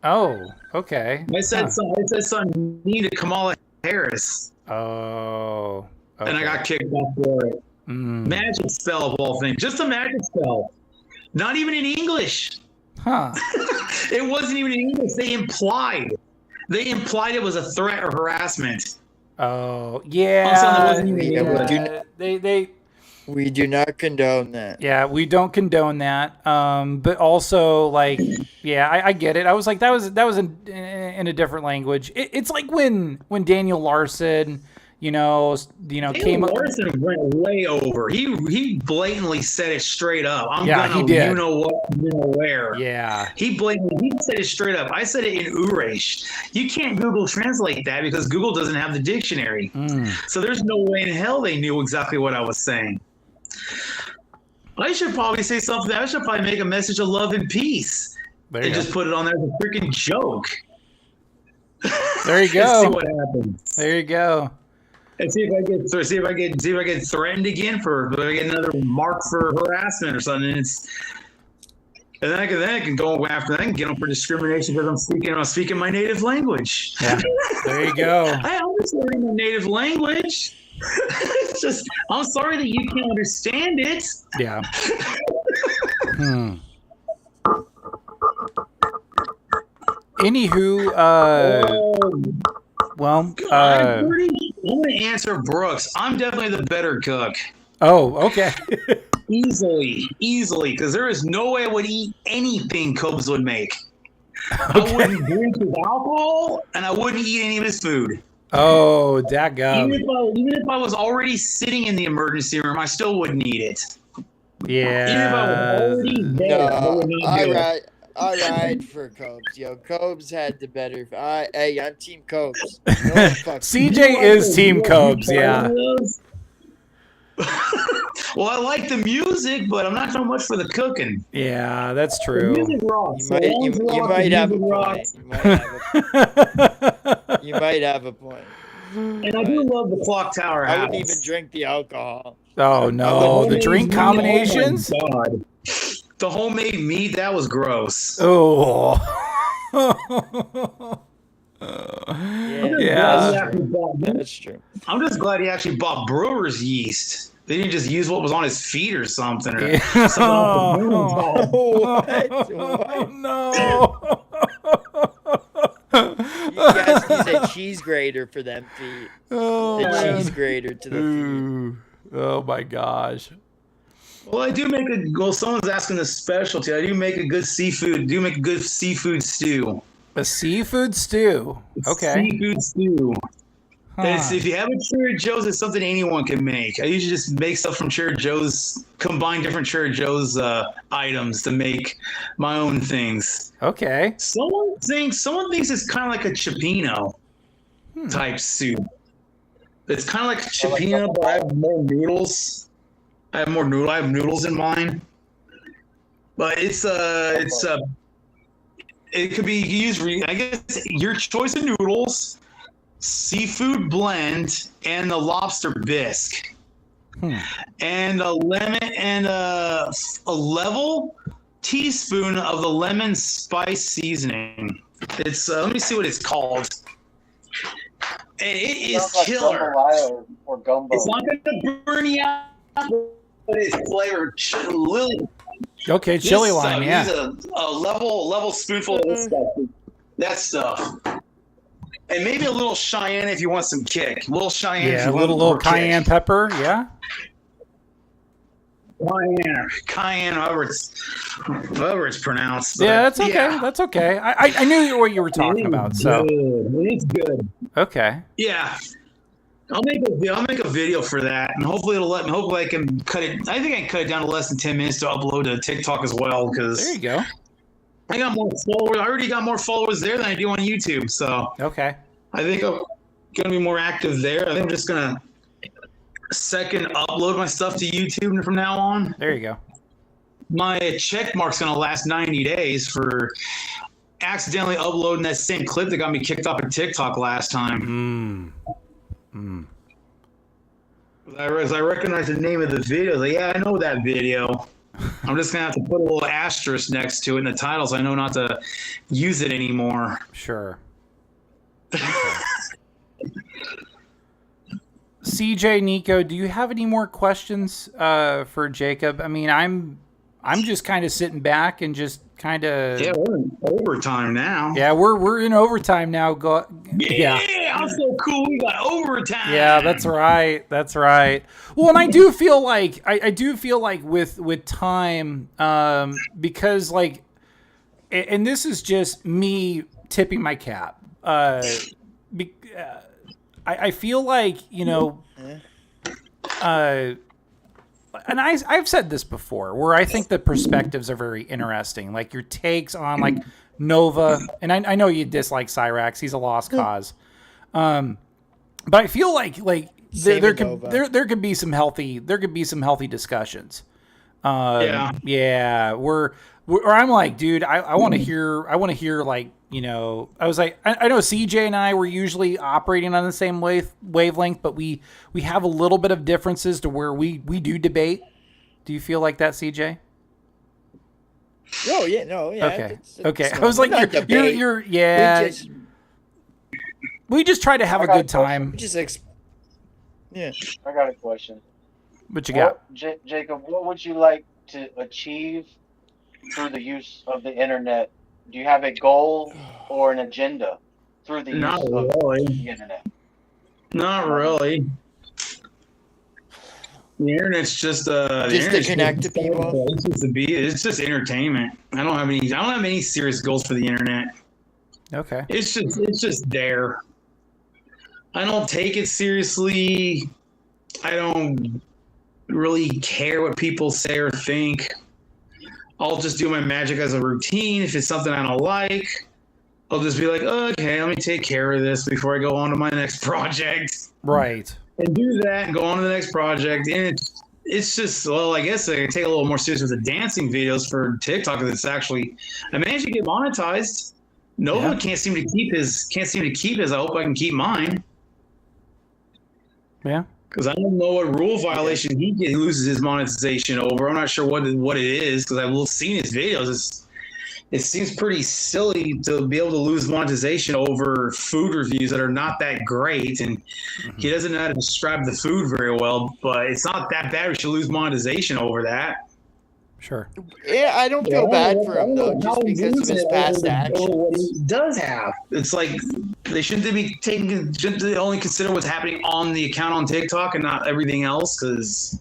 Oh, okay. I said something mean to Kamala Harris, Oh. Okay. and I got kicked off for it. Magic spell of all things. Just a magic spell. Not even in English. Huh. It wasn't even in English. They implied it was a threat or harassment. Oh, I'm saying yeah. it wasn't even English. We do not condone that. Yeah, we don't condone that. But also, like, yeah, I get it. I was like, that was in a different language. It's like when Daniel Larson, came up. Larson went way over. He blatantly said it straight up. I'm Yeah, gonna, he did. you know what, you know where. Yeah. He said it straight up. I said it in Urish. You can't Google translate that because Google doesn't have the dictionary. So there's no way in hell they knew exactly what I was saying. I should probably say something. I should probably make a message of love and peace There you and go. just put it on there as a freaking joke. There you Let's see go. what happens. There you go. And see if I get threatened again if I get another mark for harassment or something. And then I can go after that and get them for discrimination because I'm speaking my native language. Yeah. There you go. I'm just learning my native language. It's just I'm sorry that you can't understand it. Yeah. Anywho, well, I'm going to answer Brooks. I'm definitely the better cook. oh, okay. Easily, because there is no way I would eat anything Cobes would make. I wouldn't drink his alcohol, and I wouldn't eat any of his food. Oh, daggum. Even if I was already sitting in the emergency room, I still wouldn't eat it. Yeah. Even if I was already there, I would not do it. I ride for Cobes. Yo, Cobes had the better. Hey, I'm Team Cobes. No fuck. CJ is Team Cobes, yeah. Well, I like the music, but I'm not so much for the cooking. Yeah, that's The true. music rocks. You might have a point. You might have a point. And I do love the clock tower house. I wouldn't even drink the alcohol. Oh, no. The drink combinations? Oh, my God. The homemade meat, that was gross. Oh. Yeah, that's true. I'm just glad he actually bought brewer's yeast. They didn't just use what was on his feet or something. Or Yeah. something off the moon. What? No. You guys use a cheese grater for them feet. Oh, The man. cheese grater to the feet. Ooh. Oh, my gosh. Well, I do make someone's asking the specialty. I do make a good seafood. Stew. A seafood stew. Okay. Seafood stew. Huh. If you have a Trader Joe's, it's something anyone can make. I usually just make stuff from Trader Joe's, combine different Trader Joe's items to make my own things. Okay. Someone thinks it's kind of like a cioppino type soup. It's kind of like a cioppino, but I have more noodles. I have noodles in mine. But it could be used, I guess, your choice of noodles, seafood blend, and the lobster bisque. And a lemon and a level teaspoon of the lemon spice seasoning. It's let me see what it's called. And it is Like killer. jambalaya or gumbo. It's not gonna burn you out, but it's flavored chili. Okay, chili This lime, stuff, yeah. use a level spoonful of this stuff. That stuff. And maybe a little Cheyenne if you want some kick. A little Cheyenne if Yeah, you a want little more cayenne kick. pepper, yeah. Cayenne, however it's pronounced. Yeah, But, that's okay. That's okay. I knew what you were talking about, so Good. It's good. okay. Yeah. I'll make a video for that, and hopefully it'll let me. Hopefully I can cut it. I think I can cut it down to less than 10 minutes to upload to TikTok as well. Because There you go. I got more followers. I already got more followers there than I do on YouTube. So Okay. I think I'm gonna be more active there. I think I'm just gonna second upload my stuff to YouTube from now on. There you go. My check mark's gonna last 90 days for accidentally uploading that same clip that got me kicked off of TikTok last time. As I recognize the name of the video, like, yeah, I know that video. I'm just gonna have to put a little asterisk next to it in the title so I know not to use it anymore. Sure. CJ, Nico, do you have any more questions for Jacob? I mean, I'm just kind of sitting back and just kind of. Yeah, we're in overtime now. Yeah, we're in overtime now. Yeah, I'm so cool. We got overtime. Yeah, that's right. That's right. Well, and I do feel like I do feel like with time, because like, and this is just me tipping my cap. I feel like, you know, and I've said this before, where I think the perspectives are very interesting. Like your takes on like Nova, and I know you dislike CYRAXX; he's a lost cause. But I feel like there could be some healthy discussions. Yeah, where I'm like, dude, I want to hear like, you know, I was like, I know CJ and I were usually operating on the same wavelength, but we have a little bit of differences to where we do debate. Do you feel like that, CJ? Oh yeah, no, yeah. Okay, okay. I was like, you're yeah. We just try to have a good time. Yeah. I got a question. What you got? Jacob, what would you like to achieve through the use of the internet? Do you have a goal or an agenda through the use of the internet? Not really. The internet's just to connect to people. It's just entertainment. I don't have any serious goals for the internet. Okay. It's just there. I don't take it seriously. I don't really care what people say or think. I'll just do my magic as a routine. If it's something I don't like, I'll just be like, okay, let me take care of this before I go on to my next project. Right. And do that and go on to the next project. And it's just, well, I guess I can take a little more serious with the dancing videos for TikTok. Because it's actually, I managed to get monetized. Nova can't seem to keep his. I hope I can keep mine. Yeah. Because I don't know what rule violation he loses his monetization over. I'm not sure what it is, because I've seen his videos. It seems pretty silly to be able to lose monetization over food reviews that are not that great, and he doesn't know how to describe the food very well. But it's not that bad. We should lose monetization over that. Sure. Yeah, I don't feel bad for him though, just because of his past actions. What he does have, it's like shouldn't they only consider what's happening on the account on TikTok and not everything else? Because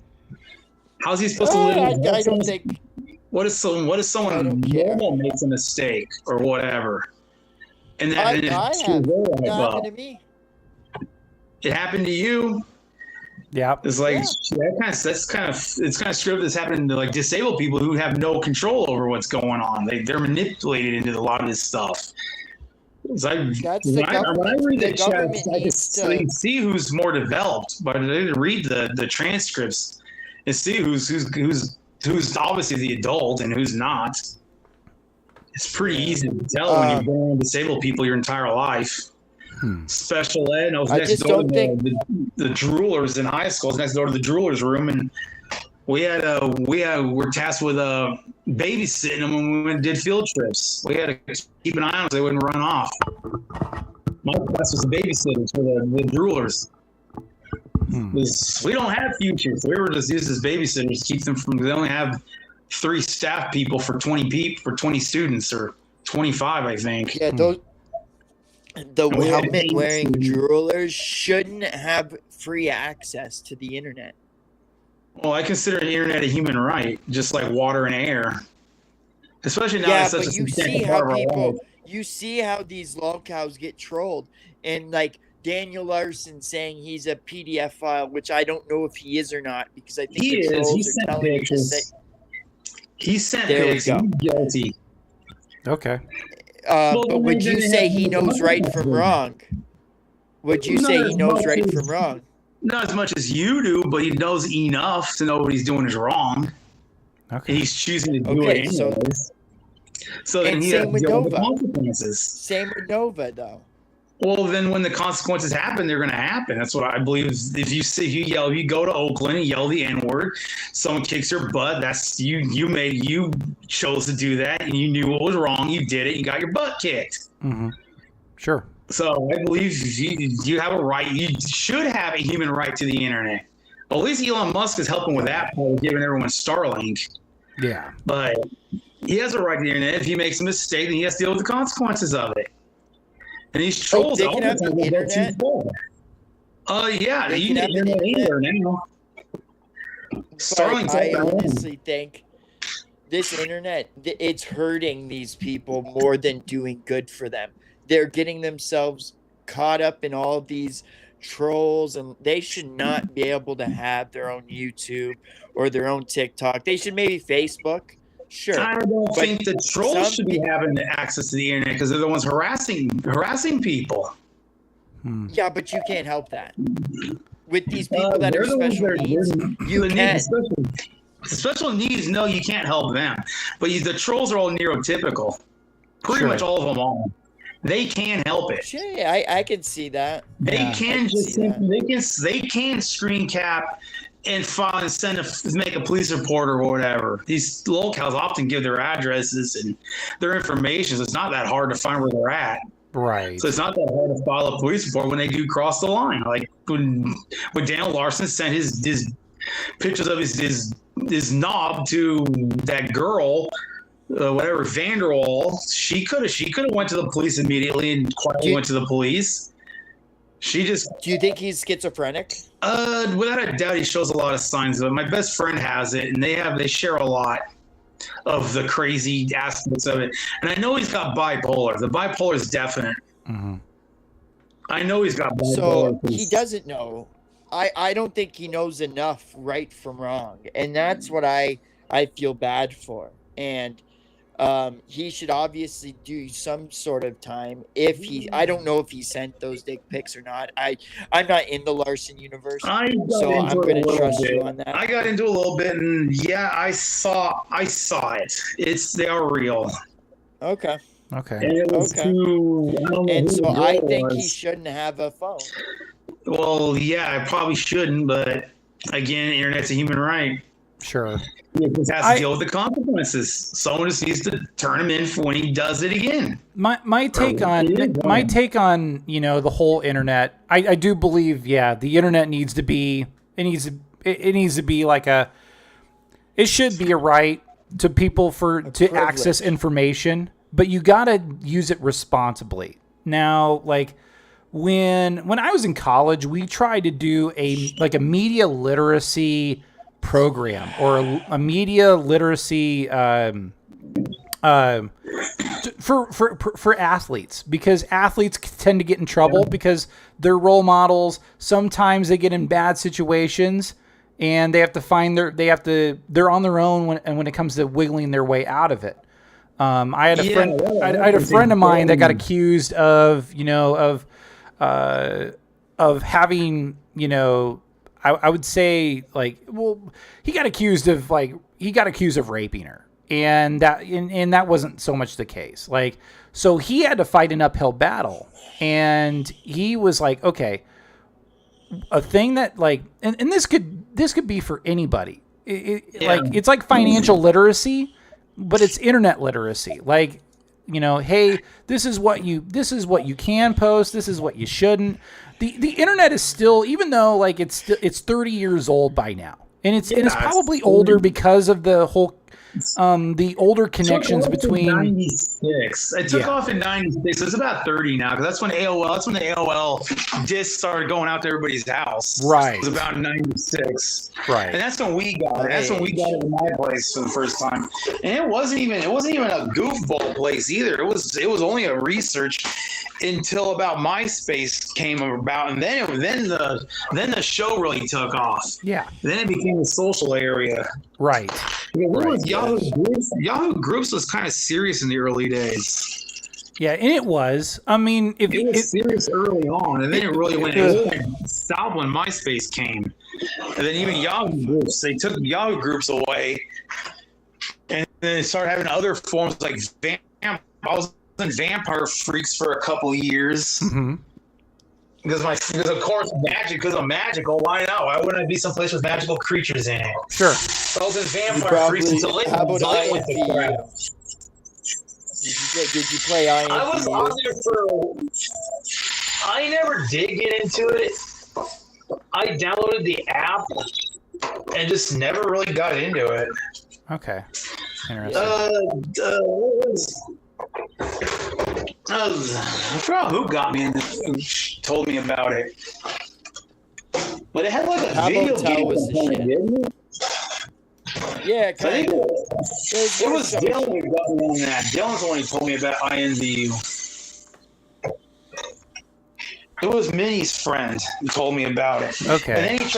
how's he supposed to live? I don't think. What if someone normal makes a mistake or whatever? And that it happened to me. It happened to you. Yeah, it's like it's kind of scripted. That's happening to like disabled people who have no control over what's going on. They're manipulated into a lot of this stuff. When I read the chat, I can see who's more developed, but I didn't read the transcripts and see who's obviously the adult and who's not. It's pretty easy to tell when you've been around disabled people your entire life. Special ed. I was next door to the droolers in high school. I was next door to the droolers room, and we're tasked with babysitting them when we went and did field trips. We had to keep an eye on them so they wouldn't run off. My class was the babysitters for the droolers. We don't have futures. We were just used as babysitters to keep them from. They only have 3 staff people for 20 students, or 25, I think. Yeah, the helmet wearing droolers shouldn't have free access to the internet. Well, I consider the internet a human right, just like water and air. Especially now, it's such a substantial part of our life. You see how these lolcows get trolled, and like Daniel Larson saying he's a PDF file, which I don't know if he is or not, because I think He the is. trolls He are sent telling me to pictures. say. He sent There we pics. go. He's guilty. Okay. But would you say he knows right from wrong? Would you say he knows right from wrong? Not as much as you do, but he knows enough to know what he's doing is wrong. Okay. And he's choosing to do Okay, it so- anyways. So then and he has same to with deal with the Nova. consequences. Same with Nova, though. Well, then when the consequences happen, they're going to happen. That's what I believe. If you go to Oakland and yell the N-word, someone kicks your butt. That's you. You chose to do that, and you knew what was wrong. You did it. You got your butt kicked. Mm-hmm. Sure. So I believe you have a right. You should have a human right to the internet. Well, at least Elon Musk is helping with that by giving everyone Starlink. Yeah. But he has a right to the internet. If he makes a mistake, then he has to deal with the consequences of it. And these trolls they all can the have the time will go internet? too far. Yeah, They you can can have the internet internet? anywhere now. Starlink's I up and running. honestly think this internet, it's hurting these people more than doing good for them. They're getting themselves caught up in all these trolls, and they should not be able to have their own YouTube or their own TikTok. They should maybe Facebook. Sure. I don't But think the trolls some should be having access to the internet because they're the ones harassing people. Yeah, but you can't help that. With these people that They're are the ones special that are- needs, you the can. Special needs, no, you can't help them. But the trolls are all neurotypical. Pretty Sure. much all of them are. They can help it. Sure, yeah, I can see that. They Yeah, can I can just see that. they can screen cap and file and make a police report or whatever. These lolcows often give their addresses and their information, so it's not that hard to find where they're at. Right. So it's not that hard to file a police report when they do cross the line. Like when Daniel Larson sent his pictures of his knob to that girl, whatever Vanderwall. She could have went to the police immediately and quietly went to the police. She just Do you think he's schizophrenic? without a doubt he shows a lot of signs of it. My best friend has it, and they share a lot of the crazy aspects of it. And I know he's got bipolar. The bipolar is definite. Mm-hmm. I know he's got bipolar. So he doesn't know. I don't think he knows enough right from wrong. And that's what I feel bad for. And he should obviously do some sort of time. I don't know if he sent those dick pics or not. I'm not in the Larson universe, so I'm going to trust you on that. I got into a little bit, and yeah, I saw it. They are real. Okay. Okay. And it was Okay. And so I think he shouldn't have a phone. Well, yeah, I probably shouldn't, but again, internet's a human right. Sure. He just has to deal with the consequences. Someone just needs to turn him in for when he does it again. My take on the whole internet. I do believe the internet needs to be it needs to be like it should be a right to people to access information, but you got to use it responsibly. Now, like when I was in college, we tried to do a media literacy program or a media literacy for athletes, because athletes tend to get in trouble because they're role models. Sometimes they get in bad situations and they have to they're on their own when it comes to wiggling their way out of it. I had a friend of mine that got accused of having, I would say he got accused of raping her, and that wasn't so much the case. So he had to fight an uphill battle, and he was like, okay, a thing that and this could be for anybody. It's like financial literacy, but it's internet literacy. Hey, this is what you can post. This is what you shouldn't. The internet is still, even though it's 30 years old by now, and it's probably older because of the whole the older connections between 96. It took off in 96. It's about 30 now because that's when the AOL disc started going out to everybody's house. Right. It was about 96. Right. And that's when we got it. That's when we got it in my place for the first time. And it wasn't even a goofball place either. It was only a research until about MySpace came about, and then the show really took off. Yeah. Then it became a social area. Right. Because Yahoo Groups was kind of serious in the early days. Yeah, and it was. I mean, it was serious early on, and then it really went south when MySpace came. And then even Yahoo Groups, they took Yahoo Groups away, and then they started having other forms like I was in Vampire Freaks for a couple of years. Mm-hmm. Because of course because I'm magical. Why not? Why wouldn't I be someplace with magical creatures in it? Sure. So I was in Vampire Freaks until it went to crap. Did you play INTU? I was on there I never did get into it. I downloaded the app and just never really got into it. Okay. Interesting. I forgot who got me into who told me about it. But it had like a video game component, didn't it? Yeah, kind of. It was Dylan who got me on that. Dylan's the one who told me about INVU. It was Minnie's friend who told me about it. Okay. And then he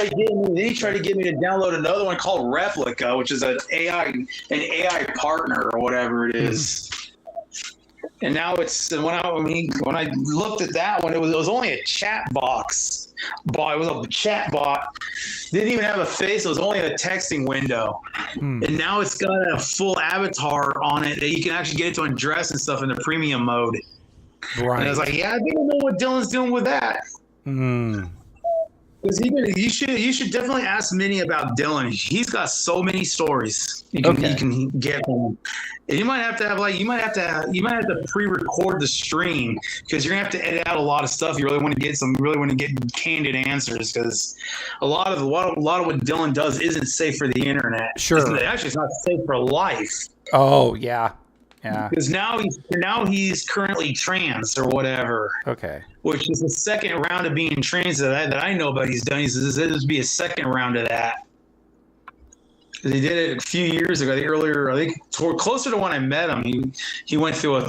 tried to get me to download another one called Replica, which is an AI partner or whatever it is. And now when I looked at that one, it was only a chat box. It was a chat bot. Didn't even have a face. It was only a texting window. And now it's got a full avatar on it that you can actually get it to undress and stuff in the premium mode. Right. And I was like, I didn't know what Dylan's doing with that. Because you should definitely ask Minnie about Dylan. He's got so many stories you can get from him. And you might have to pre-record the stream because you're gonna have to edit out a lot of stuff. You really want to get candid answers because a lot of what Dylan does isn't safe for the internet. Sure. It's not safe for life. Oh yeah. Yeah. Because now he's currently trans or whatever. Okay. Which is the second round of being trans that I know about. He's done. This would be a second round of that. He did it a few years ago. I think closer to when I met him. He went through a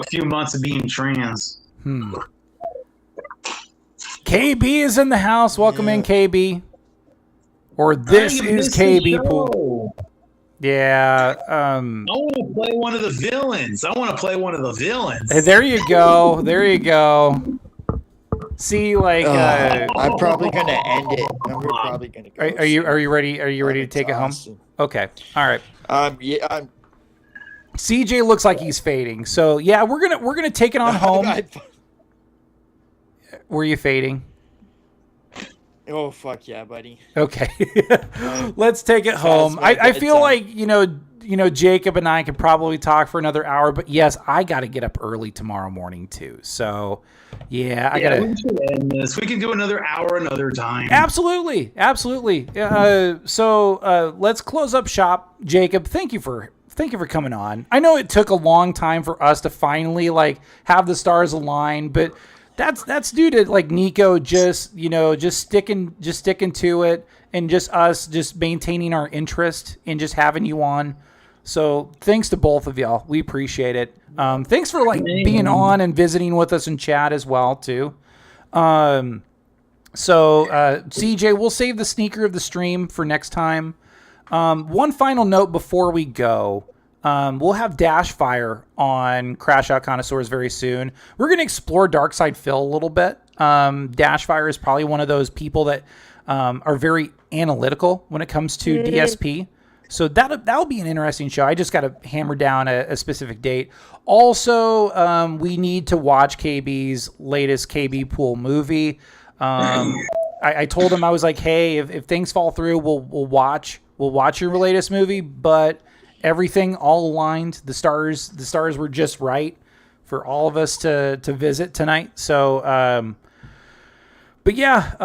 few months of being trans. KB is in the house. Welcome in, KB. Or this is KB Pool. Yeah. I want to play one of the villains. Hey, there you go. See, like, I'm probably gonna end it. We're probably gonna go. Are you ready? Are you ready to take it home? Okay. All right. Yeah. CJ looks like he's fading. So yeah, we're gonna take it on home. Were you fading? Oh fuck yeah, buddy. Okay. Let's take it home. I feel like you know Jacob and I could probably talk for another hour, but yes, I got to get up early tomorrow morning too. So yeah, I gotta. We should end this. We can do another hour another time. Absolutely. So let's close up shop. Jacob, thank you for coming on. I know it took a long time for us to finally have the stars align, but that's due to Nico just sticking to it and just us just maintaining our interest in just having you on. So thanks to both of y'all. We appreciate it. Thanks for being on and visiting with us in chat as well too. So CJ, we'll save the sneaker of the stream for next time. One final note before we go. We'll have Dashfire on Crashout Connoisseurs very soon. We're going to explore Darkside Phil a little bit. Dashfire is probably one of those people that are very analytical when it comes to DSP. So that'll be an interesting show. I just got to hammer down a specific date. Also, we need to watch KB's latest KB Pool movie. I told him, I was like, hey, if things fall through, we'll watch your latest movie, but everything all aligned. The stars were just right for all of us to visit tonight. So But yeah,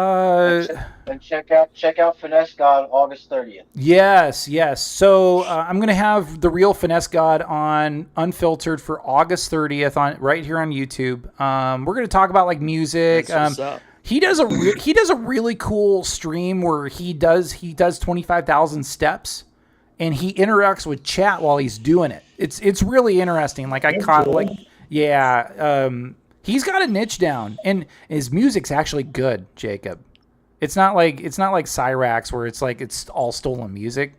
And check out Finesse God August 30th. yes. So I'm gonna have the real Finesse God on Unfiltered for August 30th on right here on YouTube. We're gonna talk about like music. That's what's up. He does a really cool stream where he does 25,000 steps, and he interacts with chat while he's doing it. It's really interesting. Like I caught like he's got a niche down, and his music's actually good, Jacob. It's not like CYRAXX where it's like it's all stolen music.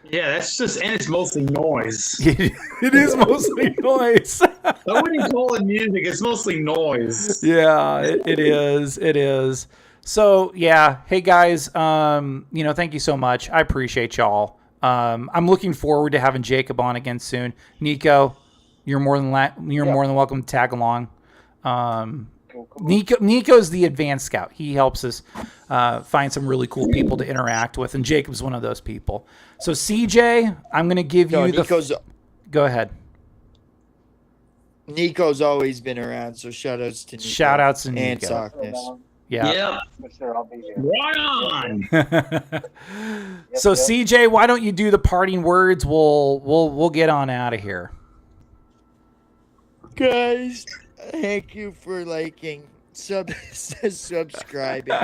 Yeah, that's just, and it's mostly noise. It is mostly noise. I wouldn't call it music. It's mostly noise. Yeah, it is. It is. So yeah, hey guys, thank you so much. I appreciate y'all. I'm looking forward to having Jacob on again soon. Nico, you're more than welcome to tag along. Nico's the advanced scout. He helps us find some really cool people to interact with, and Jacob's one of those people. So CJ, I'm going to give you go ahead. Nico's always been around, so shout outs to Nico. Shout outs to Nico. And Sockness. Yeah. Yep. For sure, I'll be here. Right on. So CJ, why don't you do the parting words? We'll get on out of here. Guys, thank you for liking, subscribing.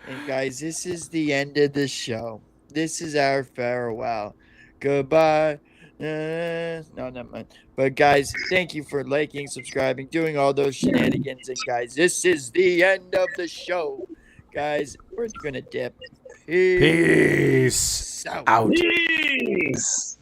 And guys, this is the end of the show. This is our farewell. Goodbye. No, not mine. But guys, thank you for liking, subscribing, doing all those shenanigans. And guys, this is the end of the show. Guys, we're gonna dip. Peace out. Peace.